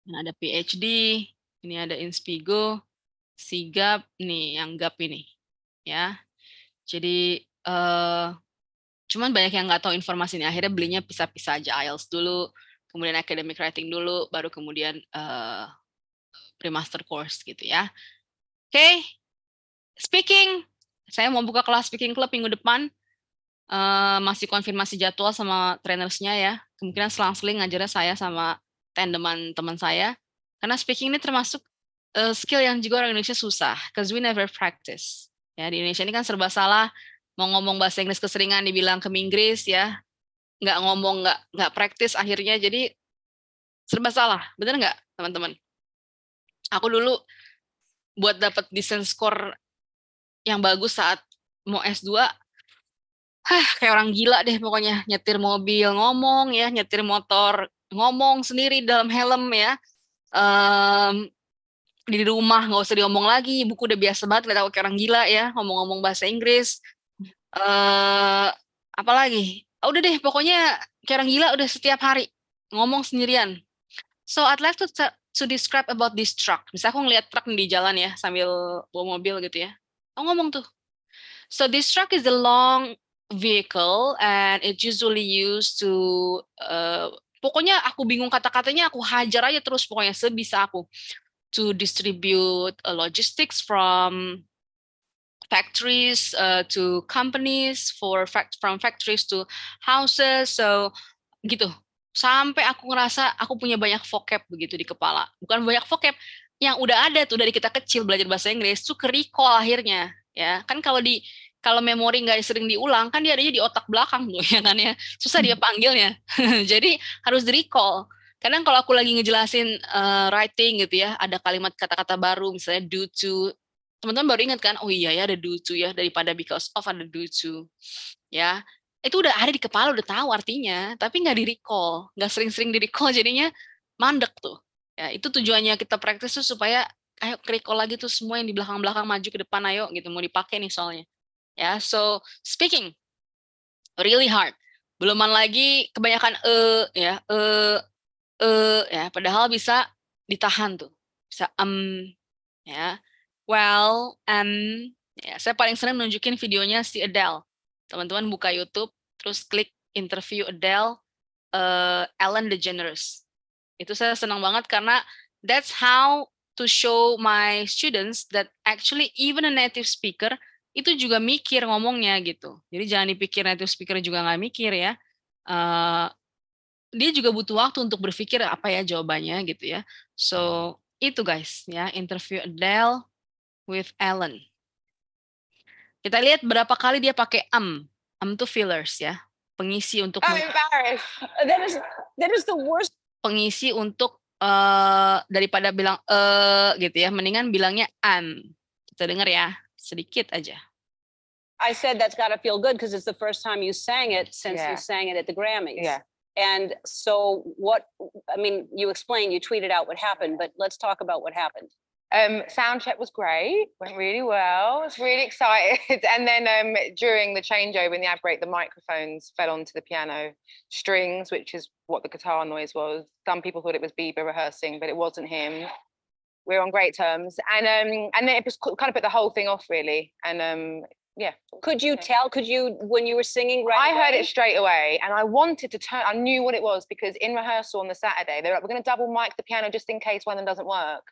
Nah, ada PhD, ini ada Inspigo, Sigap, nih yang GAP ini, ya. Jadi cuman banyak yang nggak tahu informasi ini. Akhirnya belinya pisah-pisah aja, IELTS dulu, kemudian academic writing dulu, baru kemudian pre-master course gitu ya. Oke, speaking. Saya mau buka kelas speaking club minggu depan. Masih konfirmasi jadwal sama trainersnya ya. Kemungkinan selang-seling ngajarnya saya sama tandeman teman saya. Karena speaking ini termasuk skill yang juga orang Indonesia susah, because we never practice. Ya, di Indonesia ini kan serba salah. Mau ngomong bahasa Inggris keseringan dibilang Inggris ya, nggak ngomong, nggak praktis akhirnya, jadi serba salah. Bener nggak teman-teman? Aku dulu buat dapat decent score yang bagus saat mau S2, kayak orang gila deh pokoknya. Nyetir mobil ngomong ya, nyetir motor ngomong sendiri dalam helm ya. Di rumah nggak usah diomong lagi, buku udah biasa banget, lihat aku kayak orang gila ya, ngomong-ngomong bahasa Inggris. Apalagi, udah deh pokoknya kayak orang gila udah setiap hari ngomong sendirian. So I'd like to describe about this truck. Misalnya aku ngeliat truk di jalan ya sambil bawa mobil gitu ya, aku ngomong tuh. So this truck is a long vehicle and it usually used to pokoknya aku bingung kata-katanya, aku hajar aja terus pokoknya sebisa aku, to distribute logistics from factories to companies, from factories to houses, so gitu. Sampai aku ngerasa aku punya banyak vocab begitu di kepala. Bukan banyak vocab, yang udah ada tuh dari kita kecil belajar bahasa Inggris tuh ke-recall akhirnya. Ya, kan kalau memori nggak sering diulang, kan dia adanya di otak belakang tuh, ya kan ya. Susah dia panggilnya. Jadi harus di-recall. Kadang kalau aku lagi ngejelasin writing gitu ya, ada kalimat kata-kata baru, misalnya due to, teman-teman baru ingat kan, oh iya ya ada due to ya, daripada because of ada due to. Ya, itu udah ada di kepala, udah tahu artinya, tapi nggak di-recall, nggak sering-sering di-recall, jadinya mandek tuh. Ya, itu tujuannya kita praktis tuh supaya, ayo recall lagi tuh semua yang di belakang-belakang maju ke depan, ayo gitu, mau dipakai nih soalnya. Ya, so speaking really hard. Beluman lagi kebanyakan ya, ya, padahal bisa ditahan tuh. Bisa ya. Well, ya, saya paling sering nunjukin videonya si Adele. Teman-teman buka YouTube, terus klik interview Adele, Ellen DeGeneres. Itu saya senang banget karena that's how to show my students that actually even a native speaker itu juga mikir ngomongnya gitu. Jadi jangan dipikir native speaker juga nggak mikir ya. Dia juga butuh waktu untuk berpikir apa ya jawabannya gitu ya. So itu guys ya, interview Adele with Ellen. Kita lihat berapa kali dia pakai tuh fillers ya, pengisi untuk. I'm embarrassed. That is the worst. Pengisi untuk daripada bilang gitu ya, mendingan bilangnya Kita dengar ya, sedikit aja. I said that's got to feel good because it's the first time you sang it since you sang it at the Grammys. Yeah. And so you explained, you tweeted out what happened, but let's talk about what happened. Sound check was great, went really well. I was really excited. And then during the changeover in the ad break, the microphones fell onto the piano strings, which is what the guitar noise was. Some people thought it was Bieber rehearsing, but it wasn't him. We're on great terms. And then it just kind of put the whole thing off, really. And Yeah. Could you tell? Could you, when you were singing right I away? heard it straight away, and I wanted to turn. I knew what it was because in rehearsal on the Saturday, they were like, "We're going to double mic the piano just in case one of them doesn't work."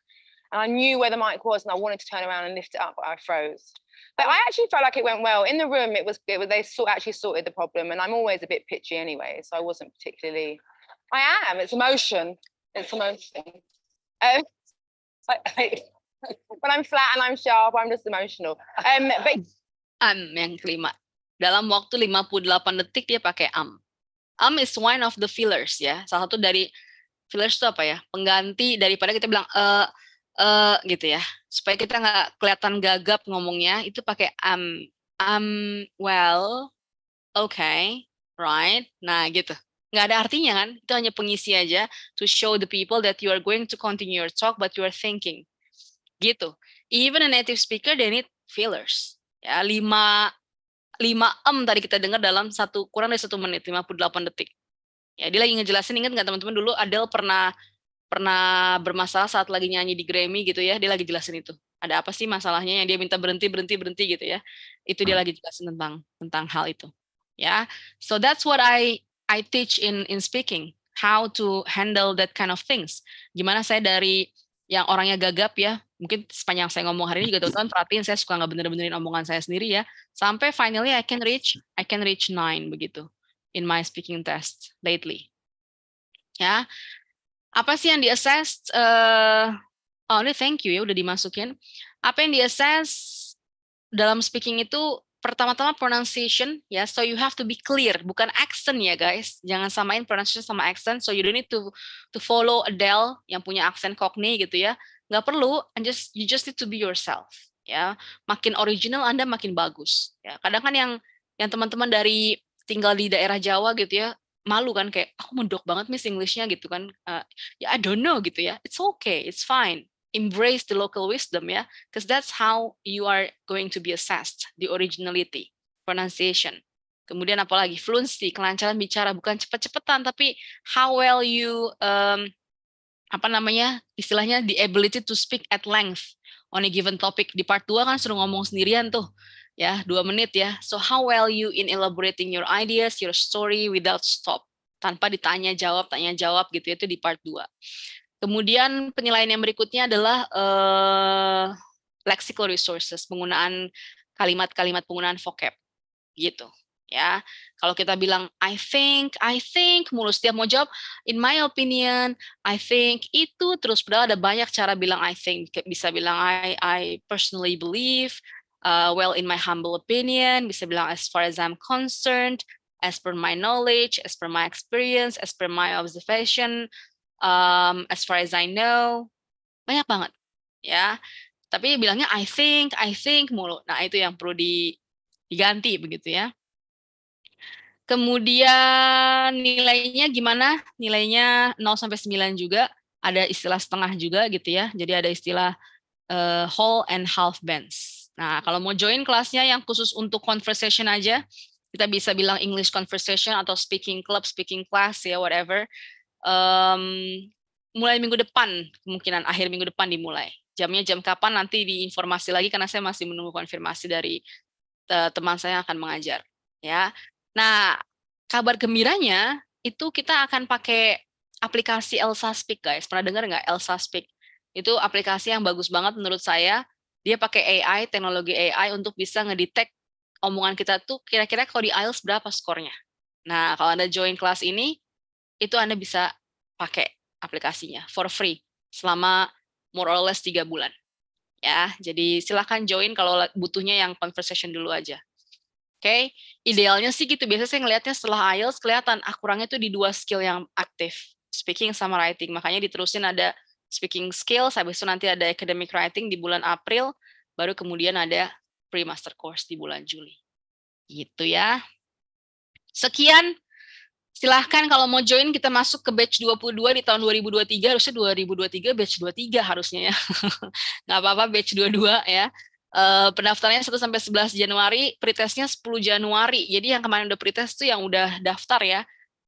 And I knew where the mic was, and I wanted to turn around and lift it up, but I froze. But I actually felt like it went well. In the room, it was they actually sorted the problem, and I'm always a bit pitchy anyway, so I wasn't particularly. I am. It's emotion. It's emotion. When I'm flat and I'm sharp, I'm just emotional. But Yang kelima. Dalam waktu 58 detik dia pakai is one of the fillers ya. Salah satu dari fillers itu apa ya? Pengganti daripada kita bilang gitu ya. Supaya kita nggak kelihatan gagap ngomongnya, itu pakai well, okay, right. Nah, gitu. Nggak ada artinya kan? Itu hanya pengisi aja to show the people that you are going to continue your talk but you are thinking. Gitu. Even a native speaker they need fillers. Ya, 5 tadi kita dengar dalam kurang dari 1 menit, 58 detik. Ya, dia lagi ngejelasin, ingat nggak teman-teman dulu Adele pernah bermasalah saat lagi nyanyi di Grammy gitu ya, dia lagi jelasin itu. Ada apa sih masalahnya yang dia minta berhenti gitu ya. Itu dia lagi jelasin tentang hal itu. Ya. So that's what I teach in speaking, how to handle that kind of things. Gimana saya dari yang orangnya gagap ya, mungkin sepanjang saya ngomong hari ini juga teman-teman perhatiin saya suka nggak bener-benerin omongan saya sendiri ya, sampai finally I can reach 9 begitu in my speaking test lately. Ya, apa sih yang di-assess? Ini thank you ya udah dimasukin. Apa yang di-assess dalam speaking itu pertama-tama pronunciation ya, so you have to be clear, bukan accent ya guys, jangan samain pronunciation sama accent, so you don't need to follow Adele yang punya aksen Cockney gitu ya, nggak perlu, you just need to be yourself ya, makin original Anda makin bagus ya. Kadang kan yang teman-teman dari tinggal di daerah Jawa gitu ya, malu kan kayak aku mendok banget Miss Englishnya gitu kan, ya I don't know gitu ya, it's okay, it's fine. Embrace the local wisdom ya, because that's how you are going to be assessed, the originality, pronunciation. Kemudian apalagi fluency, kelancaran bicara, bukan cepet-cepetan, tapi how well you istilahnya the ability to speak at length on a given topic. Di part 2 kan suruh ngomong sendirian tuh ya, 2 menit ya. So how well you in elaborating your ideas, your story without stop, tanpa tanya jawab gitu ya, itu di part 2. Kemudian penilaian yang berikutnya adalah lexical resources, penggunaan kalimat-kalimat, penggunaan vocab gitu ya. Kalau kita bilang I think mulu setiap mau jawab in my opinion, I think itu terus, padahal ada banyak cara bilang I think. Bisa bilang I personally believe, well in my humble opinion, bisa bilang as far as I'm concerned, as per my knowledge, as per my experience, as per my observation, as far as I know, banyak banget ya. Tapi bilangnya I think mulu. Nah, itu yang perlu diganti begitu ya. Kemudian nilainya gimana? Nilainya 0 sampai 9 juga. Ada istilah setengah juga gitu ya. Jadi ada istilah whole and half bands. Nah, kalau mau join kelasnya yang khusus untuk conversation aja, kita bisa bilang English conversation atau speaking club, speaking class ya, whatever. Mulai minggu depan, kemungkinan akhir minggu depan dimulai. Jamnya jam kapan nanti diinformasi lagi, karena saya masih menunggu konfirmasi dari teman saya yang akan mengajar ya. Nah, kabar gembiranya itu kita akan pakai aplikasi Elsa Speak guys. Pernah dengar nggak Elsa Speak? Itu aplikasi yang bagus banget menurut saya. Dia pakai AI, teknologi AI untuk bisa ngedetect omongan kita tuh kira-kira kalau di IELTS berapa skornya. Nah, kalau Anda join kelas ini, itu Anda bisa pakai aplikasinya for free selama more or less 3 bulan. Ya, jadi silakan join kalau butuhnya yang conversation dulu aja. Oke, idealnya sih gitu. Biasanya saya ngelihatnya setelah IELTS kelihatan kurangnya tuh di 2 skill yang aktif, speaking sama writing. Makanya diterusin ada speaking skills, habis itu nanti ada academic writing di bulan April, baru kemudian ada pre-master course di bulan Juli. Gitu ya. Sekian. Silahkan kalau mau join kita masuk ke batch 22 di tahun 2023, harusnya 2023 batch 23 harusnya ya. Nggak apa-apa batch 22 ya. Pendaftarannya 1 sampai 11 Januari, pretestnya 10 Januari. Jadi yang kemarin udah pretest tuh yang udah daftar ya.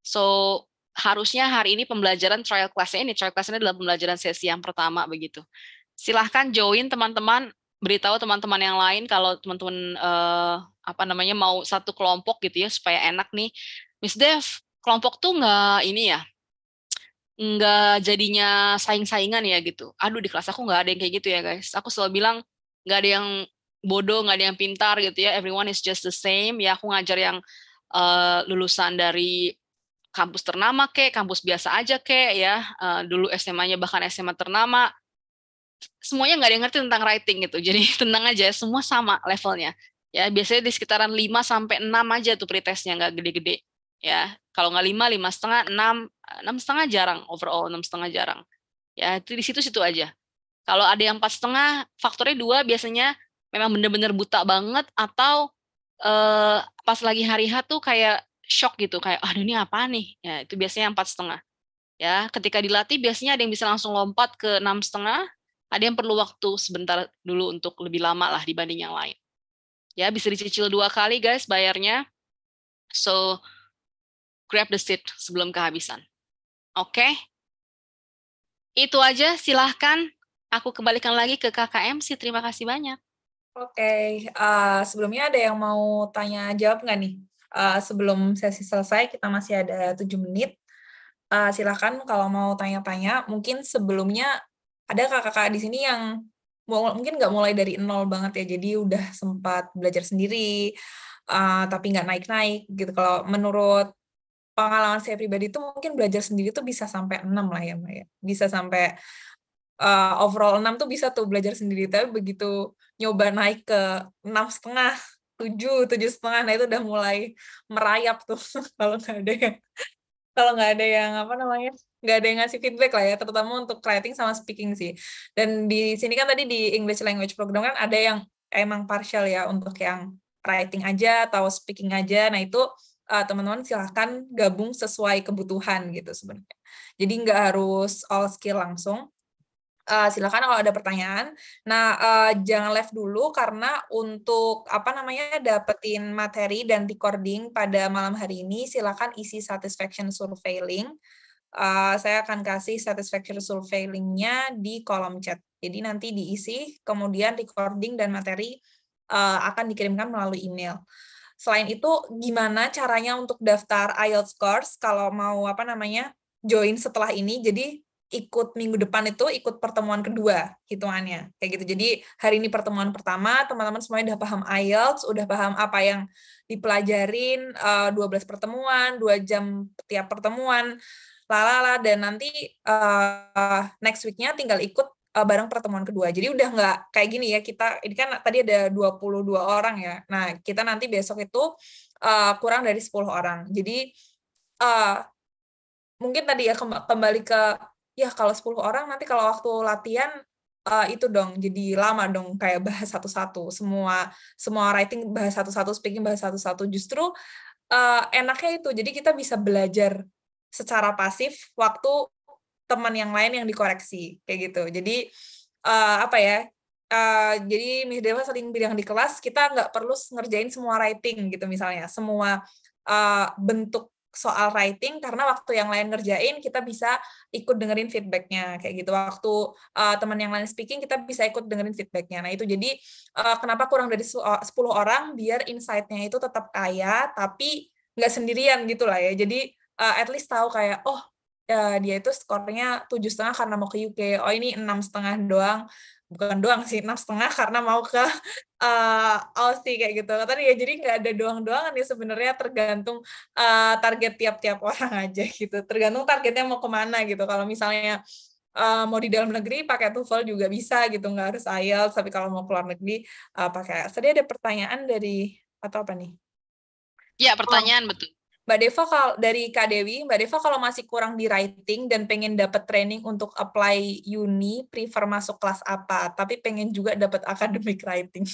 So harusnya hari ini pembelajaran trial class-nya ini. Trial class-nya adalah pembelajaran sesi yang pertama begitu. Silahkan join teman-teman. beritahu teman-teman yang lain kalau teman-teman mau satu kelompok gitu ya supaya enak nih. Miss Dev, kelompok tuh nggak jadinya saing-saingan ya gitu. Aduh, di kelas aku nggak ada yang kayak gitu ya guys. Aku selalu bilang nggak ada yang bodoh, nggak ada yang pintar gitu ya. Everyone is just the same. Ya aku ngajar yang lulusan dari kampus ternama kampus biasa aja ya. Dulu SMA-nya bahkan SMA ternama. Semuanya nggak ada yang ngerti tentang writing gitu. Jadi tenang aja, semua sama levelnya. Ya biasanya di sekitaran 5 sampai 6 aja tuh pretestnya, nggak gede-gede. Ya, kalau nggak 5,5, 6,5 jarang, overall 6,5 jarang. Ya, itu di situ-situ aja. Kalau ada yang 4,5, faktornya 2 biasanya memang benar-benar buta banget atau pas lagi hari H tuh kayak shock gitu, kayak aduh ini apa nih? Ya, itu biasanya 4,5. Ya, ketika dilatih biasanya ada yang bisa langsung lompat ke 6,5, ada yang perlu waktu sebentar dulu untuk lebih lama lah dibanding yang lain. Ya, bisa dicicil 2 kali guys bayarnya. So, grab the seat sebelum kehabisan. Oke? Itu aja, silahkan. Aku kembalikan lagi ke KKM sih. Terima kasih banyak. Oke, sebelumnya ada yang mau tanya jawab nggak nih? Sebelum sesi selesai, kita masih ada 7 menit. Silahkan kalau mau tanya-tanya. Mungkin sebelumnya ada kakak-kakak di sini yang mungkin nggak mulai dari nol banget ya, jadi udah sempat belajar sendiri, tapi nggak naik-naik gitu. Kalau menurut pengalaman saya pribadi itu mungkin belajar sendiri tuh bisa sampai 6 lah ya, Mbak ya. Bisa sampai overall 6 tuh bisa tuh belajar sendiri, tapi begitu nyoba naik ke 6,5, 7,5, nah itu udah mulai merayap tuh kalau nggak ada yang nggak ada yang ngasih feedback lah ya, terutama untuk writing sama speaking sih. Dan di sini kan tadi di English Language Program kan ada yang emang partial ya, untuk yang writing aja atau speaking aja. Nah itu teman-teman silahkan gabung sesuai kebutuhan gitu sebenarnya. Jadi nggak harus all skill langsung. Silakan kalau ada pertanyaan. Nah, jangan live dulu karena untuk dapetin materi dan recording pada malam hari ini, silakan isi satisfaction survey link. Saya akan kasih satisfaction survey link-nya di kolom chat. Jadi nanti diisi, kemudian recording dan materi akan dikirimkan melalui email. Selain itu, gimana caranya untuk daftar IELTS course kalau mau join setelah ini? Jadi ikut minggu depan itu ikut pertemuan kedua hitungannya kayak gitu. Jadi hari ini pertemuan pertama, teman-teman semuanya udah paham IELTS, udah paham apa yang dipelajarin, 12 pertemuan, 2 jam tiap pertemuan, dan nanti next week-nya tinggal ikut bareng pertemuan kedua. Jadi udah nggak kayak gini ya, kita ini kan tadi ada 22 orang ya. Nah, kita nanti besok itu kurang dari 10 orang. Jadi mungkin tadi ya kembali ke ya kalau 10 orang nanti kalau waktu latihan itu dong jadi lama dong, kayak bahas satu-satu, semua writing bahas satu-satu, speaking bahas satu-satu. Justru enaknya itu, jadi kita bisa belajar secara pasif waktu teman yang lain yang dikoreksi kayak gitu. Jadi jadi Miss Deva sering bilang di kelas, kita nggak perlu ngerjain semua writing gitu misalnya, semua bentuk soal writing, karena waktu yang lain ngerjain kita bisa ikut dengerin feedbacknya kayak gitu. Waktu teman yang lain speaking kita bisa ikut dengerin feedbacknya. Nah itu jadi kenapa kurang dari 10 orang, biar insight-nya itu tetap kaya tapi nggak sendirian gitu lah ya. Jadi at least tahu kayak dia itu skornya 7,5 karena mau ke UK, ini 6,5 doang, bukan doang sih, 6,5 karena mau ke Aussie kayak gitu. Tadi ya, jadi nggak ada doang-doangan ya sebenarnya, tergantung target tiap-tiap orang aja gitu. Tergantung targetnya mau kemana gitu. Kalau misalnya mau di dalam negeri pakai TOEFL juga bisa gitu, nggak harus IELTS. Tapi kalau mau keluar negeri pakai IELTS. Tadi ada pertanyaan dari atau apa nih? Ya, pertanyaan betul. Mbak Deva, kalau dari Kak Dewi, Mbak Deva kalau masih kurang di writing dan pengen dapat training untuk apply uni, prefer masuk kelas apa? Tapi pengen juga dapat academic writing.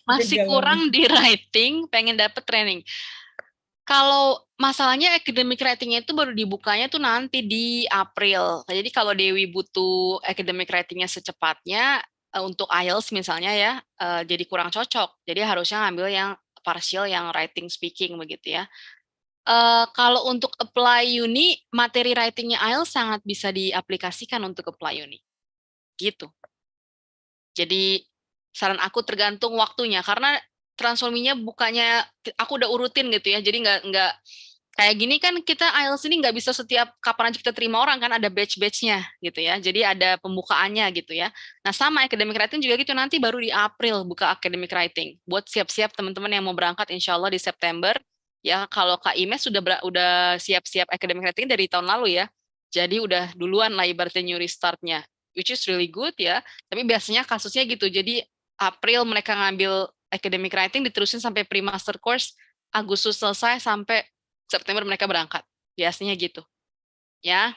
Masih kurang di writing, pengen dapat training. Kalau masalahnya academic writing-nya itu baru dibukanya tuh nanti di April. Jadi kalau Dewi butuh academic writing-nya secepatnya untuk IELTS misalnya ya, jadi kurang cocok. Jadi harusnya ngambil yang partial, yang writing speaking begitu ya. Kalau untuk apply uni, materi writing-nya IELTS sangat bisa diaplikasikan untuk apply uni. Gitu. Jadi Saran aku tergantung waktunya, karena transforminya bukannya aku udah urutin gitu ya, jadi nggak kayak gini kan kita IELTS ini nggak bisa setiap kapan aja kita terima orang kan, ada batch-batchnya gitu ya, jadi ada pembukaannya gitu ya. Nah sama academic writing juga gitu, nanti baru di April buka academic writing, buat siap-siap teman-teman yang mau berangkat insya Allah di September ya. Kalau Kak Imes udah siap-siap academic writing dari tahun lalu ya, jadi udah duluan lah ibaratnya new restart-nya, which is really good ya. Tapi biasanya kasusnya gitu, jadi April mereka ngambil academic writing, diterusin sampai pre-master course, Agustus selesai sampai September mereka berangkat. Biasanya gitu. Ya.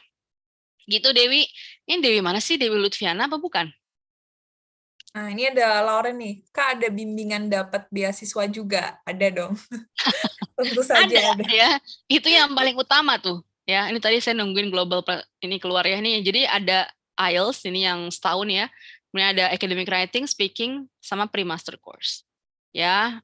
Gitu Dewi. Ini Dewi mana sih? Dewi Lutfiana apa bukan? Nah, ini ada Lauren nih. Kak, ada bimbingan dapat beasiswa juga? Ada dong. Tentu saja ada. Ya. Itu yang paling utama tuh. Ya, ini tadi saya nungguin global ini keluar ya nih. Jadi ada IELTS ini yang setahun ya. Kemudian ada academic writing, speaking, sama pre-master course. Ya,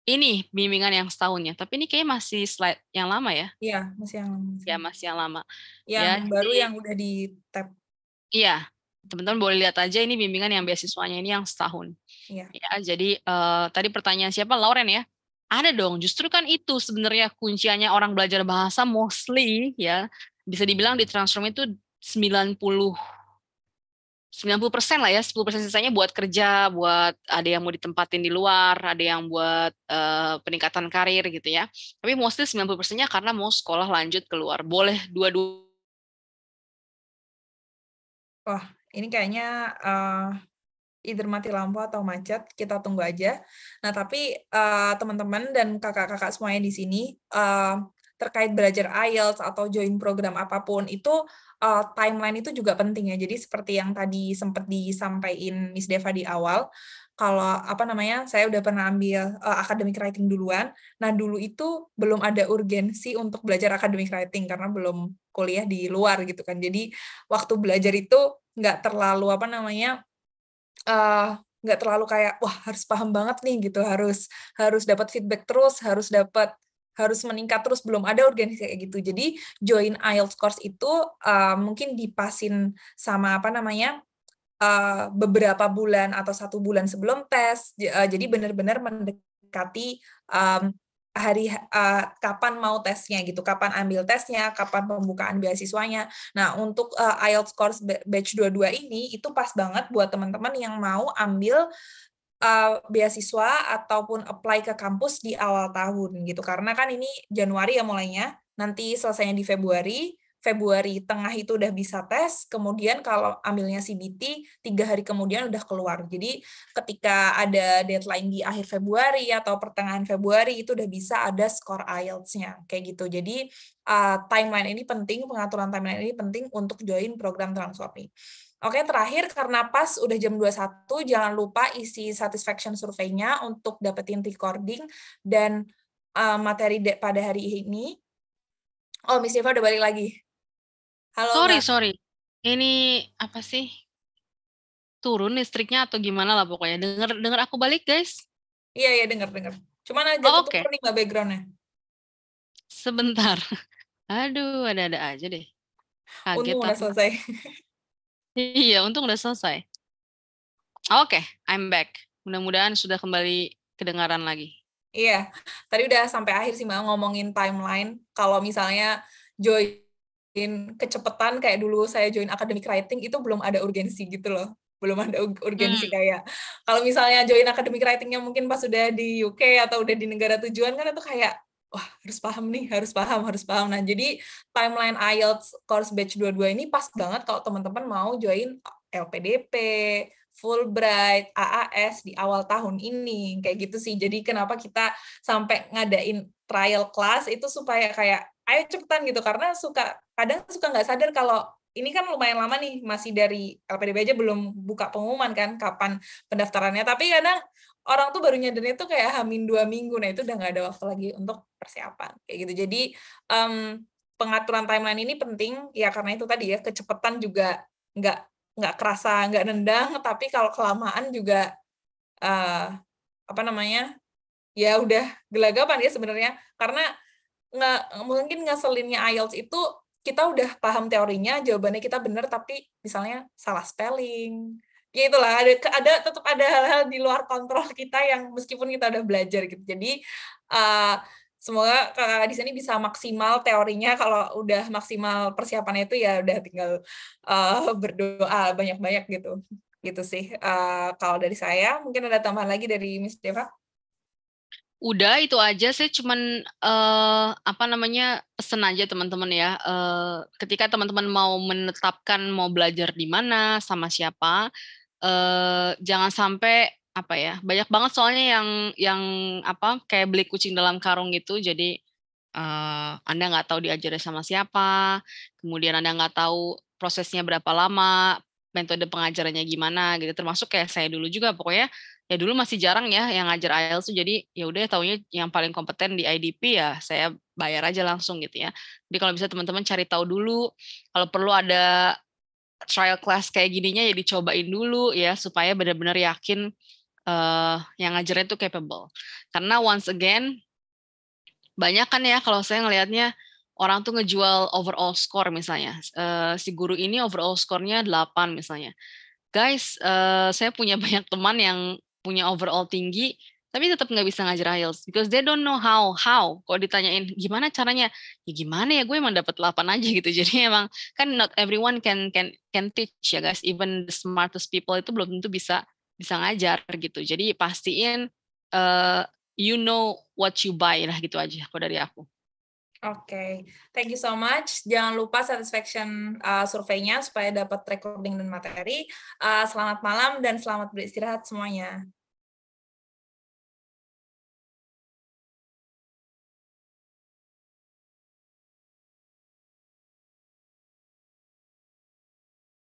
ini bimbingan yang setahunnya. Tapi ini kayaknya masih slide yang lama ya? Iya, masih yang lama. Ya, masih yang lama. Yang ya, baru jadi, yang udah di tab. Iya, teman-teman boleh lihat aja ini bimbingan yang beasiswanya ini yang setahun. Iya. Ya, jadi tadi pertanyaan siapa? Lauren ya? Ada dong, justru kan itu sebenarnya kunciannya orang belajar bahasa mostly ya, bisa dibilang di Transform itu 90% lah ya, 10% sisanya buat kerja, buat ada yang mau ditempatin di luar, ada yang buat peningkatan karir gitu ya. Tapi mostly 90%-nya karena mau sekolah lanjut keluar. Boleh dua-dua. Wah, ini kayaknya either mati lampu atau macet, kita tunggu aja. Nah, tapi teman-teman dan kakak-kakak semuanya di sini, terkait belajar IELTS atau join program apapun, itu timeline itu juga penting ya. Jadi seperti yang tadi sempat disampaikan Miss Deva di awal, kalau saya udah pernah ambil academic writing duluan. Nah, dulu itu belum ada urgensi untuk belajar academic writing karena belum kuliah di luar gitu kan. Jadi waktu belajar itu nggak terlalu nggak terlalu kayak wah harus paham banget nih gitu, harus dapat feedback terus, harus meningkat terus, belum ada urgensi kayak gitu. Jadi join IELTS course itu mungkin dipasin sama beberapa bulan atau 1 bulan sebelum tes. Jadi benar-benar mendekati kapan mau tesnya gitu, kapan ambil tesnya, kapan pembukaan beasiswanya. Nah, untuk IELTS course batch 22 ini itu pas banget buat teman-teman yang mau ambil beasiswa ataupun apply ke kampus di awal tahun gitu. Karena kan ini Januari ya mulainya, nanti selesainya di Februari tengah itu udah bisa tes, kemudian kalau ambilnya CBT 3 hari kemudian udah keluar. Jadi ketika ada deadline di akhir Februari atau pertengahan Februari itu udah bisa ada skor IELTS-nya kayak gitu. Jadi timeline ini penting, pengaturan timeline ini penting untuk join program Transformi. Oke, terakhir karena pas udah jam 21, jangan lupa isi satisfaction survei-nya untuk dapetin recording dan materi pada hari ini. Oh, Miss Eva udah balik lagi. Halo, Sorry. Ini apa sih? Turun listriknya atau gimana lah pokoknya. Dengar aku balik, guys. Iya, dengar. Cuman agak ketuker nih Mbak background-nya. Sebentar. Aduh, ada-ada aja deh. Kaget. Untung udah selesai. Iya, untung udah selesai. Oke, I'm back. Mudah-mudahan sudah kembali kedengaran lagi. Iya, tadi udah sampai akhir sih Mbak ngomongin timeline. Kalau misalnya join kecepatan kayak dulu saya join academic writing itu belum ada urgensi gitu loh. Belum ada urgensi kayak kalau misalnya join academic writing-nya mungkin pas udah di UK atau udah di negara tujuan kan itu kayak wah harus paham. Nah, jadi timeline IELTS course batch 22 ini pas banget kalau teman-teman mau join LPDP, Fulbright, AAS di awal tahun ini kayak gitu sih. Jadi kenapa kita sampai ngadain trial class itu supaya kayak ayo cepetan gitu, karena kadang suka nggak sadar kalau ini kan lumayan lama nih, masih dari LPDP aja belum buka pengumuman kan kapan pendaftarannya, tapi kadang orang tuh baru nyadarnya tuh kayak H-2 minggu, nah itu udah nggak ada waktu lagi untuk persiapan kayak gitu. Jadi pengaturan timeline ini penting ya, karena itu tadi ya, kecepatan juga nggak kerasa, nggak nendang, tapi kalau kelamaan juga ya udah gelagapan ya sebenarnya, karena mungkin ngeselinnya IELTS itu kita udah paham teorinya, jawabannya kita bener, tapi misalnya salah spelling, ya itulah tetap ada hal-hal di luar kontrol kita yang meskipun kita udah belajar gitu. Jadi semoga di sini bisa maksimal teorinya. Kalau udah maksimal persiapannya itu ya udah tinggal berdoa banyak-banyak gitu sih. Kalau dari saya mungkin ada tambahan lagi dari Miss Deva. Udah itu aja, saya cuman pesen aja teman-teman ya, ketika teman-teman mau menetapkan mau belajar di mana sama siapa, jangan sampai banyak banget soalnya yang kayak beli kucing dalam karung gitu. Jadi Anda nggak tahu diajarin sama siapa, kemudian Anda nggak tahu prosesnya berapa lama, metode pengajarannya gimana gitu. Termasuk kayak saya dulu juga, pokoknya ya dulu masih jarang ya yang ngajar IELTS tuh, jadi ya udah taunya yang paling kompeten di IDP ya saya bayar aja langsung gitu ya. Jadi kalau bisa teman-teman cari tahu dulu, kalau perlu ada trial class kayak gininya ya dicobain dulu ya supaya benar-benar yakin yang ngajarnya itu capable. Karena once again banyak kan ya kalau saya ngelihatnya orang tuh ngejual overall score misalnya, si guru ini overall skornya 8 misalnya. Guys, saya punya banyak teman yang punya overall tinggi, tapi tetap nggak bisa ngajar IELTS because they don't know how. Kalau ditanyain gimana caranya, ya gimana ya, gue emang dapat 8 aja gitu. Jadi emang kan not everyone can teach ya guys. Even the smartest people itu belum tentu bisa ngajar gitu. Jadi pastiin you know what you buy lah gitu aja kalau dari aku. Oke, thank you so much. Jangan lupa satisfaction surveinya supaya dapat recording dan materi. Selamat malam dan selamat beristirahat semuanya.